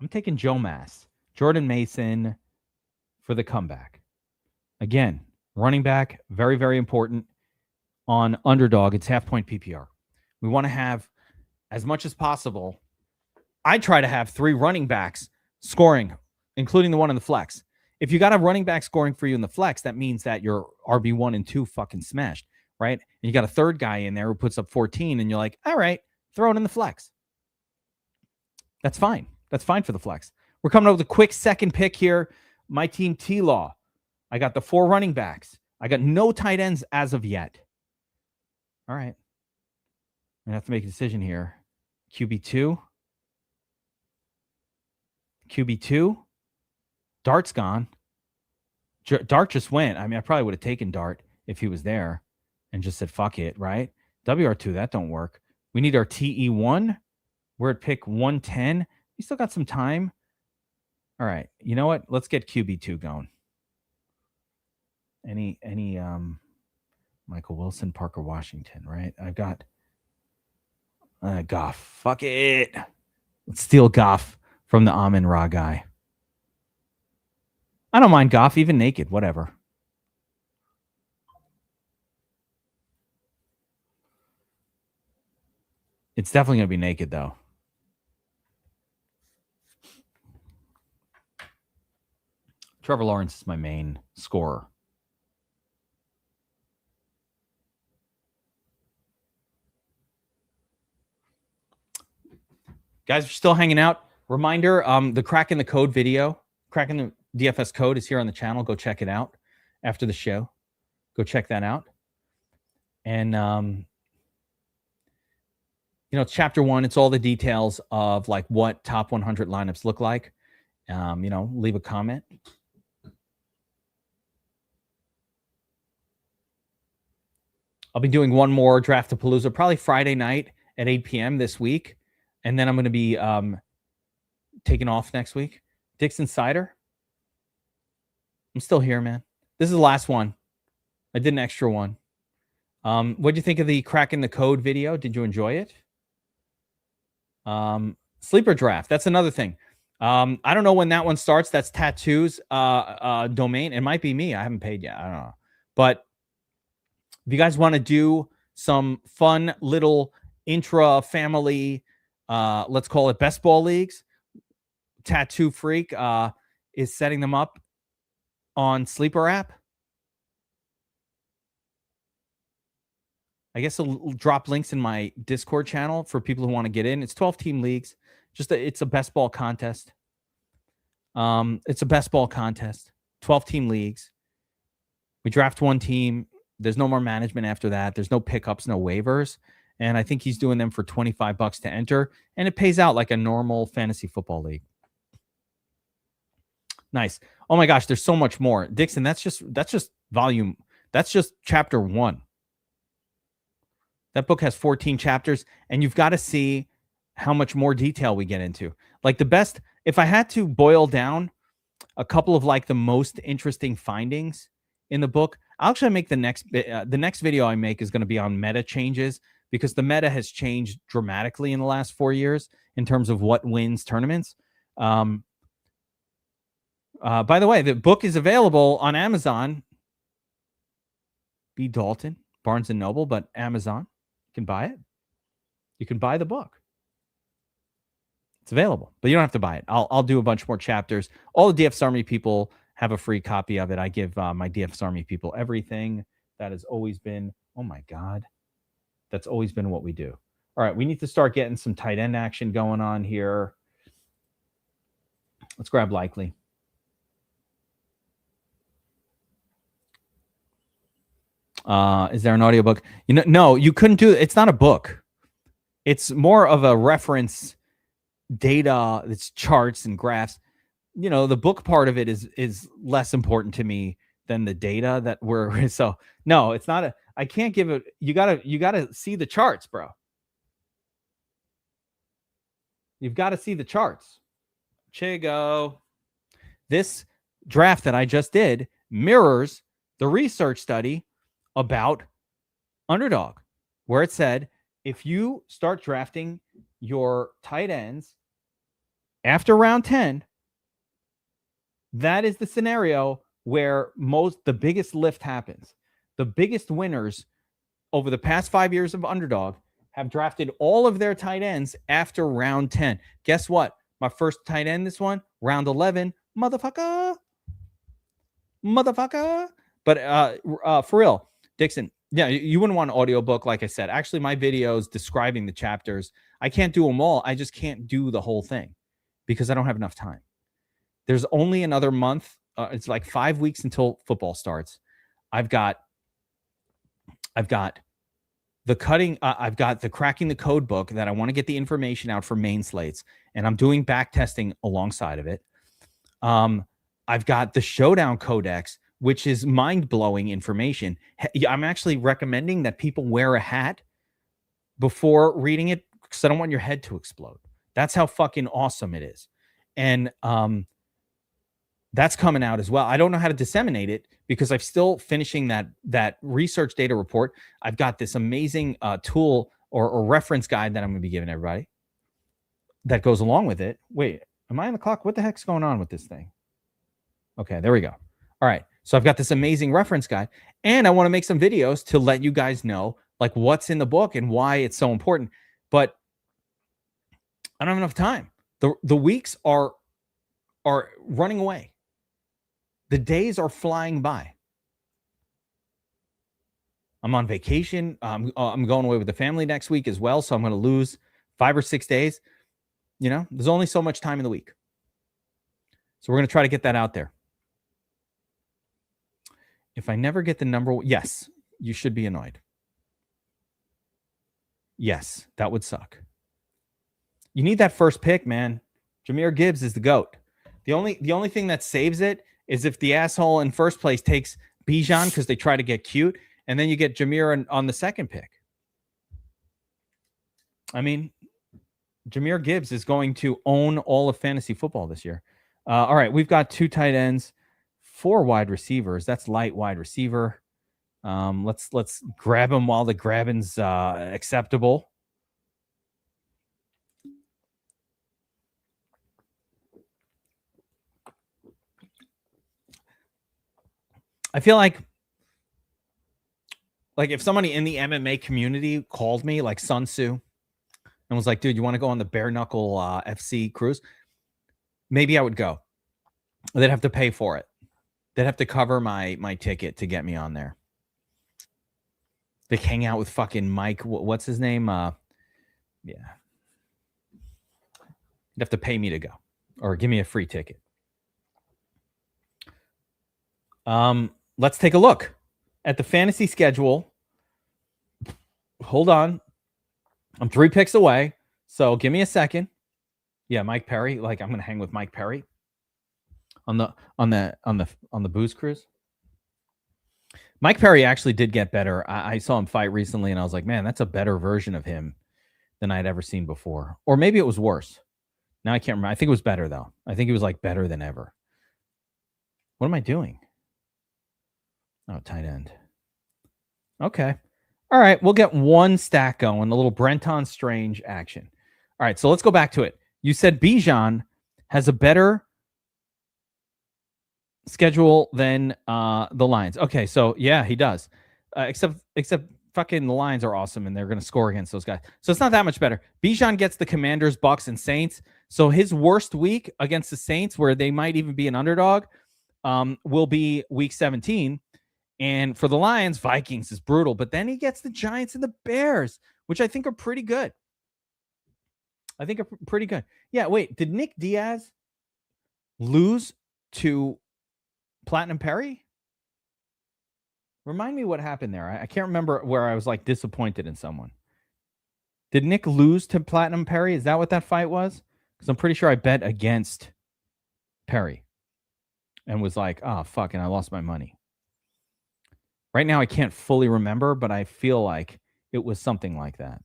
I'm taking Joe Mass, Jordan Mason for the comeback. Again, running back, very, very important on Underdog. It's half-point PPR. We want to have, as much as possible, I try to have 3 running backs scoring, including the one in the flex. If you got a running back scoring for you in the flex, that means that your RB1 and 2 fucking smashed, right? And you got a third guy in there who puts up 14, and you're like, all right, throw it in the flex. That's fine. That's fine for the flex. We're coming up with a quick second pick here. My team, T-Law. I got the 4 running backs. I got no tight ends as of yet. All right. I'm going to have to make a decision here. QB2. QB2. Dart's gone. Dart just went. I mean, I probably would have taken Dart if he was there and just said, fuck it, right? WR2, that don't work. We need our TE1. We're at pick 110. We still got some time. All right. You know what? Let's get QB2 going. Any Michael Wilson, Parker Washington, right? I've got Goff. Fuck it. Let's steal Goff from the Amon-Ra guy. I don't mind Goff, even naked, whatever. It's definitely going to be naked, though. Trevor Lawrence is my main scorer. Guys, are still hanging out. Reminder, the Cracking the Code video, Cracking the DFS Code is here on the channel. Go check it out after the show. Go check that out. And, it's chapter 1. It's all the details of like what top 100 lineups look like. Leave a comment. I'll be doing one more Draft-A-Palooza probably Friday night at 8 p.m. this week. And then I'm going to be taking off next week. Dixon Cider. I'm still here, man. This is the last one. I did an extra one. What do you think of the Cracking the Code video? Did you enjoy it? Sleeper draft. That's another thing. I don't know when that one starts. That's Tattoo's domain. It might be me. I haven't paid yet. I don't know. But if you guys want to do some fun little intra-family, let's call it best ball leagues, Tattoo Freak is setting them up on Sleeper app. I guess I'll drop links in my Discord channel for people who want to get in. It's 12-team leagues. It's a best ball contest. It's a best ball contest. 12-team leagues. We draft one team. There's no more management after that. There's no pickups, no waivers. And I think he's doing them for $25 to enter. And it pays out like a normal fantasy football league. Nice. Oh my gosh, there's so much more. Dixon, that's just volume. That's just chapter 1. That book has 14 chapters, and you've got to see how much more detail we get into. Like the best, if I had to boil down a couple of like the most interesting findings in the book, I'll actually make the next video I make is going to be on meta changes, because the meta has changed dramatically in the last 4 years in terms of what wins tournaments. By the way, the book is available on Amazon. B. Dalton, Barnes & Noble, but Amazon. You can buy it. You can buy the book. It's available, but you don't have to buy it. I'll do a bunch more chapters. All the DFS Army people have a free copy of it. I give my DFS Army people everything. That has always been, oh my God, that's always been what we do. All right, we need to start getting some tight end action going on here. Let's grab Likely. Is there an audiobook? No, you couldn't do it. It's not a book. It's more of a reference data. It's charts and graphs. The book part of it is less important to me than the data that we're so no, it's not I can't give it. You gotta see the charts, bro. You've got to see the charts. Chigo. This draft that I just did mirrors the research study about Underdog, where it said if you start drafting your tight ends after round 10, that is the scenario where the biggest lift happens. The biggest winners over the past 5 years of Underdog have drafted all of their tight ends after round 10. Guess what? My first tight end, this one, round 11, motherfucker. But for real, Dixon, yeah, you wouldn't want an audiobook, like I said. Actually, my videos describing the chapters, I can't do them all. I just can't do the whole thing because I don't have enough time. There's only another month. It's like 5 weeks until football starts. I've got the I've got the cracking the code book that I want to get the information out for main slates, and I'm doing back testing alongside of it. I've got the Showdown Codex, which is mind-blowing information. I'm actually recommending that people wear a hat before reading it because I don't want your head to explode. That's how fucking awesome it is. And that's coming out as well. I don't know how to disseminate it because I'm still finishing that research data report. I've got this amazing tool or reference guide that I'm going to be giving everybody that goes along with it. Wait, am I on the clock? What the heck's going on with this thing? Okay, there we go. All right, so I've got this amazing reference guide, and I want to make some videos to let you guys know like what's in the book and why it's so important. But I don't have enough time. The weeks are running away. The days are flying by. I'm on vacation. I'm going away with the family next week as well, so I'm going to lose 5 or 6 days. There's only so much time in the week. So we're going to try to get that out there. If I never get the number, yes, you should be annoyed. Yes, that would suck. You need that first pick, man. Jahmyr Gibbs is the GOAT. The only thing that saves it is if the asshole in first place takes Bijan because they try to get cute, and then you get Jahmyr on the second pick. I mean, Jahmyr Gibbs is going to own all of fantasy football this year. All right, we've got 2 tight ends, 4 wide receivers. That's light wide receiver. Let's grab him while the grabbing's acceptable. I feel like if somebody in the MMA community called me, like Sun Tzu, and was like, dude, you want to go on the bare knuckle FC cruise? Maybe I would go. They'd have to pay for it. They'd have to cover my ticket to get me on there. They hang out with fucking Mike. What's his name? Yeah. You'd have to pay me to go or give me a free ticket. Let's take a look at the fantasy schedule. Hold on. I'm 3 picks away. So give me a second. Yeah, Mike Perry. Like I'm going to hang with Mike Perry on the booze cruise. Mike Perry actually did get better. I saw him fight recently and I was like, man, that's a better version of him than I'd ever seen before. Or maybe it was worse. Now I can't remember. I think it was better though. I think he was like better than ever. What am I doing? Oh, tight end. Okay. All right. We'll get 1 stack going. A little Brenton Strange action. All right. So let's go back to it. You said Bijan has a better schedule than the Lions. Okay. So yeah, he does. Except fucking the Lions are awesome and they're going to score against those guys. So it's not that much better. Bijan gets the Commanders, Bucks, and Saints. So his worst week against the Saints, where they might even be an underdog, will be week 17. And for the Lions, Vikings is brutal. But then he gets the Giants and the Bears, which I think are pretty good. Yeah, wait. Did Nick Diaz lose to Platinum Perry? Remind me what happened there. I can't remember where I was like disappointed in someone. Did Nick lose to Platinum Perry? Is that what that fight was? Because I'm pretty sure I bet against Perry and was like, oh, fuck, and I lost my money. Right now, I can't fully remember, but I feel like it was something like that.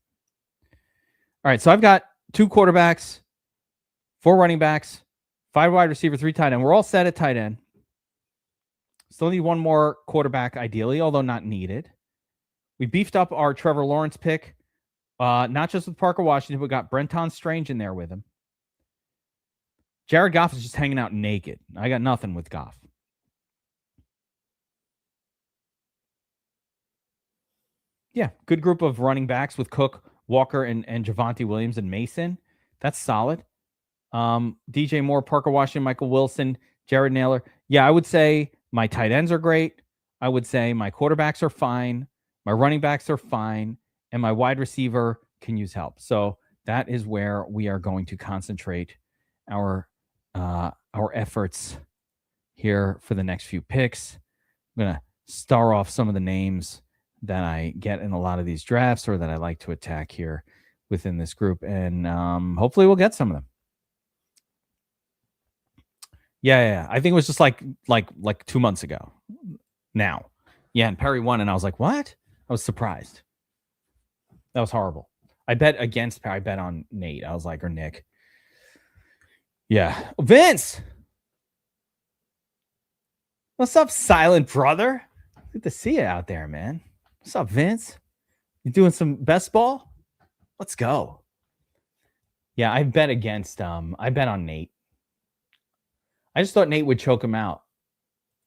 All right, so I've got 2 quarterbacks, 4 running backs, 5 wide receiver, 3 tight end. We're all set at tight end. Still need 1 more quarterback, ideally, although not needed. We beefed up our Trevor Lawrence pick, not just with Parker Washington, but got Brenton Strange in there with him. Jared Goff is just hanging out naked. I got nothing with Goff. Yeah, good group of running backs with Cook, Walker, and Javonte Williams and Mason. That's solid. DJ Moore, Parker Washington, Michael Wilson, Jared Naylor. Yeah, I would say my tight ends are great. I would say my quarterbacks are fine. My running backs are fine. And my wide receiver can use help. So that is where we are going to concentrate our efforts here for the next few picks. I'm going to star off some of the names that I get in a lot of these drafts or that I like to attack here within this group. And hopefully we'll get some of them. Yeah. I think it was just like 2 months ago now. Yeah, and Perry won, and I was like, what? I was surprised. That was horrible. I bet against Perry. I bet on Nate. I was like, or Nick. Yeah. Vince! What's up, silent brother? Good to see you out there, man. What's up, Vince? You doing some best ball? Let's go. Yeah, I bet against I bet on Nate. I just thought Nate would choke him out.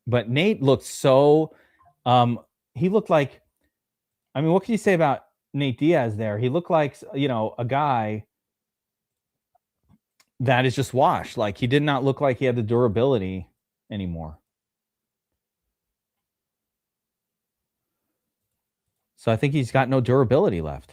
But Nate looked so he looked like, I mean, what can you say about Nate Diaz there? He looked like, a guy that is just washed. Like, he did not look like he had the durability anymore. So I think he's got no durability left.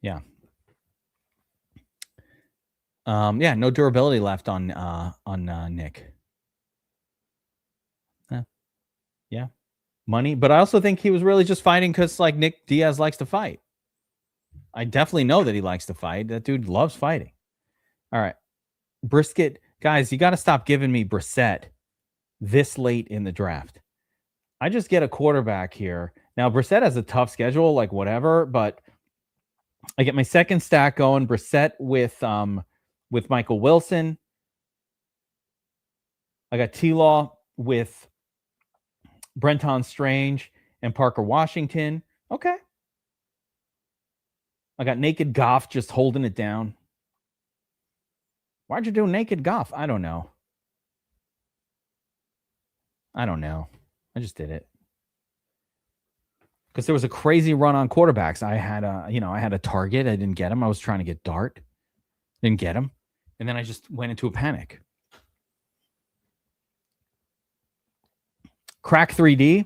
Yeah. No durability left on Nick. Yeah. Money. But I also think he was really just fighting because, like, Nick Diaz likes to fight. I definitely know that he likes to fight. That dude loves fighting. All right. Brisket. Guys, you got to stop giving me Brissett this late in the draft. I just get a quarterback here. Now, Brissett has a tough schedule, like whatever, but I get my second stack going. Brissett with Michael Wilson. I got T-Law with Brenton Strange and Parker Washington. Okay. I got Naked Goff just holding it down. Why'd you do Naked Goff? I don't know. I just did it. Because there was a crazy run on quarterbacks. I had a target. I didn't get him. I was trying to get Dart. Didn't get him. And then I just went into a panic. Crack 3D.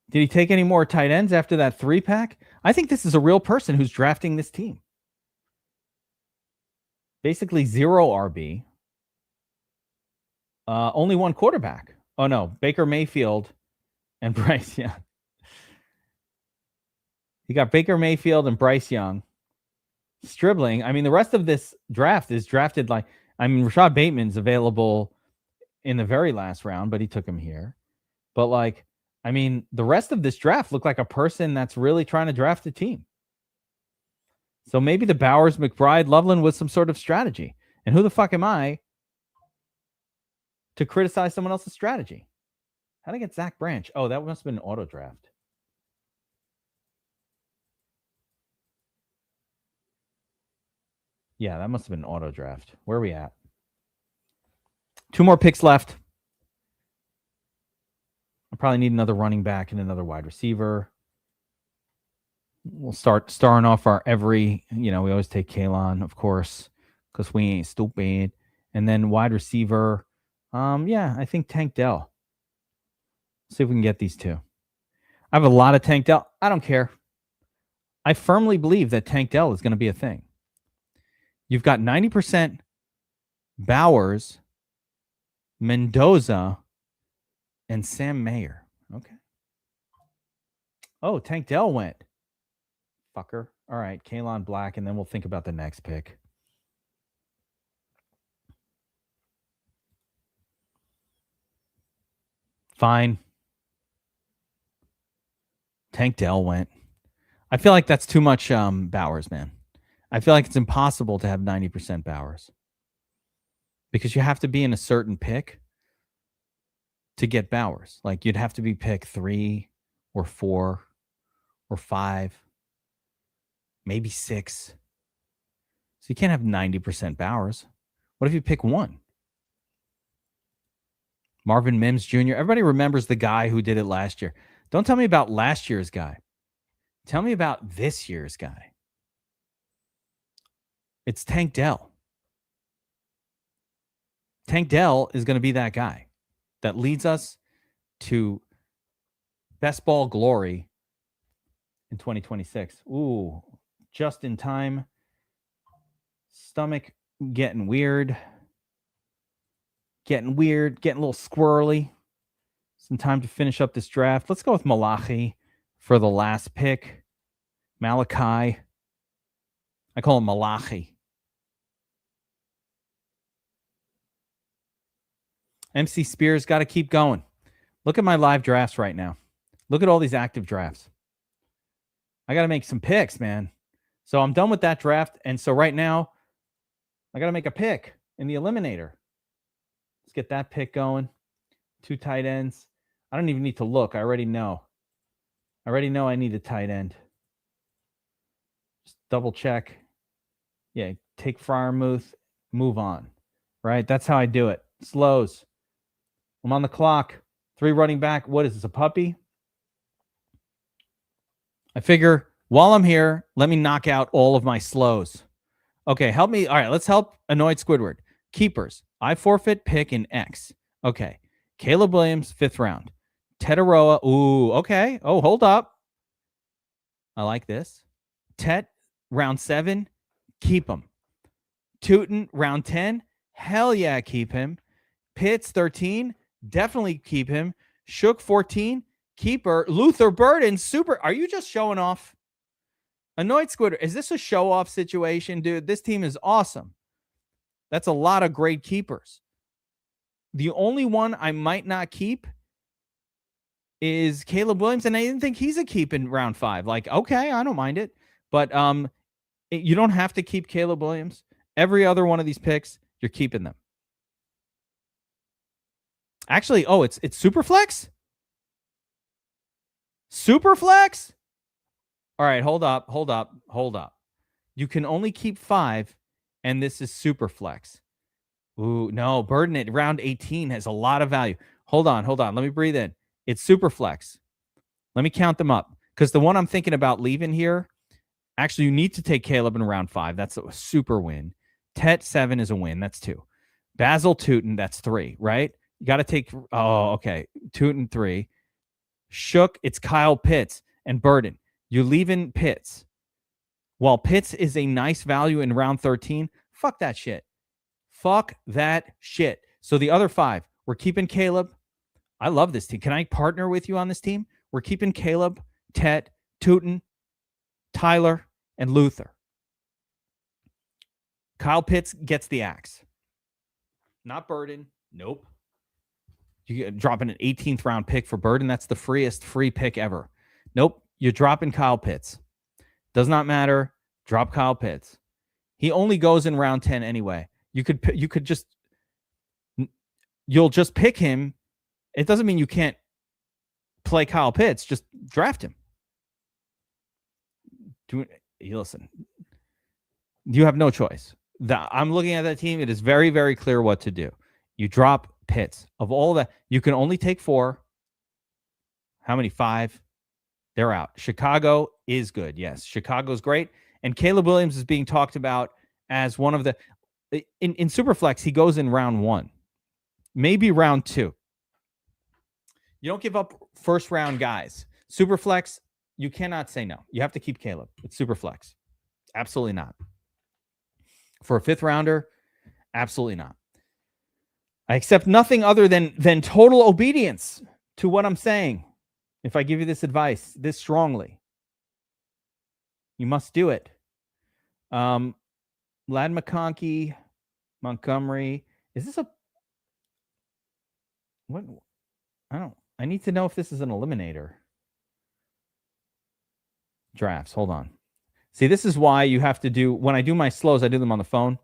Did he take any more tight ends after that 3-pack? I think this is a real person who's drafting this team. Basically 0 RB. Only 1 quarterback. Oh, no. Baker Mayfield and Bryce Young. You got Baker Mayfield and Bryce Young. Stribling. I mean, the rest of this draft is drafted like... I mean, Rashad Bateman's available in the very last round, but he took him here. But, like, I mean, the rest of this draft looked like a person that's really trying to draft a team. So maybe the Bowers, McBride, Loveland was some sort of strategy. And who the fuck am I to criticize someone else's strategy? How'd I get Zach Branch? Oh, that must have been an auto draft. Yeah, that must have been an auto draft. Where are we at? 2 more picks left. I probably need another running back and another wide receiver. We'll start starring off our we always take Kalon, of course, because we ain't stupid. And then wide receiver. I think Tank Dell. See if we can get these 2. I have a lot of Tank Dell. I don't care. I firmly believe that Tank Dell is going to be a thing. You've got 90% Bowers, Mendoza, and Sam Mayer. Okay. Oh, Tank Dell went. Fucker. All right, Kalon Black, and then we'll think about the next pick. Fine. Tank Dell went. I feel like that's too much Bowers, man. I feel like it's impossible to have 90% Bowers. Because you have to be in a certain pick to get Bowers. Like you'd have to be pick 3 or 4 or 5, maybe 6. So you can't have 90% Bowers. What if you pick 1? Marvin Mims Jr. Everybody remembers the guy who did it last year. Don't tell me about last year's guy. Tell me about this year's guy. It's Tank Dell. Tank Dell is going to be that guy that leads us to best ball glory in 2026. Ooh, just in time. Stomach getting weird. Getting weird, getting a little squirrely. Some time to finish up this draft. Let's go with Malachi for the last pick. Malachi. I call him Malachi. MC Spears got to keep going. Look at my live drafts right now. Look at all these active drafts. I got to make some picks, man. So I'm done with that draft. And so right now, I got to make a pick in the eliminator. Let's get that pick going. 2 tight ends. I don't even need to look. I already know. I need a tight end. Just double check. Yeah, take Freiermuth, move on. Right? That's how I do it. Slows. I'm on the clock. 3 running back. What is this, a puppy? I figure while I'm here, let me knock out all of my slows. Okay, help me. All right, let's help Annoyed Squidward. Keepers. I forfeit pick in X. Okay. Caleb Williams, 5th round. Tetaroa. Ooh, okay. Oh, hold up. I like this. Tet, round 7. Keep him. Tootin, round 10. Hell yeah, keep him. Pitts, 13. Definitely keep him. Shook, 14. Keeper. Luther Burden, super. Are you just showing off? Annoyed Squidward. Is this a show-off situation? Dude, this team is awesome. That's a lot of great keepers. The only one I might not keep is Caleb Williams, and I didn't think he's a keep in round 5. Like, okay, I don't mind it. But you don't have to keep Caleb Williams. Every other one of these picks, you're keeping them. Actually, oh, it's Superflex? Superflex? All right, hold up. You can only keep 5, and this is Superflex. Ooh, no, Burden at round 18 has a lot of value. Hold on. Let me breathe in. It's Superflex. Let me count them up. Because the one I'm thinking about leaving here, actually, you need to take Caleb in round 5. That's a super win. Tet 7 is a win. That's 2. Basil Tootin, that's 3, right? You got to take, oh, okay. Tootin 3. Shook, it's Kyle Pitts and Burden. You leave in Pitts. While Pitts is a nice value in round 13, fuck that shit. So the other 5, we're keeping Caleb. I love this team. Can I partner with you on this team? We're keeping Caleb, Tet, Tootin, Tyler, and Luther. Kyle Pitts gets the axe. Not Burden. Nope. You dropping an 18th round pick for Burden. That's the free pick ever. Nope. You're dropping Kyle Pitts. Does not matter. Drop Kyle Pitts. He only goes in round 10 anyway. You'll just pick him. It doesn't mean you can't play Kyle Pitts. Just draft him. Listen, you have no choice. I'm looking at that team. It is very, very clear what to do. You drop Pitts. Of all that, you can only take 4. How many? 5. They're out. Chicago is good. Yes, Chicago's great. And Caleb Williams is being talked about as one of the... In Superflex, he goes in round 1. Maybe round 2. You don't give up first-round guys. Superflex, You cannot say no. You have to keep Caleb. It's super flex. Absolutely not. For a 5th rounder, absolutely not. I accept nothing other than total obedience to what I'm saying. If I give you this advice this strongly, you must do it. Lad McConkey, Montgomery. Is this a what? I need to know if this is an eliminator. Drafts. Hold on. See, this is why you have to do, when I do my slows, I do them on the phone.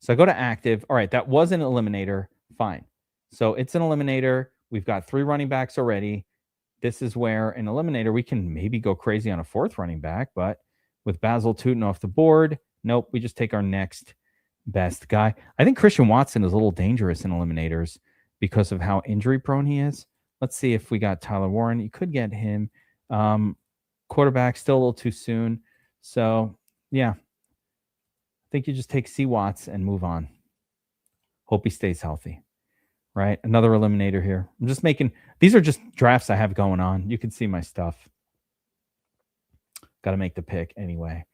So I go to active. All right, that was an eliminator. Fine. So it's an eliminator. We've got 3 running backs already. This is where an eliminator, we can maybe go crazy on a 4th running back, but with Basil Tootin off the board, nope, we just take our next best guy. I think Christian Watson is a little dangerous in eliminators because of how injury prone he is. Let's see if we got Tyler Warren. You could get him. Quarterback, still a little too soon. So, yeah. I think you just take C. Watts and move on. Hope he stays healthy. Right? Another eliminator here. I'm just making... These are just drafts I have going on. You can see my stuff. Got to make the pick anyway.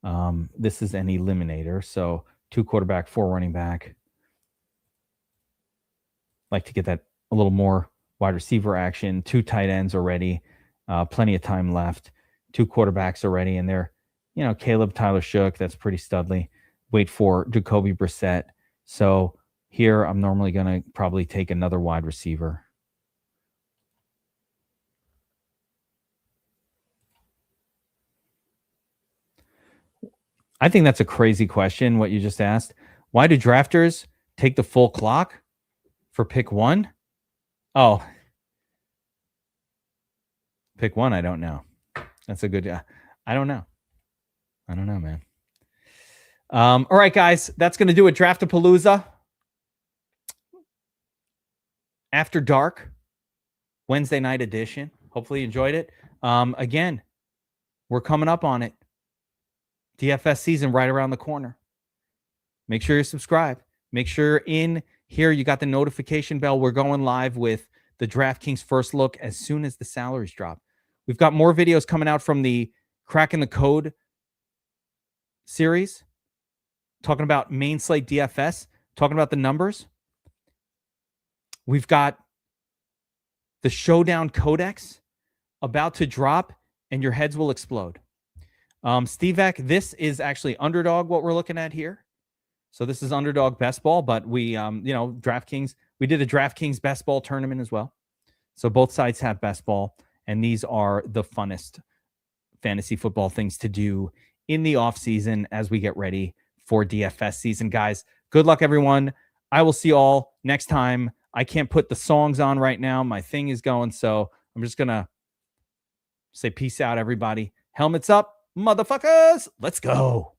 This is an eliminator. So, 2 quarterback, 4 running back. Like to get that a little more wide receiver action. 2 tight ends already. Plenty of time left. 2 quarterbacks already. And they're, Caleb, Tyler Shook. That's pretty studly. Wait for Jacoby Brissett. So here I'm normally going to probably take another wide receiver. I think that's a crazy question, what you just asked. Why do drafters take the full clock for pick 1? Oh, pick 1, I don't know. That's a good... I don't know. I don't know, man. All right, guys. That's going to do it. Draftapalooza. After Dark. Wednesday night edition. Hopefully you enjoyed it. Again, we're coming up on it. DFS season right around the corner. Make sure you're subscribed. Make sure in here you got the notification bell. We're going live with the DraftKings First Look as soon as the salaries drop. We've got more videos coming out from the Cracking the Code series, talking about main slate DFS, talking about the numbers. We've got the Showdown Codex about to drop, and your heads will explode. Steve Eck, this is actually Underdog, what we're looking at here. So this is Underdog Best Ball, but we, DraftKings, we did a DraftKings Best Ball tournament as well. So both sides have Best Ball, and these are the funnest fantasy football things to do in the off season as we get ready for DFS season. Guys, good luck, everyone. I will see you all next time. I can't put the songs on right now. My thing is going, so I'm just going to say peace out, everybody. Helmets up, motherfuckers. Let's go.